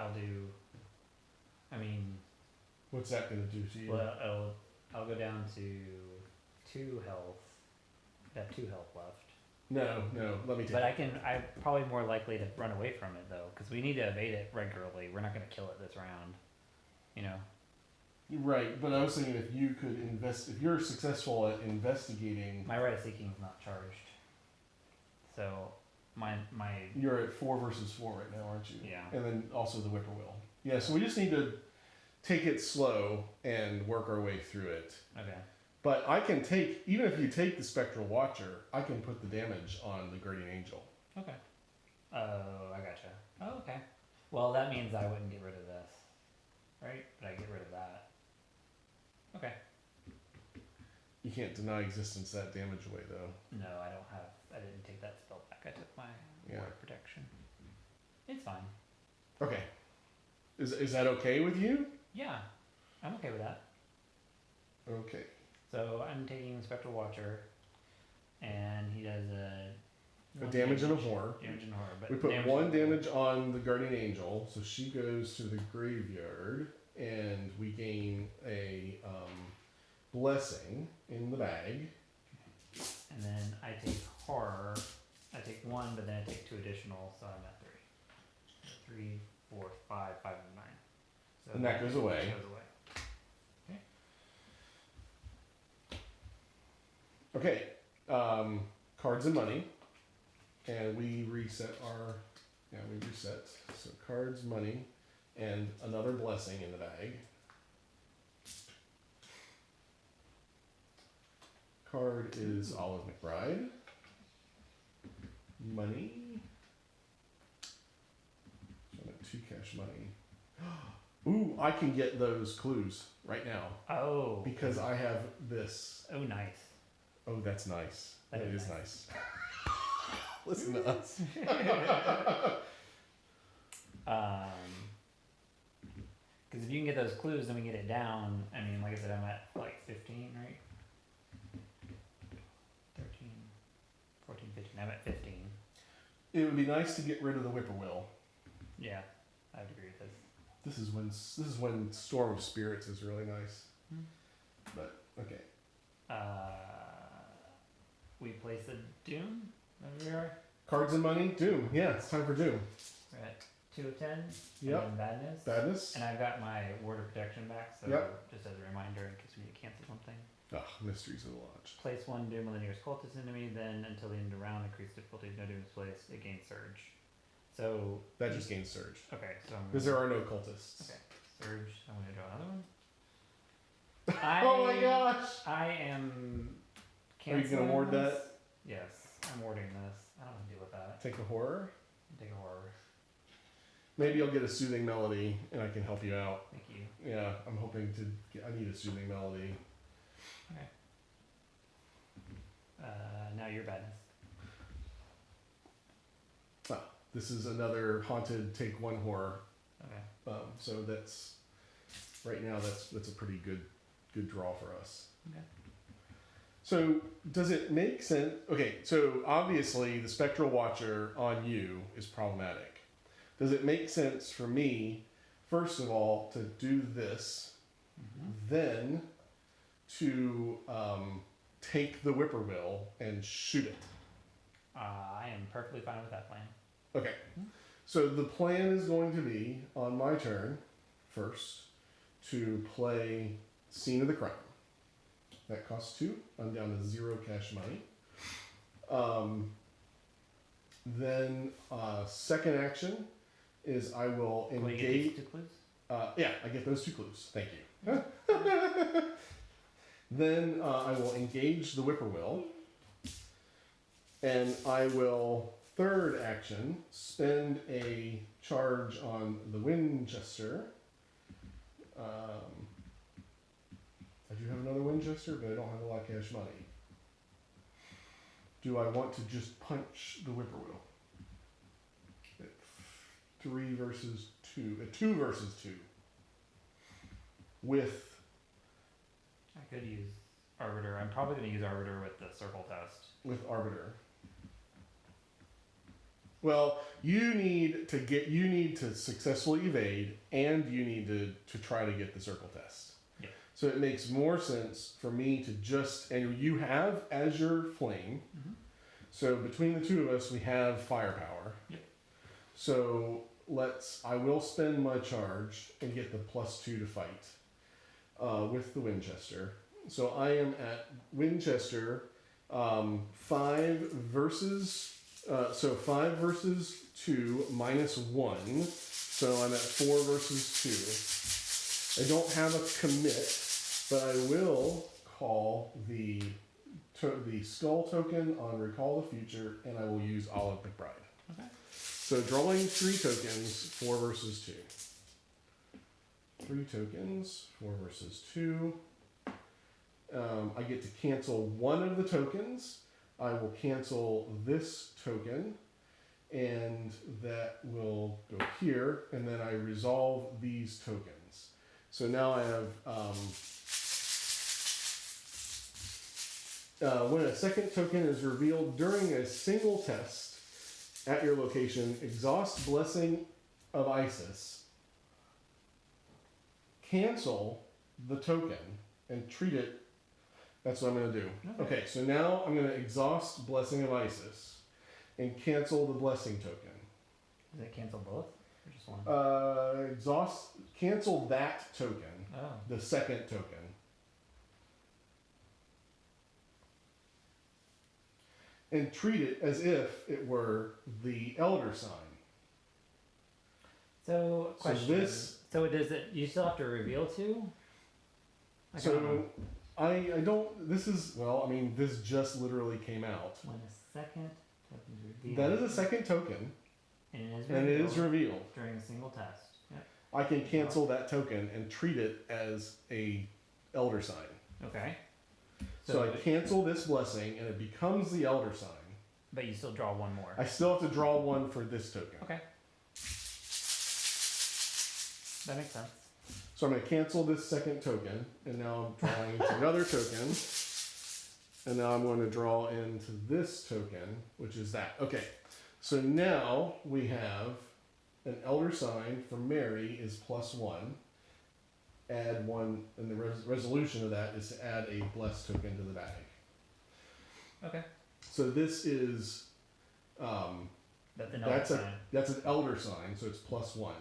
What's that going to do to you? well, I'll go down to 2 health. I have 2 health left. No, let me take But it. I'm probably more likely to run away from it though, because we need to evade it regularly. We're not going to kill it this round. You know? Right, but I was thinking if you could if you're successful at investigating, My Right of Seeking is not charged. So, my you're at 4 versus 4 right now, aren't you? Yeah. And then also the Whippoorwill. Yeah, so we just need to take it slow and work our way through it. Okay. But I can take, even if you take the Spectral Watcher, I can put the damage on the Guardian Angel. Okay. Oh, I gotcha. Oh, okay. Well, that means I wouldn't get rid of this, right? But I get rid of that. Okay. You can't deny existence that damage away though. No, I didn't take that spell back. I took my Yeah. ward protection. It's fine. Okay. Is that okay with you? Yeah, I'm okay with that. Okay. So I'm taking Spectral Watcher, and he does A damage and a horror. Damage and horror. But We put damage 1 and- damage on the guardian angel, so she goes to the graveyard, and we gain a blessing in the bag. And then I take horror. I take 1, but then I take 2 additional, so I'm at 3. 3, 4, 5, 5, and 9. So And that goes away. Goes away. Okay. Cards and money, and we reset our. Yeah, we reset. So cards, money, and another blessing in the bag. Card is Olive McBride. Money. So I'm at 2 cash money. Ooh, I can get those clues right now Oh. because I have this. Oh, nice. Oh, that's nice. That That is is nice. Listen to us. Because if you can get those clues, then we get it down. I mean, like I said, I'm at like 15, right? 13, 14, 15. I'm at 15. It would be nice to get rid of the whippoorwill. Yeah, I would agree with this. This is when Storm of Spirits is really nice. Hmm. But okay. We place a Doom over here. Cards and money, Doom. Yeah, it's time for Doom. We're at 2 of 10. Yep. And then Badness. Badness. And I've got my Ward of Protection back, so Yep. just as a reminder in case we need to cancel something. Mysteries of the Lodge. Place 1 Doom on the nearest cultist enemy, then until the end of the round, increase difficulty if no Doom is placed, it gains Surge. So. That just gains Surge. Okay, so I'm Because there are no cultists. Okay, Surge. I'm gonna draw another one. Oh my gosh! I am. Are you gonna canceling ward this. that? Yes, I'm warding this. I don't want to deal with that. Take the horror. Take a horror. Maybe I'll get a soothing melody and I can help you out. Thank you. Yeah, I'm hoping to get, I need a soothing melody. Okay. Now your Badness. This is another haunted take 1 horror. Okay. So that's right now that's a pretty good draw for us. Okay. So does it make sense? Okay, so obviously the Spectral Watcher on you is problematic. Does it make sense for me, first of all, to do this, then to take the whippoorwill and shoot it? I am perfectly fine with that plan. Okay, so the plan is going to be on my turn first to play Scene of the Crime. That costs 2. I'm down to 0 cash money. Then second action is I will Will you get engage. these 2 clues? Yeah, I get those 2 clues. Thank you. Then I will engage the whippoorwill, and I will third action spend a charge on the Winchester. I do have another Winchester, but I don't have a lot of cash money. Do I want to just punch the whippoorwill? At 3 versus 2. At 2 versus 2. With. I could use Arbiter. I'm probably going to use Arbiter with the circle test. With Arbiter. Well, you need to successfully evade, and you need to try to get the circle test. Yeah. So it makes more sense for me to just, and you have Azure Flame. Mm-hmm. So between the 2 of us, we have firepower. Yep. So I will spend my charge and get the +2 to fight with the Winchester. So I am at Winchester 5 versus. So 5 versus 2 minus 1. So I'm at 4 versus 2. I don't have a commit, but I will call the skull token on Recall the Future, and I will use Olive McBride. Okay. So drawing 3 tokens, 4 versus 2. 3 tokens, 4 versus 2. I get to cancel one of the tokens. I will cancel this token, and that will go here, and then I resolve these tokens. So now I have, when a second token is revealed during a single test at your location, exhaust Blessing of Isis, cancel the token, and treat it. That's what I'm going to do. Okay, so now I'm going to exhaust Blessing of Isis and cancel the blessing token. Does it cancel both? Or just one? Cancel that token, Oh. the second token. And treat it as if it were the elder sign. So, question. So this. So does it? You still have to reveal two? Like, So I don't. This is well. I mean, this just literally came out. when a second token is revealed. That is a second token, And it is and it is revealed. during a single test. Yep. I can cancel that token and treat it as a elder sign. Okay. So I cancel this blessing, and it becomes the elder sign. But you still draw one more. I still have to draw one for this token. Okay. That makes sense. So I'm going to cancel this second token, and now I'm drawing into another token, and now I'm going to draw into this token, which is that. Okay, so now we have an elder sign for Mary is +1. Add one, and the resolution of that is to add a blessed token to the bag. Okay. So this is That's an elder sign. that's an elder sign, so it's +1.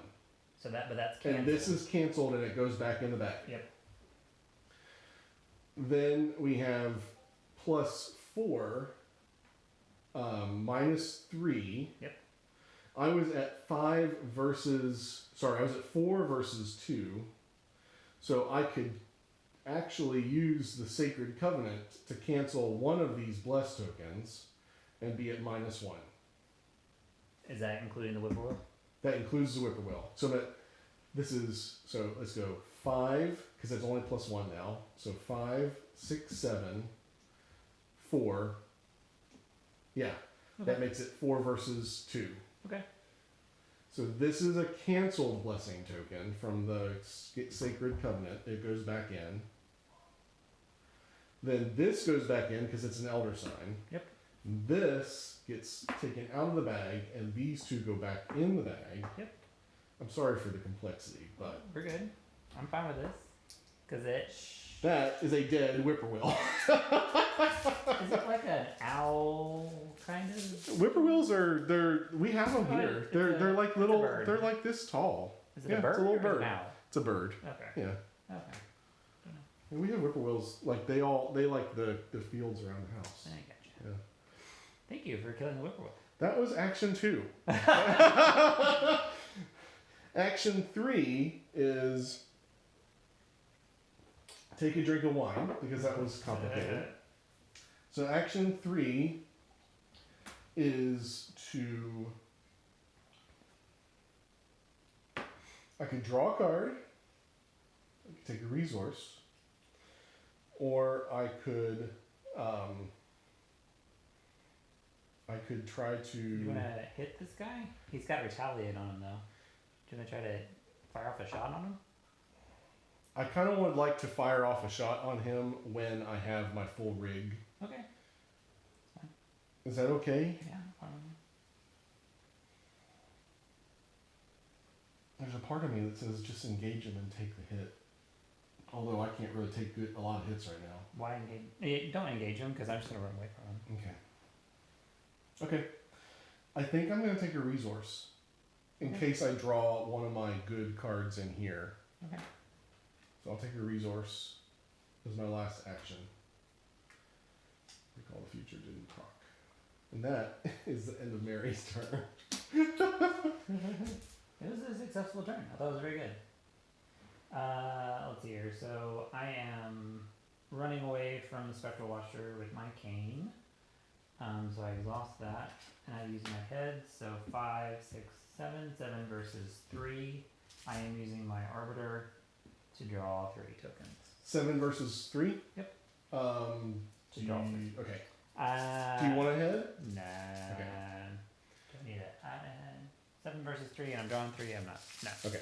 So that, but that's canceled. And this is canceled, and it goes back in the bag. Yep. Then we have +4, -3. Yep. I was at 4 versus 2. So I could actually use the Sacred Covenant to cancel one of these blessed tokens and be at -1. Is that including the whippoorwill? That includes the whippoorwill. So let's go 5, because it's only +1 now. So 5, 6, 7, 4. Yeah, Okay. that makes it 4 versus 2. Okay. So this is a canceled blessing token from the Sacred Covenant. It goes back in. Then this goes back in because it's an elder sign. Yep. This gets taken out of the bag, and these two go back in the bag. Yep. I'm sorry for the complexity, but We're good. I'm fine with this. Because it... that is a dead whippoorwill. Is it like an owl kind of? Whippoorwills we have them here. They're like little. bird. They're like this tall. Is it Yeah, a bird it's a little or bird. an owl? It's a bird. Okay. Yeah. Okay. And we have whippoorwills. Like they like the fields around the house. I gotcha. Yeah. Thank you for killing the whippoorwill. That was action 2. Action 3 is take a drink of wine, because that was complicated. So action 3 is to... I could draw a card, I could take a resource, or I could try to... You want to hit this guy? He's got retaliate on him, though. Do you want to try to fire off a shot on him? I kind of would like to fire off a shot on him when I have my full rig. Okay. Is that okay? Yeah. There's a part of me that says just engage him and take the hit. Although I can't really take a lot of hits right now. Why engage? Don't engage him, because I'm just going to run away from him. Okay. I think I'm going to take a resource. In case I draw one of my good cards in here. Okay. So I'll take a resource as my last action. Recall the future didn't talk. And that is the end of Mary's turn. It was a successful turn. I thought it was very good. Let's see here. So I am running away from the Spectral Watcher with my cane. So I exhaust that, and I use my head. So 5, 6, 7, 7 versus 3. I am using my Arbiter to draw 3 tokens. 7 versus 3? Yep. To draw three. Okay. Uh, Do you want to head? Nah. Okay. Don't need it. 7 versus 3, and I'm drawing 3. I'm not. No. Okay.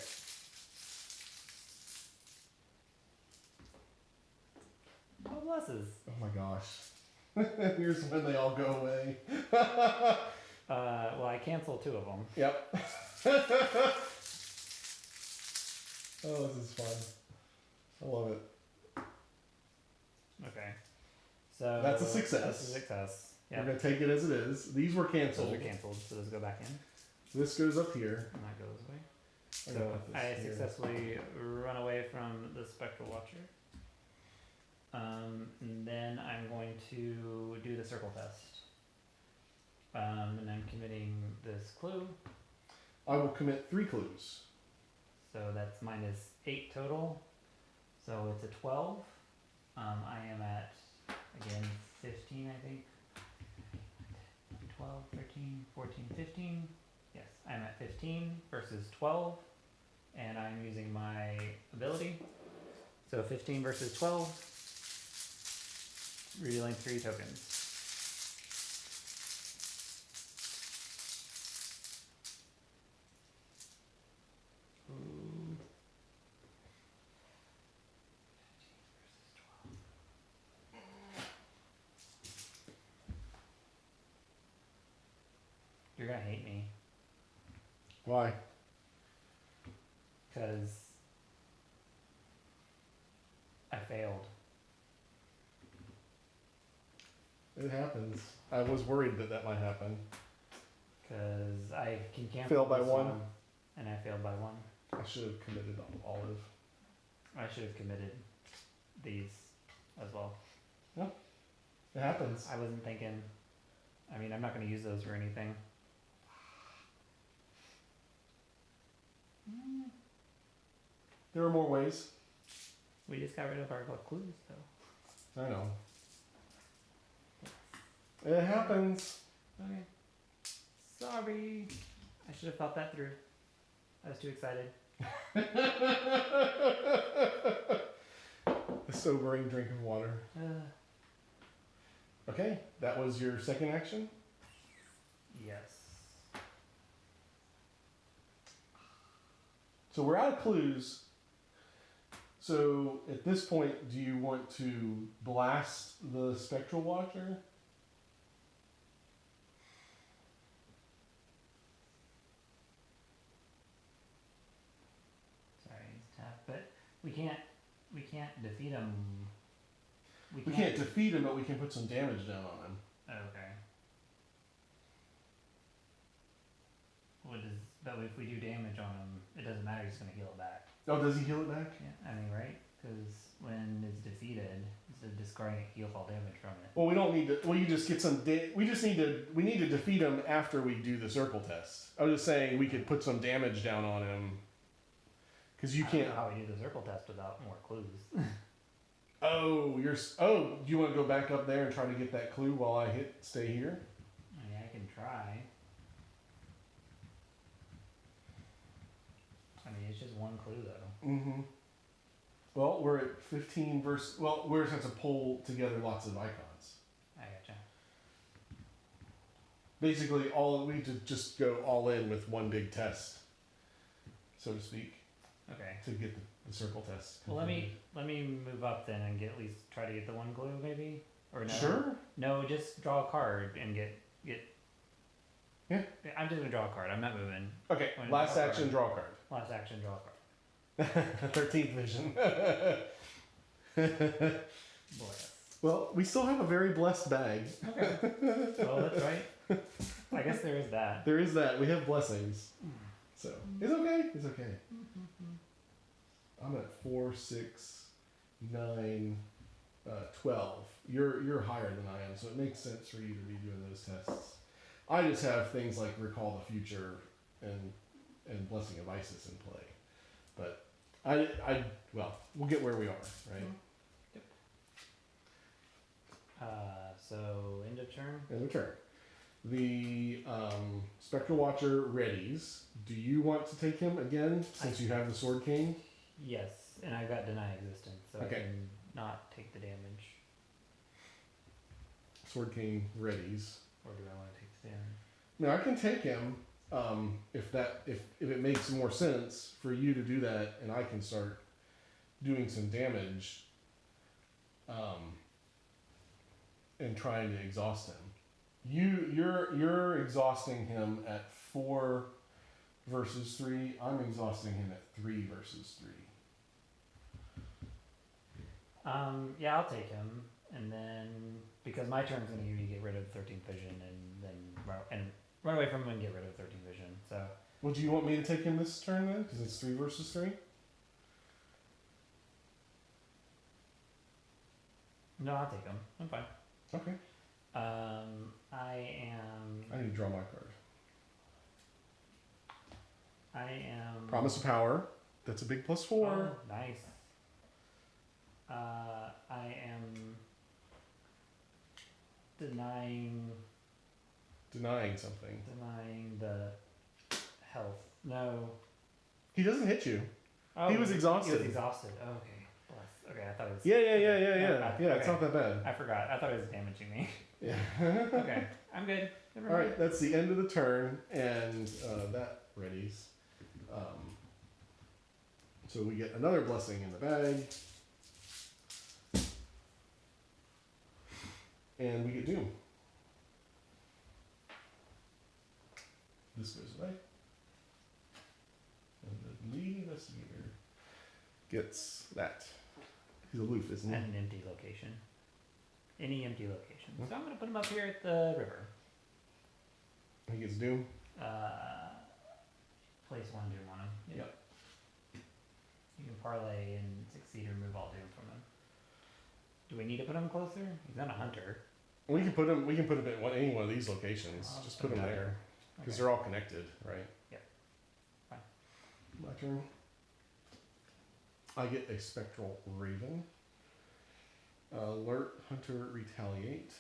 Oh, blesses. Oh my gosh. Here's when they all go away. Well, I canceled 2 of them. Yep. Oh, this is fun. I love it. Okay. So That's a success. That's a success. We're Yep. gonna take it as it is. These were Those canceled. are canceled, so those go back in, This goes up here. and that goes away. I'm gonna So put this I here. successfully run away from the spectral watcher. And then I'm going to do the circle test. And I'm committing this clue. I will commit 3 clues. So that's minus 8 total. So it's a 12. I am at, again, 15, I think. 12, 13, 14, 15. Yes, I'm at 15 versus 12. And I'm using my ability. So 15 versus 12. Revealing 3 tokens. Ooh. 15 versus 12. You're gonna hate me. Why? Because I failed. It happens. I was worried that that might happen. Because I can cancel Failed by this 1. and I failed by 1. I should have committed on Olive. I should have committed these as well. It happens. I wasn't thinking. I mean, I'm not going to use those for anything. There are more ways. We just got rid of our clues, though. I know. It happens. Okay. Sorry. I should have thought that through. I was too excited. A sobering drink of water. Okay, that was your second action. Yes. So we're out of clues. So at this point, do you want to blast the spectral watcher? Sorry, it's tough, but we can't defeat him. We can't defeat him, but we can put some damage down on him. Okay. But if we do damage on him, it doesn't matter. He's gonna heal it back. Oh, does he heal it back? Yeah, I mean, right? Because when it's defeated, instead of discarding it, heal all damage from it. Well, we don't need to. Well, you just get some. We just need to. We need to defeat him after we do the circle test. I was just saying we could put some damage down on him. Because you I can't. don't know how we do the circle test without more clues. Oh, do you want to go back up there and try to get that clue while I stay here? I mean, I can try. I mean, it's just one clue though. Mm-hmm. Well, we're at 15 versus. Well, we're just have to pull together lots of icons. I gotcha. Basically, we need to just go all in with one big test, so to speak, Okay. to get the circle test. Well, let me move up then and try to get the one clue maybe, or no? Sure. No, just draw a card and get. Yeah. I'm just gonna draw a card. I'm not moving. Okay. When Last draw a action, card. draw a card. Last action, draw a card. 13th vision. Bless. Well, we still have a very blessed bag. Okay. Well, that's right. I guess there is that. There is that. We have blessings. So, it's okay. It's okay. I'm at 4, 6, 9, 12. You're higher than I am, so it makes sense for you to be doing those tests. I just have things like Recall the Future and Blessing of Isis in play. But well, we'll get where we are, right? Yep. So end of turn. In return. The Spectral Watcher readies. Do you want to take him again, since you have the Sword Cane? Yes, and I've got deny existence, so Okay. I can not take the damage. Sword Cane readies. Or do I want to take stand? Now I can take him if it makes more sense for you to do that, and I can start doing some damage and trying to exhaust him. You're exhausting him at 4 versus 3. I'm exhausting him at 3 versus 3. Yeah, I'll take him, and then because my turn's gonna give you get rid of 13th vision, and then run away from him and get rid of 13th vision. So. Well, do you want me to take him this turn then? Because it's 3 versus 3. No, I'll take him. I'm fine. Okay. I need to draw my card. I am. Promise of Power. That's a big +4. Oh, nice. I am denying Something. Denying the health. No. He doesn't hit you. Oh, He was exhausted. He was exhausted. Oh, okay. Bless. Okay, I thought it was. Yeah. Okay. Yeah, it's not that bad. I forgot. I thought it was damaging me. Yeah. Okay, I'm good. Never All mind. right, that's the end of the turn, and that readies. So we get another blessing in the bag, and we get Doom. This goes away, and the lead investigator gets that. He's aloof, isn't he? At an empty location. Any empty location. So I'm gonna put him up here at the river. He gets Doom. Place 1 Doom on him. Yep. You can parlay and succeed or remove all Doom from him. Do we need to put him closer? He's not a hunter. We can put him at any one of these locations. Oh, Just put him okay. there because Okay. they're all connected, right? Yep. Fine. My turn. I get a Spectral Raven. Alert Hunter Retaliate.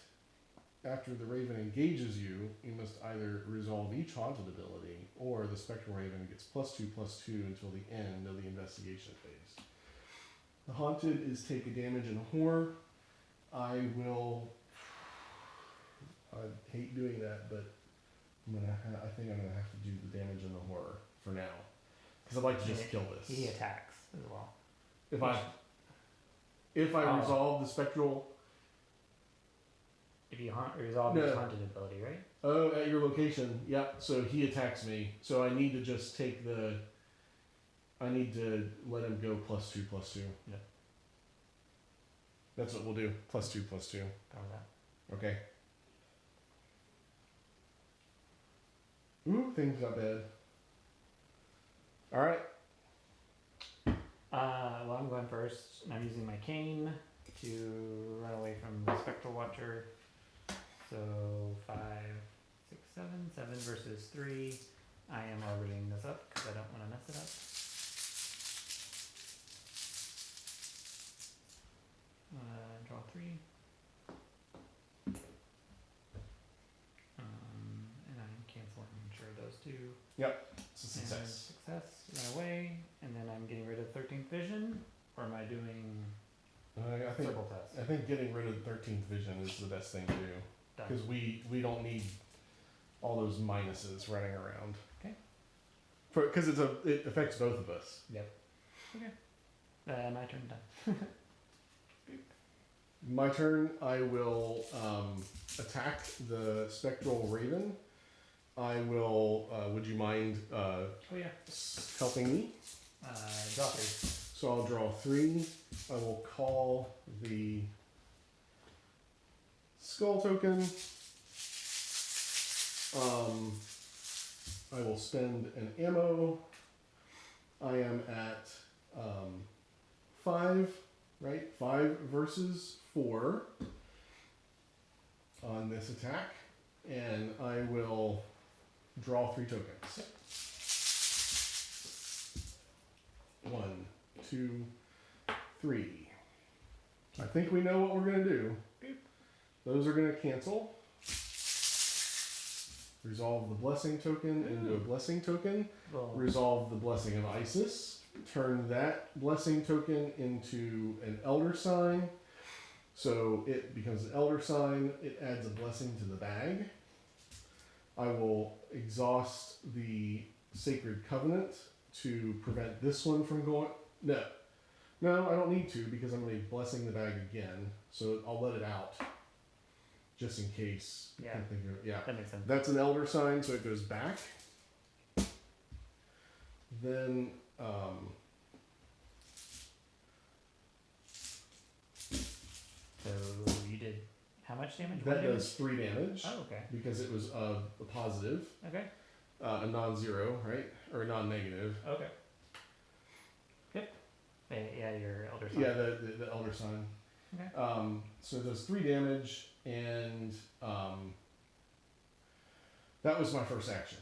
After the Raven engages you, you must either resolve each haunted ability, or the Spectral Raven gets +2/+2 until the end of the investigation phase. The haunted is take a damage in horror. I hate doing that, but I think I'm gonna have to do the damage in the horror for now, because I'd like to just kill this. He attacks as well. If I Oh. resolve the spectral, If you resolve No. his haunted ability, right? at your location, yeah. So he attacks me. So I need to just take I need to let him go +2/+2. Yeah. That's what we'll do. +2/+2. Cover that. Okay. Ooh, things got bad. All right. Well, I'm going first, and I'm using my cane to run away from the Spectral Watcher. So 5, 6, 7. 7 versus 3. I am orbiting this up because I don't want to mess it up. Draw 3. And I'm canceling those 2. It's a success. And success. Run away, and then I'm getting rid of 13th vision, or am I doing I think circle test? I think getting rid of the 13th vision is the best thing to do. Done. Because we don't need all those minuses running around. Okay. Because it affects both of us. Yep. Okay. My turn done. My turn. I will attack the Spectral Raven. I will. Would you mind Oh yeah. helping me? Draw 3. So I'll draw 3. I will call the skull token. I will spend an ammo. I am at 5, right? 5 versus 4 on this attack, and I will draw 3 tokens. 1, 2, 3. I think we know what we're gonna do. Those are gonna cancel. Resolve the blessing token into a blessing token. Well, Resolve the blessing of Isis. Turn that blessing token into an elder sign. So it becomes an elder sign. It adds a blessing to the bag. I will exhaust the sacred covenant to prevent this one from going. No, no, I don't need to because I'm going to be blessing the bag again. So I'll let it out just in case. I Yeah. can't think of, yeah. That makes sense. That's an elder sign, so it goes back. Then, So you did how much damage? that One does 3 damage damage? Oh, okay. because it was a positive, Okay. a non-zero, right? Or a non-negative. Okay. Yep. Yeah, your elder sign. Yeah, the elder sign. Okay. So it does 3 damage, and that was my first action.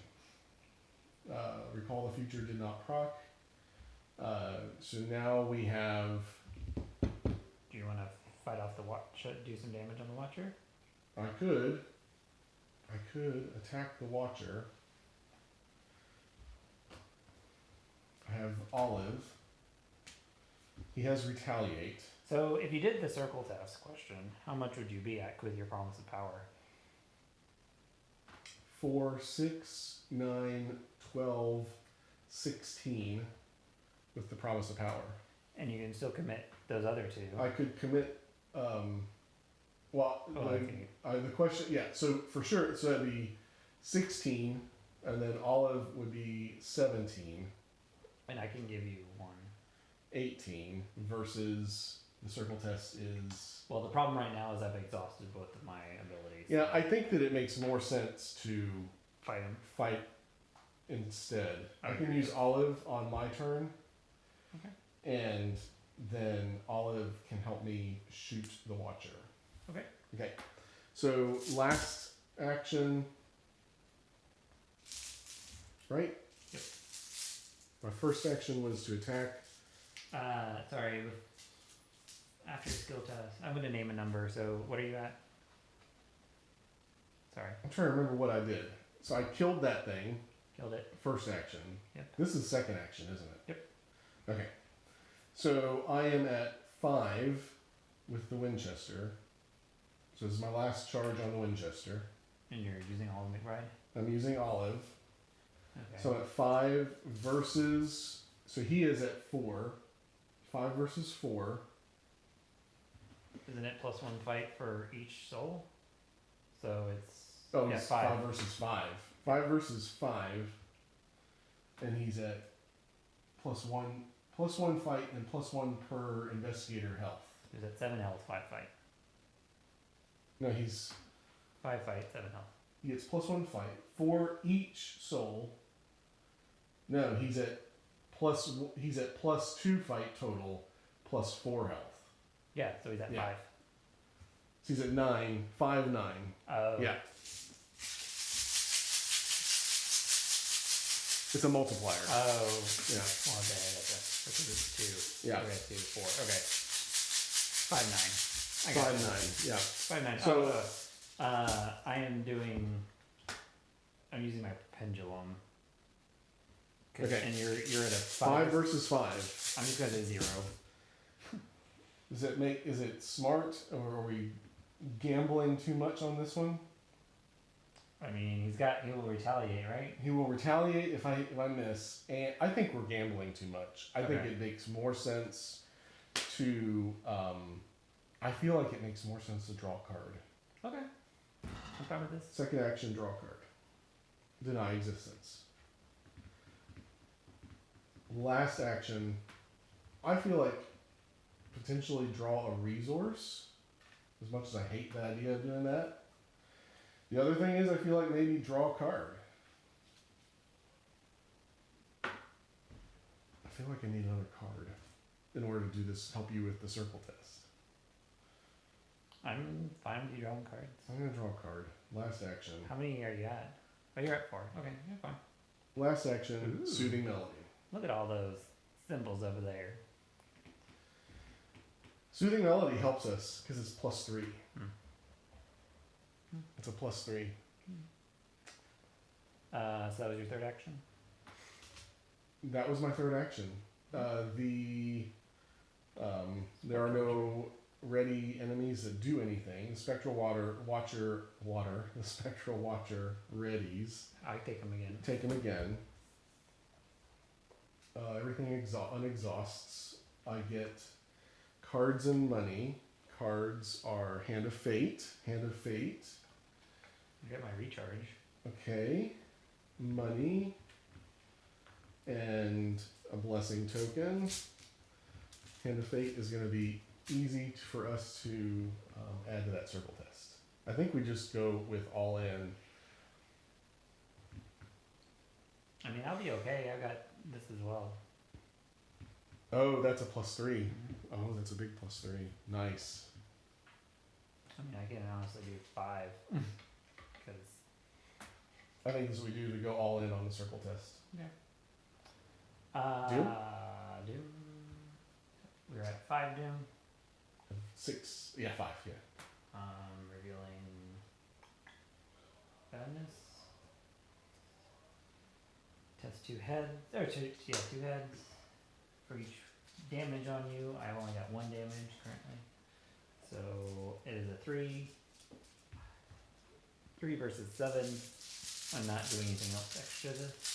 Recall the future did not proc. So now we have. Do you want to fight off the watch? Do some damage on the watcher? I could attack the watcher. I have Olive. He has retaliate. So if you did the circle test question, how much would you be at with your promise of power? 4, 6, 9, 12, 16 with the promise of power. And you can still commit those other two. I could commit. Well, the question, yeah. So for sure, so that'd be 16, and then Olive would be 17, And I can give you one. 18 versus the circle test is. Well, the problem right now is I've exhausted both of my abilities. Yeah, I think that it makes more sense to Fight him. fight instead. I Okay. can use Olive on my turn. Okay. And then Olive can help me shoot the Watcher. Okay. Okay. So last action. Right? Yep. My first action was to attack. Sorry. After skill test, I'm gonna name a number. So what are you at? Sorry. I'm trying to remember what I did. So I killed that thing. Killed it. First action. Yep. This is second action, isn't it? Yep. Okay. So I am at 5 with the Winchester. So this is my last charge on the Winchester. And you're using all of McBride? I'm using Olive. Okay. So I'm at 5 versus. So he is at 4. 5 versus 4. Isn't it +1 fight for each soul? So it's Oh, yeah, it's 5. 5 versus 5. 5 versus 5. And he's at +1. +1 fight and +1 per investigator health. He's at 7 health, 5 fight. No, he's. 5 fight, 7 health. He gets +1 fight for each soul. No, he's at +2 fight total, +4 health. Yeah, so he's at Yeah. 5. So he's at 9, 5, 9. Oh. Yeah. It's a multiplier. Oh. Yeah. Well, okay, I gotcha. Because it's 2. Yeah. Okay, 2, 4. Okay. 5, 9. I 5, gotcha. 9. Yeah. 5, 9. So- I am doing. I'm using my pendulum. Okay. And you're at a 5 versus 5. I'm just gonna say 0. Is it smart, or are we gambling too much on this one? I mean, he will retaliate, right? He will retaliate if I miss, and I think we're gambling too much. I think Okay. it makes more sense to. I feel like it makes more sense to draw a card. Okay. I'm fine with this. Second action, draw a card. Deny existence. Last action, I feel like potentially draw a resource. As much as I hate the idea of doing that. The other thing is I feel like maybe draw a card. I feel like I need another card in order to do this, help you with the circle test. I'm fine with you drawing cards. I'm going to draw a card. Last action. How many are you at? Oh, you're at 4. Okay, you're fine. Last action, Ooh. soothing melody. Look at all those symbols over there. Soothing melody helps us because it's +3. Hmm. It's a +3. So that was your third action? That was my third action. There are no ready enemies that do anything. The spectral the spectral watcher readies. I take them again. Take them again. Everything unexhausts. I get cards and money. Cards are Hand of Fate. Hand of Fate. I get my recharge. Okay. Money. And a blessing token. Hand of Fate is going to be easy for us to add to that circle test. I think we just go with all in. I mean, I'll be okay. I got this as well. Oh, that's a +3. Oh, that's a big +3. Nice. I mean, I can honestly do 5 because I think this is what we do to go all in on the circle test. Doom. We're at 5 Doom. 6. Yeah, 5. Yeah. Revealing badness. Test 2 heads. Or 2 heads. For each damage on you, I've only got 1 damage currently. So it is a 3. 3 versus 7. I'm not doing anything else extra to this.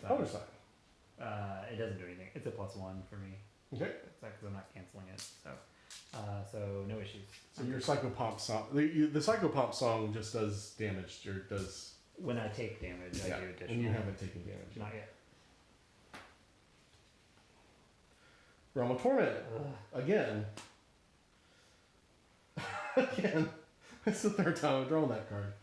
Other side. It doesn't do anything. It's a +1 for me. Okay. It's not because I'm not canceling it. So no issues. So your Psychopomp song, the Psychopomp song just does damage, or does... When I take damage, I do additional. And you haven't taken damage yet. Not yet. Realm of Torment. Again. Again. It's the 3rd time I've drawn that card.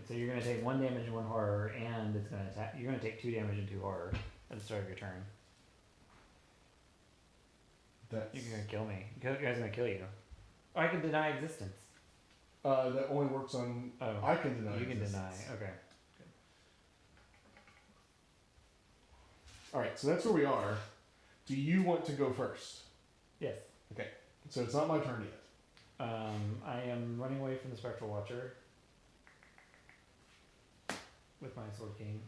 So you're gonna take 1 damage, 1 horror, and it's gonna attack. You're gonna take 2 damage and 2 horror at the start of your turn. That's... You're gonna kill me. You guys gonna kill you. Or I can deny existence. That only works on... Oh, I can deny you can existence. deny. Okay. Alright, so that's where we are. Do you want to go first? Yes. Okay. So it's not my turn yet. I am running away from the Spectral Watcher with my Sword King.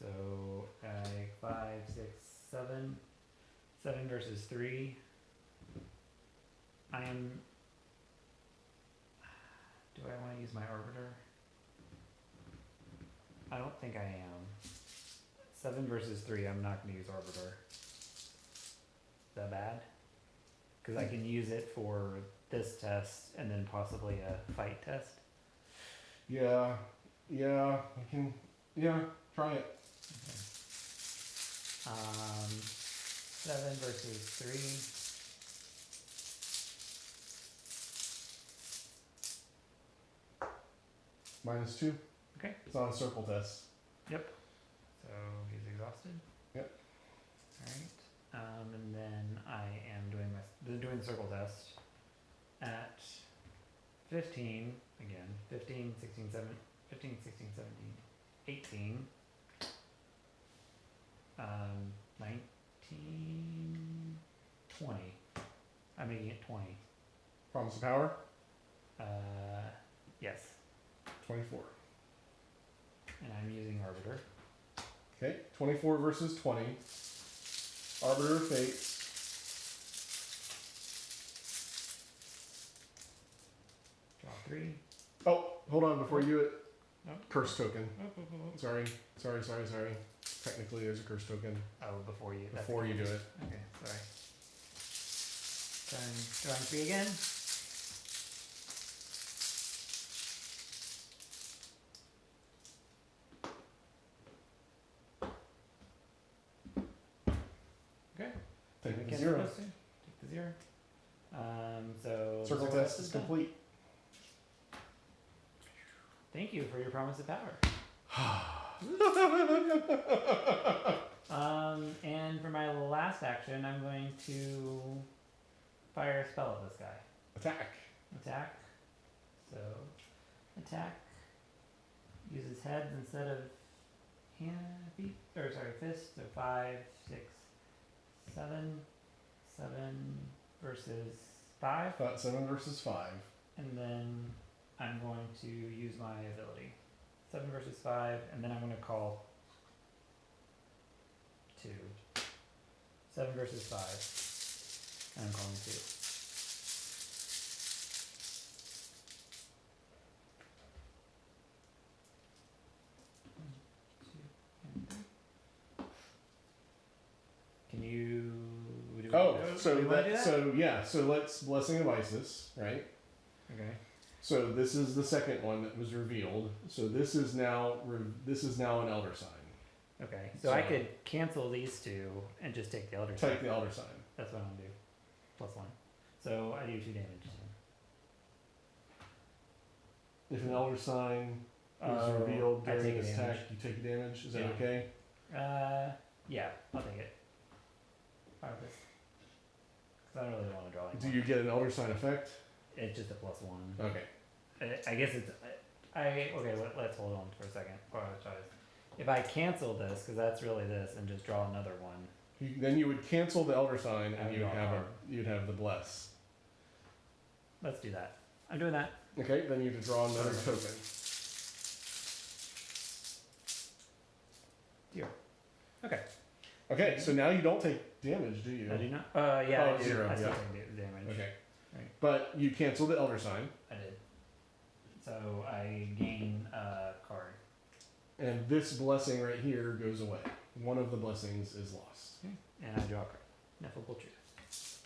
So I 5, 6, 7. 7 versus 3. I am... Do I want to use my Arbiter? I don't think I am. 7 versus 3, I'm not going to use Arbiter. Is that bad? Because I can use it for this test and then possibly a fight test. Yeah. Yeah. I can... Yeah. Try it. Okay. 7 versus 3. -2. Okay. It's not a circle test. Yep. So he's exhausted. Yep. All right. And then I am doing the circle test at 15 again. 15, 16, 15, 16, 17, 18. 19, 20. I'm making it 20. Promise of Power? Yes. 24. And I'm using Arbiter. Okay. 24 versus 20. Arbiter of Fate. Draw 3. Oh, hold on before you do it. Nope. Curse token. Oh. Sorry. Technically, there's a curse token Oh, before you. before you do it. Okay, sorry. Drawing 3 again. Okay. Take the Cancel 0. those two. Take the 0. So Circle test is done. complete. Thank you for your promise of power. And for my last action, I'm going to fire a spell at this guy. Attack. Attack. So, attack. Uses heads instead of fists. So 5, 6, 7. 7 versus 5. 7 versus 5. And then I'm going to use my ability. 7 versus 5, and then I'm going to call 2. 7 versus 5. And I'm calling 2. Can you do Oh, do so you wanna do that, so yeah, so let's Blessing of Isis, right? Okay. So this is the second one that was revealed. So this is now an elder sign. Okay. So I So- could cancel these 2 and just take the elder sign. Take the elder sign. That's what I'm gonna do. +1. So I do 2 damage. If an elder sign is Oh, revealed I during take a this damage. attack, you take a damage. Is that Yeah. okay? Yeah, I'll take it. Because I don't really want to draw Do anymore. you get an elder sign effect? It's just a +1. Okay. I guess it's. Okay, let's hold on for a second. Apologize. If I cancel this, because that's really this, and just draw another one. Then you would cancel the elder sign I and would you'd draw have card. you'd have the bless. Let's do that. I'm doing that. Okay, then you have to draw another Okay. token. 0. Okay. Okay, so now you don't take damage, do you? I do not. Yeah, Oh, I do. 0, I still yeah. take damage. Okay. Right. But you cancel the elder sign, I did. So I gain a card. and this blessing right here goes away. One of the blessings is lost. And I draw a card. Ineffable Truth.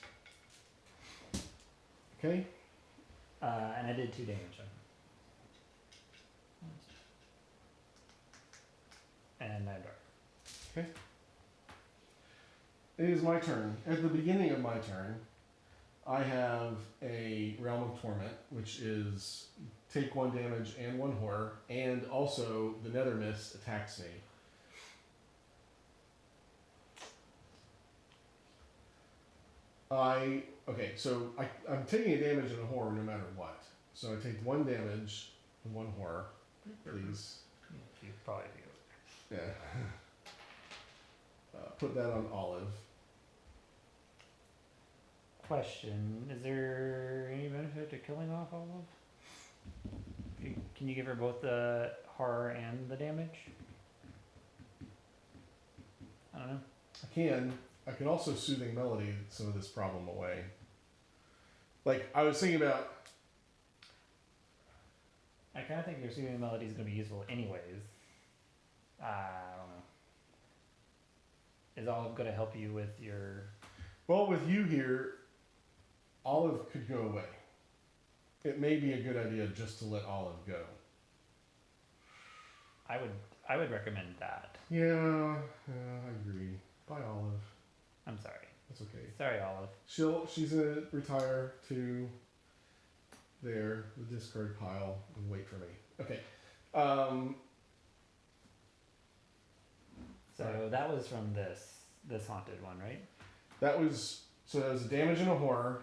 Okay. And I did 2 damage on him. And I draw. It is my turn. At the beginning of my turn, I have a Realm of Torment, which is take 1 damage and 1 horror, and also the Nether Mist attacks me. So I'm taking a damage and a horror no matter what. So I take 1 damage and 1 horror, please. You probably do. Yeah. Put that on Olive. Question: is there any benefit to killing off Olive? Can you give her both the horror and the damage? I don't know. I can also Soothing Melody some of this problem away. Like, I was thinking about, I kind of think your soothing melody is going to be useful anyways. I don't know. Is Olive going to help you with your? well, with you here, Olive could go away. It may be a good idea just to let Olive go. I would recommend that. Yeah, I agree. Bye, Olive. I'm sorry. That's okay. Sorry, Olive. She's gonna retire to there, the discard pile, and wait for me. Okay. So Right. that was from this haunted one, right? That was a damage and a horror.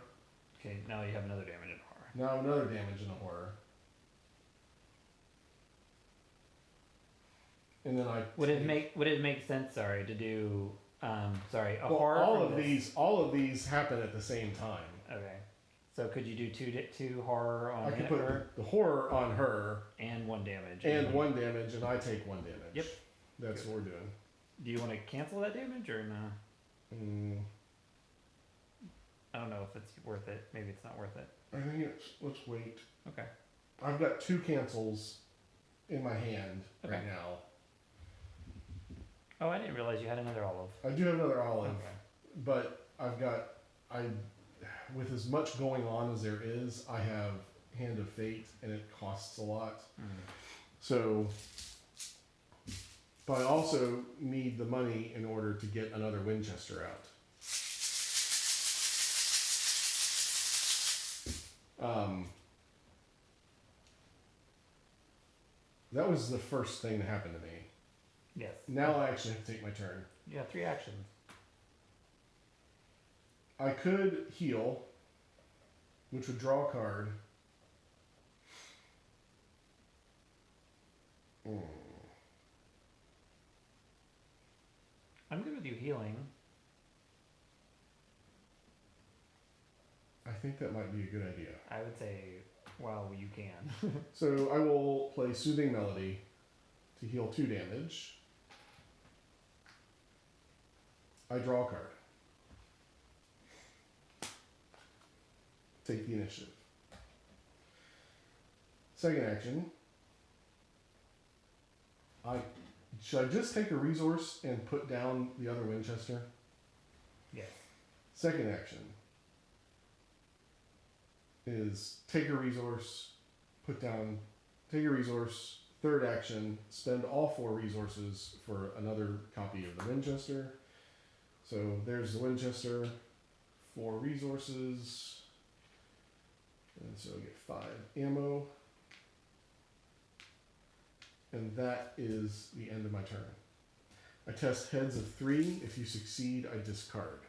Okay, now you have another damage and horror. Now another damage and a horror. And then Would it make sense? Sorry, to do a well, horror. all of these happen at the same time. Okay, so could you do two horror on I could her put the horror on her and 1 damage? and 1 damage, and I take 1 damage. Yep. That's what we're doing. Do you want to cancel that damage or no? I don't know if it's worth it. Maybe it's not worth it. I think let's wait. Okay. I've got 2 cancels in my hand right Okay. now. Oh, I didn't realize you had another olive. I do have another olive, Okay. but with as much going on as there is, I have Hand of Fate, and it costs a lot. So, but I also need the money in order to get another Winchester out. That was the first thing that happened to me. Yes. Now I actually have to take my turn. You have 3 actions. I could heal, which would draw a card. I'm good with you healing. I think that might be a good idea. I would say, well, you can. So I will play Soothing Melody to heal 2 damage. I draw a card. Take the initiative. Second action. Should I just take a resource and put down the other Winchester? Yes. Second action is take a resource, take a resource. Third action, spend all 4 resources for another copy of the Winchester. So there's the Winchester, 4 resources, and so I get 5 ammo. And that is the end of my turn. I test heads of 3. If you succeed, I discard.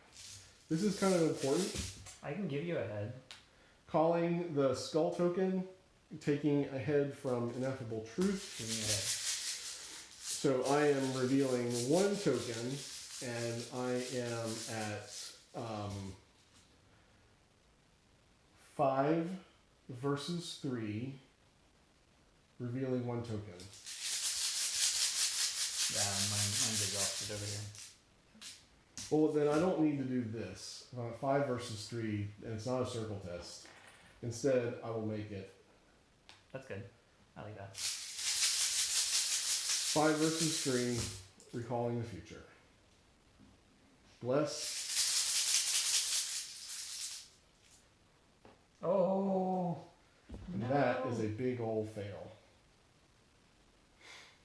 This is kind of important. I can give you a head. Calling the skull token, taking a head from Ineffable Truth. Give me a head. So I am revealing 1 token, and I am at 5 versus 3, revealing 1 token. Yeah, mine's exhausted over here. Well, then I don't need to do this. 5 versus 3, and it's not a circle test. Instead, I will make it That's good. I like that. 5 versus 3, recalling the future. Bless. Oh. And No. that is a big old fail.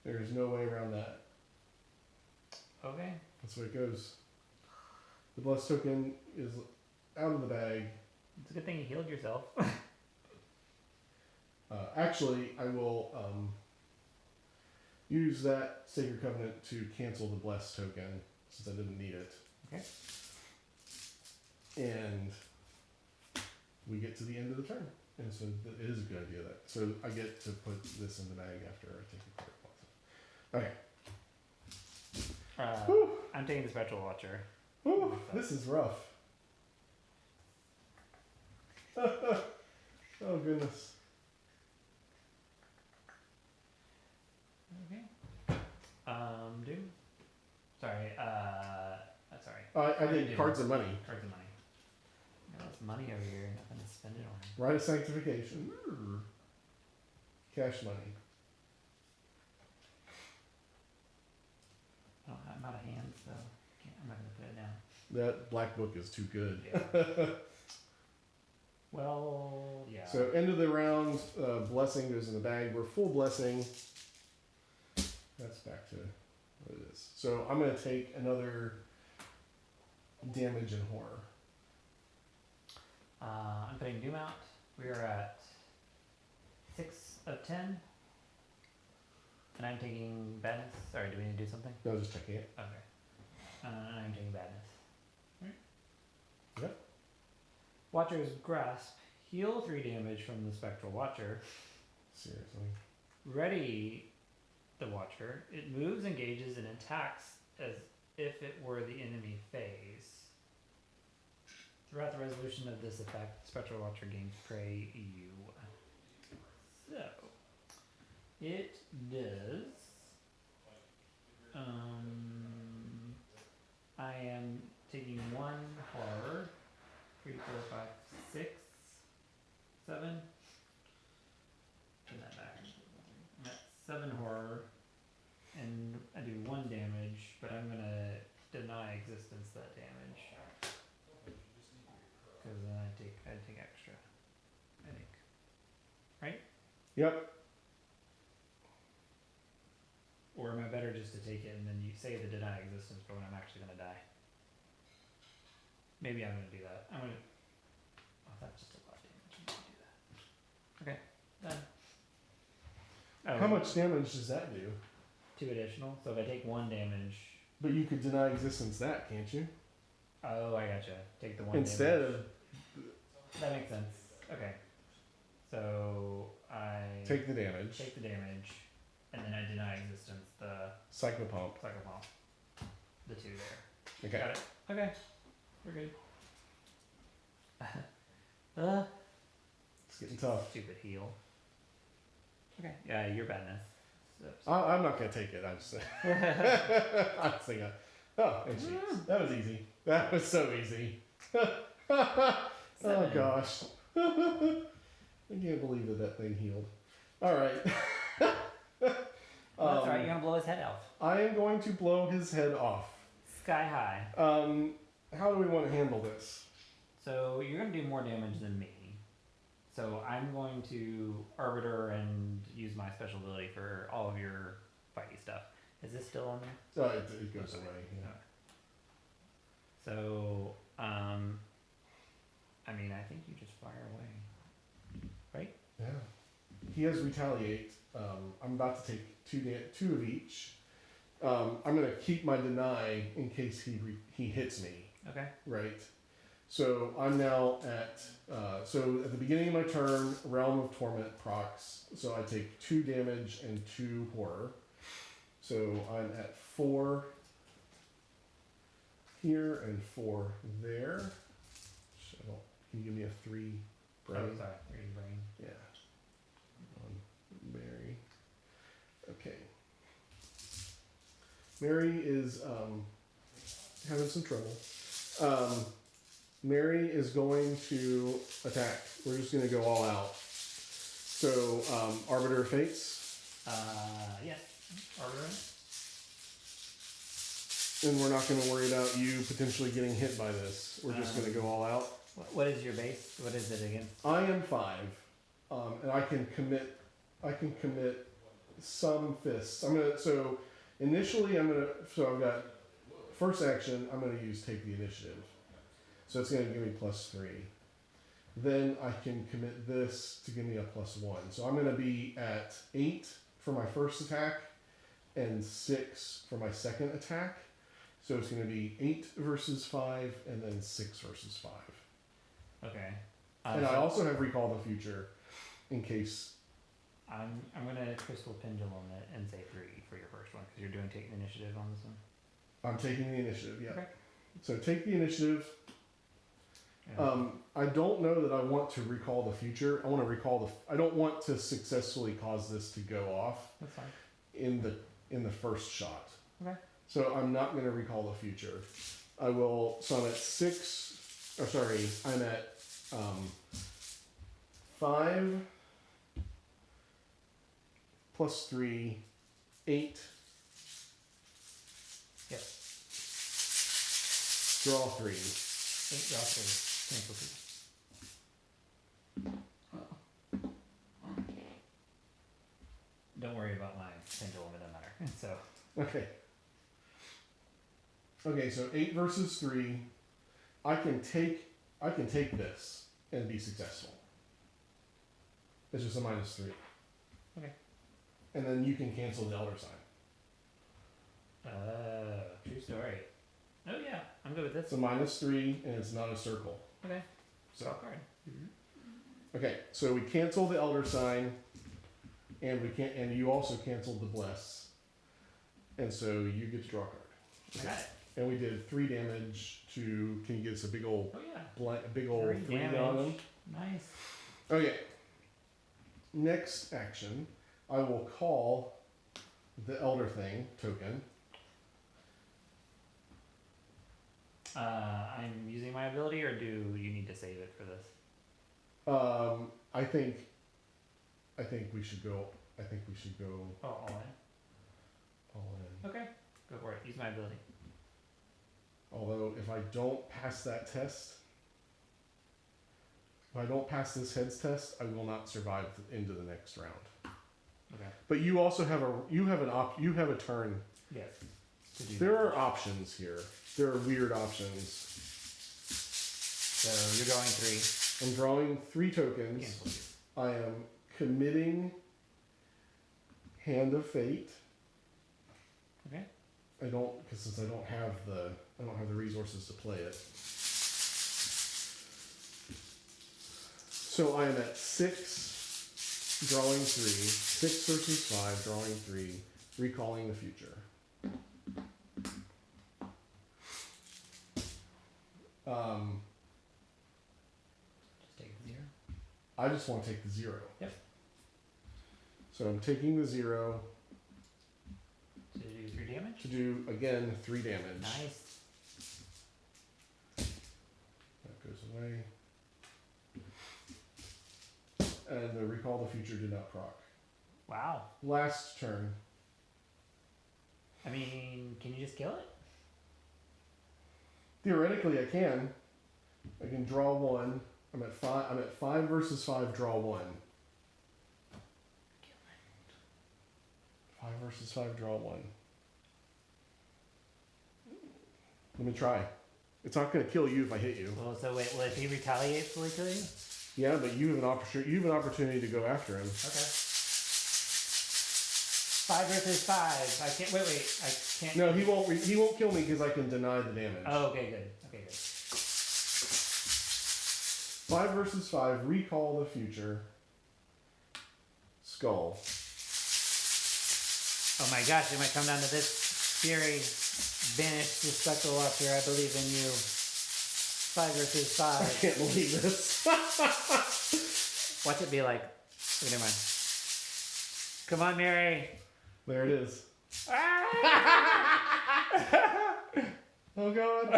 There is no way around that. Okay. That's the way it goes. The bless token is out of the bag. It's a good thing you healed yourself. Actually, I will use that Sacred Covenant to cancel the bless token since I didn't need it. Okay. And we get to the end of the turn. And so it is a good idea that. So I get to put this in the bag after I take the card. Okay. I'm taking the Spectral Watcher. Whew, this is rough. Oh goodness. Okay. Doom. Sorry. Sorry. I did cards and money. Cards and money. Got lots of money over here. Nothing to spend it on. Rite of Sanctification. Cash money. I'm out of hands, so I'm not gonna put it down. That black book is too good. Yeah. Well, yeah. So end of the round, blessing goes in the bag. We're full blessing. That's back to what it is. So I'm going to take another damage and horror. I'm putting Doom out. We are at 6 of 10. And I'm taking badness. Sorry, do we need to do something? No, just checking it. Okay. And I'm taking badness. Right? Yep. Watcher's Grasp. Heal 3 damage from the Spectral Watcher. Seriously. Ready the Watcher. It moves, engages, and attacks as if it were the enemy phase. Throughout the resolution of this effect, Spectral Watcher gains prey EU. So, it does. I am taking 1 horror. 3, 4, 5, 6, 7. Put that back. I'm at 7 horror, and I do 1 damage, but I'm gonna deny existence that damage. Because then I take extra. I think. Right? Yep. Or am I better just to take it and then you say the deny existence for when I'm actually gonna die? Maybe I'm gonna do that. I'm gonna. Oh, that's just a lot of damage. I'm gonna do that. Okay, done. Oh, How much damage does that do? 2 additional. So if I take 1 damage. But you could deny existence that, can't you? Oh, I gotcha. Take the 1 Instead damage. of That makes sense. Okay. So I take the damage. take the damage, and then I deny existence the Psychopomp. psychopomp. The 2 there. Okay. Got it. Okay. We're good. It's getting tough. Stupid heal. Okay. Yeah, your badness. So, I'm not gonna take it. I just. I was thinking. Oh, and shoots. That was easy. That was so easy. Oh 7. gosh. I can't believe that thing healed. All right. Well, that's alright. You're gonna blow his head off. I am going to blow his head off. Sky high. How do we want to handle this? So you're gonna do more damage than me. So I'm going to Arbiter and use my special ability for all of your fighty stuff. Is this still on there? It goes away. Yeah. So, I mean, I think you just fire away. Right? Yeah. He has retaliate. I'm about to take two of each. I'm gonna keep my deny in case he hits me. Okay. Right. So I'm now at so at the beginning of my turn, Realm of Torment procs. So I take 2 damage and 2 horror. So I'm at 4 here and 4 there. Can you give me a 3 brain? Oh, sorry. 3 brain. Yeah. Mary. Okay. Mary is having some trouble. Mary is going to attack. We're just going to go all out. So, Arbiter of Fates. Yes. Arbiter. And we're not going to worry about you potentially getting hit by this. We're just going to go all out. What is your base? What is it against? I am 5, and I can commit some fists. So initially so I've got first action. I'm gonna use take the initiative. So it's gonna give me +3. Then I can commit this to give me a +1. So I'm gonna be at 8 for my first attack and 6 for my second attack. So it's gonna be 8 versus 5 and then 6 versus 5. Okay. And I also have Recall the Future in case. I'm gonna Crystal Pendulum it and say 3 for your first one because you're doing take the initiative on this one. I'm taking the initiative, yeah. Okay. So take the initiative. Yeah. I don't know that I want to recall the future. I want to recall I don't want to successfully cause this to go off That's fine. in the first shot. Okay. So I'm not going to recall the future. I will. So I'm at 6. Or sorry, I'm at 5 plus 3, 8. Yep. Draw 3. 8 draw 3. Cancel 2. Don't worry about my pendulum, it doesn't matter. So. Okay. Okay, so 8 versus 3. I can take this and be successful. It's just a -3. Okay. And then you can cancel the Elder Sign. True story. Oh yeah, I'm good with this. It's a -3 and it's not a circle. Okay. So Draw card. okay, so we cancel the Elder Sign, and you also canceled the Bless, and so you get to draw a card. I got it. And we did 3 damage to. Can you get us a big old Oh yeah. big old 3 3 on damage. them? Nice. Okay. Next action, I will call the Elder Thing token. I'm using my ability, or do you need to save it for this? I think we should go. Oh, all in. All in. Okay, go for it. Use my ability. Although if I don't pass that test, if I don't pass this heads test, I will not survive into the next round. Okay. But you also have a turn. Yes. To do There that. are options here. There are weird options. So you're drawing 3. I'm drawing 3 tokens. Cancel 2. I am committing Hand of Fate. Okay. I don't, because since I don't have the resources to play it. So I am at 6, drawing 3. 6 versus 5, drawing 3, recalling the future. Just take the 0. I just want to take the 0. Yep. So I'm taking the 0. So you do 3 damage. damage. to do, again, 3 damage. Nice. That goes away. And the Recall the Future did not proc. Wow. Last turn. I mean, can you just kill it? Theoretically, I can. I can draw 1. I'm at 5. I'm at 5 versus 5. Draw 1. 5 versus 5. Draw 1. Let me try. It's not going to kill you if I hit you. Well, so wait, well, if he retaliates, will he kill you? Yeah, but you have an opportunity. You have an opportunity to go after him. Okay. 5 versus 5. I can't. Wait. I can't. No, he won't. He won't kill me because I can deny the damage. Oh, okay, good. Okay, good. 5 versus 5. Recall the Future. Skull. Oh my gosh, it might come down to this. Fury, banish the Spectral Watcher. I believe in you. 5 versus I 5. can't believe this. Watch it be like. Okay, never mind. Come on, Mary. There it is. Ah! Oh god.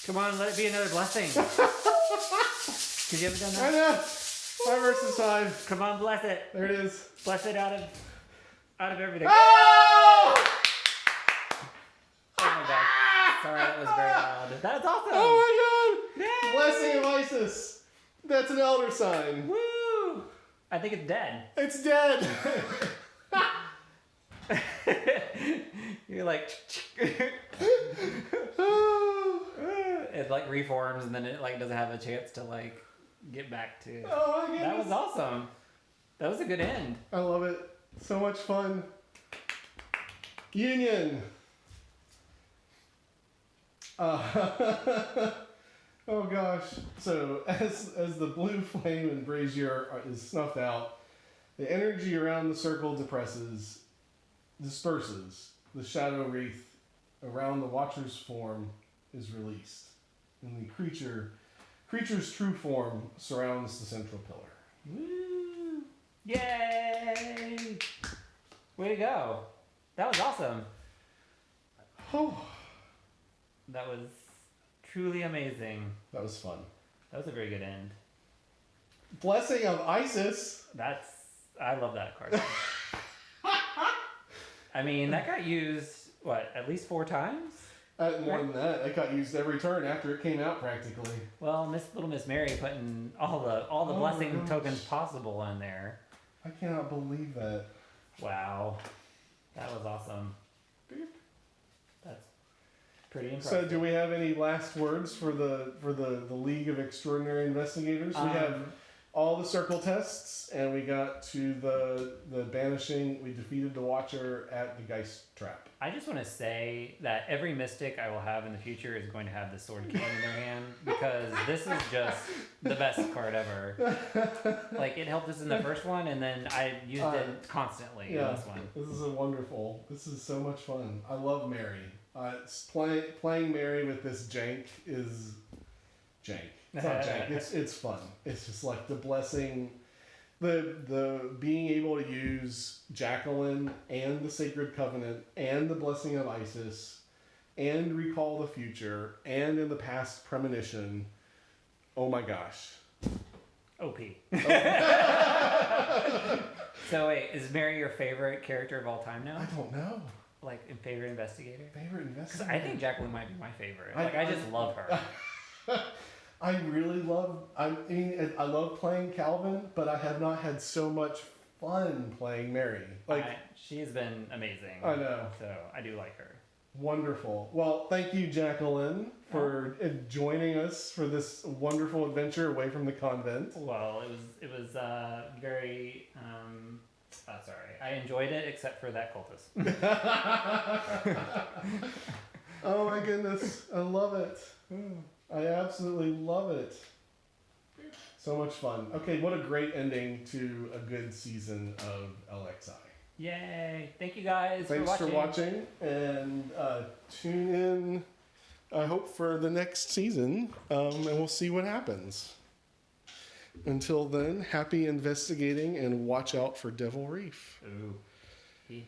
Come on, let it be another blessing. Cause you haven't done I that. know. 5 versus 5. Come on, bless it. There it is. Bless it out of everything. Oh! Oh my god. Sorry, that was very loud. That was awesome. Oh my god! Yay! Blessing of Isis. That's an elder sign. Woo! I think it's dead. It's dead. You're like it like reforms and then it like doesn't have a chance to like get back to. Oh my That was goodness. awesome. That was a good end. I love it. So much fun. Union. Oh gosh. So as the blue flame and brazier is snuffed out, the energy around the circle disperses. The shadow wreath around the Watcher's form is released, and the creature's true form surrounds the central pillar. Woo! Yay! Way to go. That was awesome. Oh, That was truly amazing. that was fun. That was a very good end. Blessing of Isis. I love that card. I mean, that got used, what, at least 4 times? More than that, it got used every turn after it came out practically. Well, Little Miss Mary putting all the Oh blessing my gosh. tokens possible in there. I cannot believe that. Wow. That was awesome. That's pretty So, impressive. do we have any last words for the League of Extraordinary Investigators? We have all the circle tests, and we got to the banishing. We defeated the Watcher at the Geist Trap. I just want to say that every mystic I will have in the future is going to have the sword cane in their hand because this is just the best card ever. Like, it helped us in the first one, and then I used it constantly in this one. This is wonderful. This is so much fun. I love Mary. Playing Mary with this jank is jank. It's not jank. It's fun. It's just like the blessing, the being able to use Jacqueline and the Sacred Covenant and the Blessing of Isis and Recall the Future and in the past Premonition. Oh my gosh. OP. So wait, is Mary your favorite character of all time now? I don't know. Like, in favorite investigator? Favorite Because investigator. I think Jacqueline might be my favorite. Like, I just love her. I really love. I mean, I love playing Calvin, but I have not had so much fun playing Mary. Like, she's been amazing. I know. So I do like her. Wonderful. Well, thank you, Jacqueline, for joining us for this wonderful adventure away from the convent. Well, it was very. Sorry, I enjoyed it except for that cultist. Oh my goodness, I love it. I absolutely love it. So much fun. Okay, what a great ending to a good season of LXI. Yay! Thank you guys Thanks for watching. And tune in, I hope, for the next season, and we'll see what happens. Until then, happy investigating and watch out for Devil Reef. Ooh. He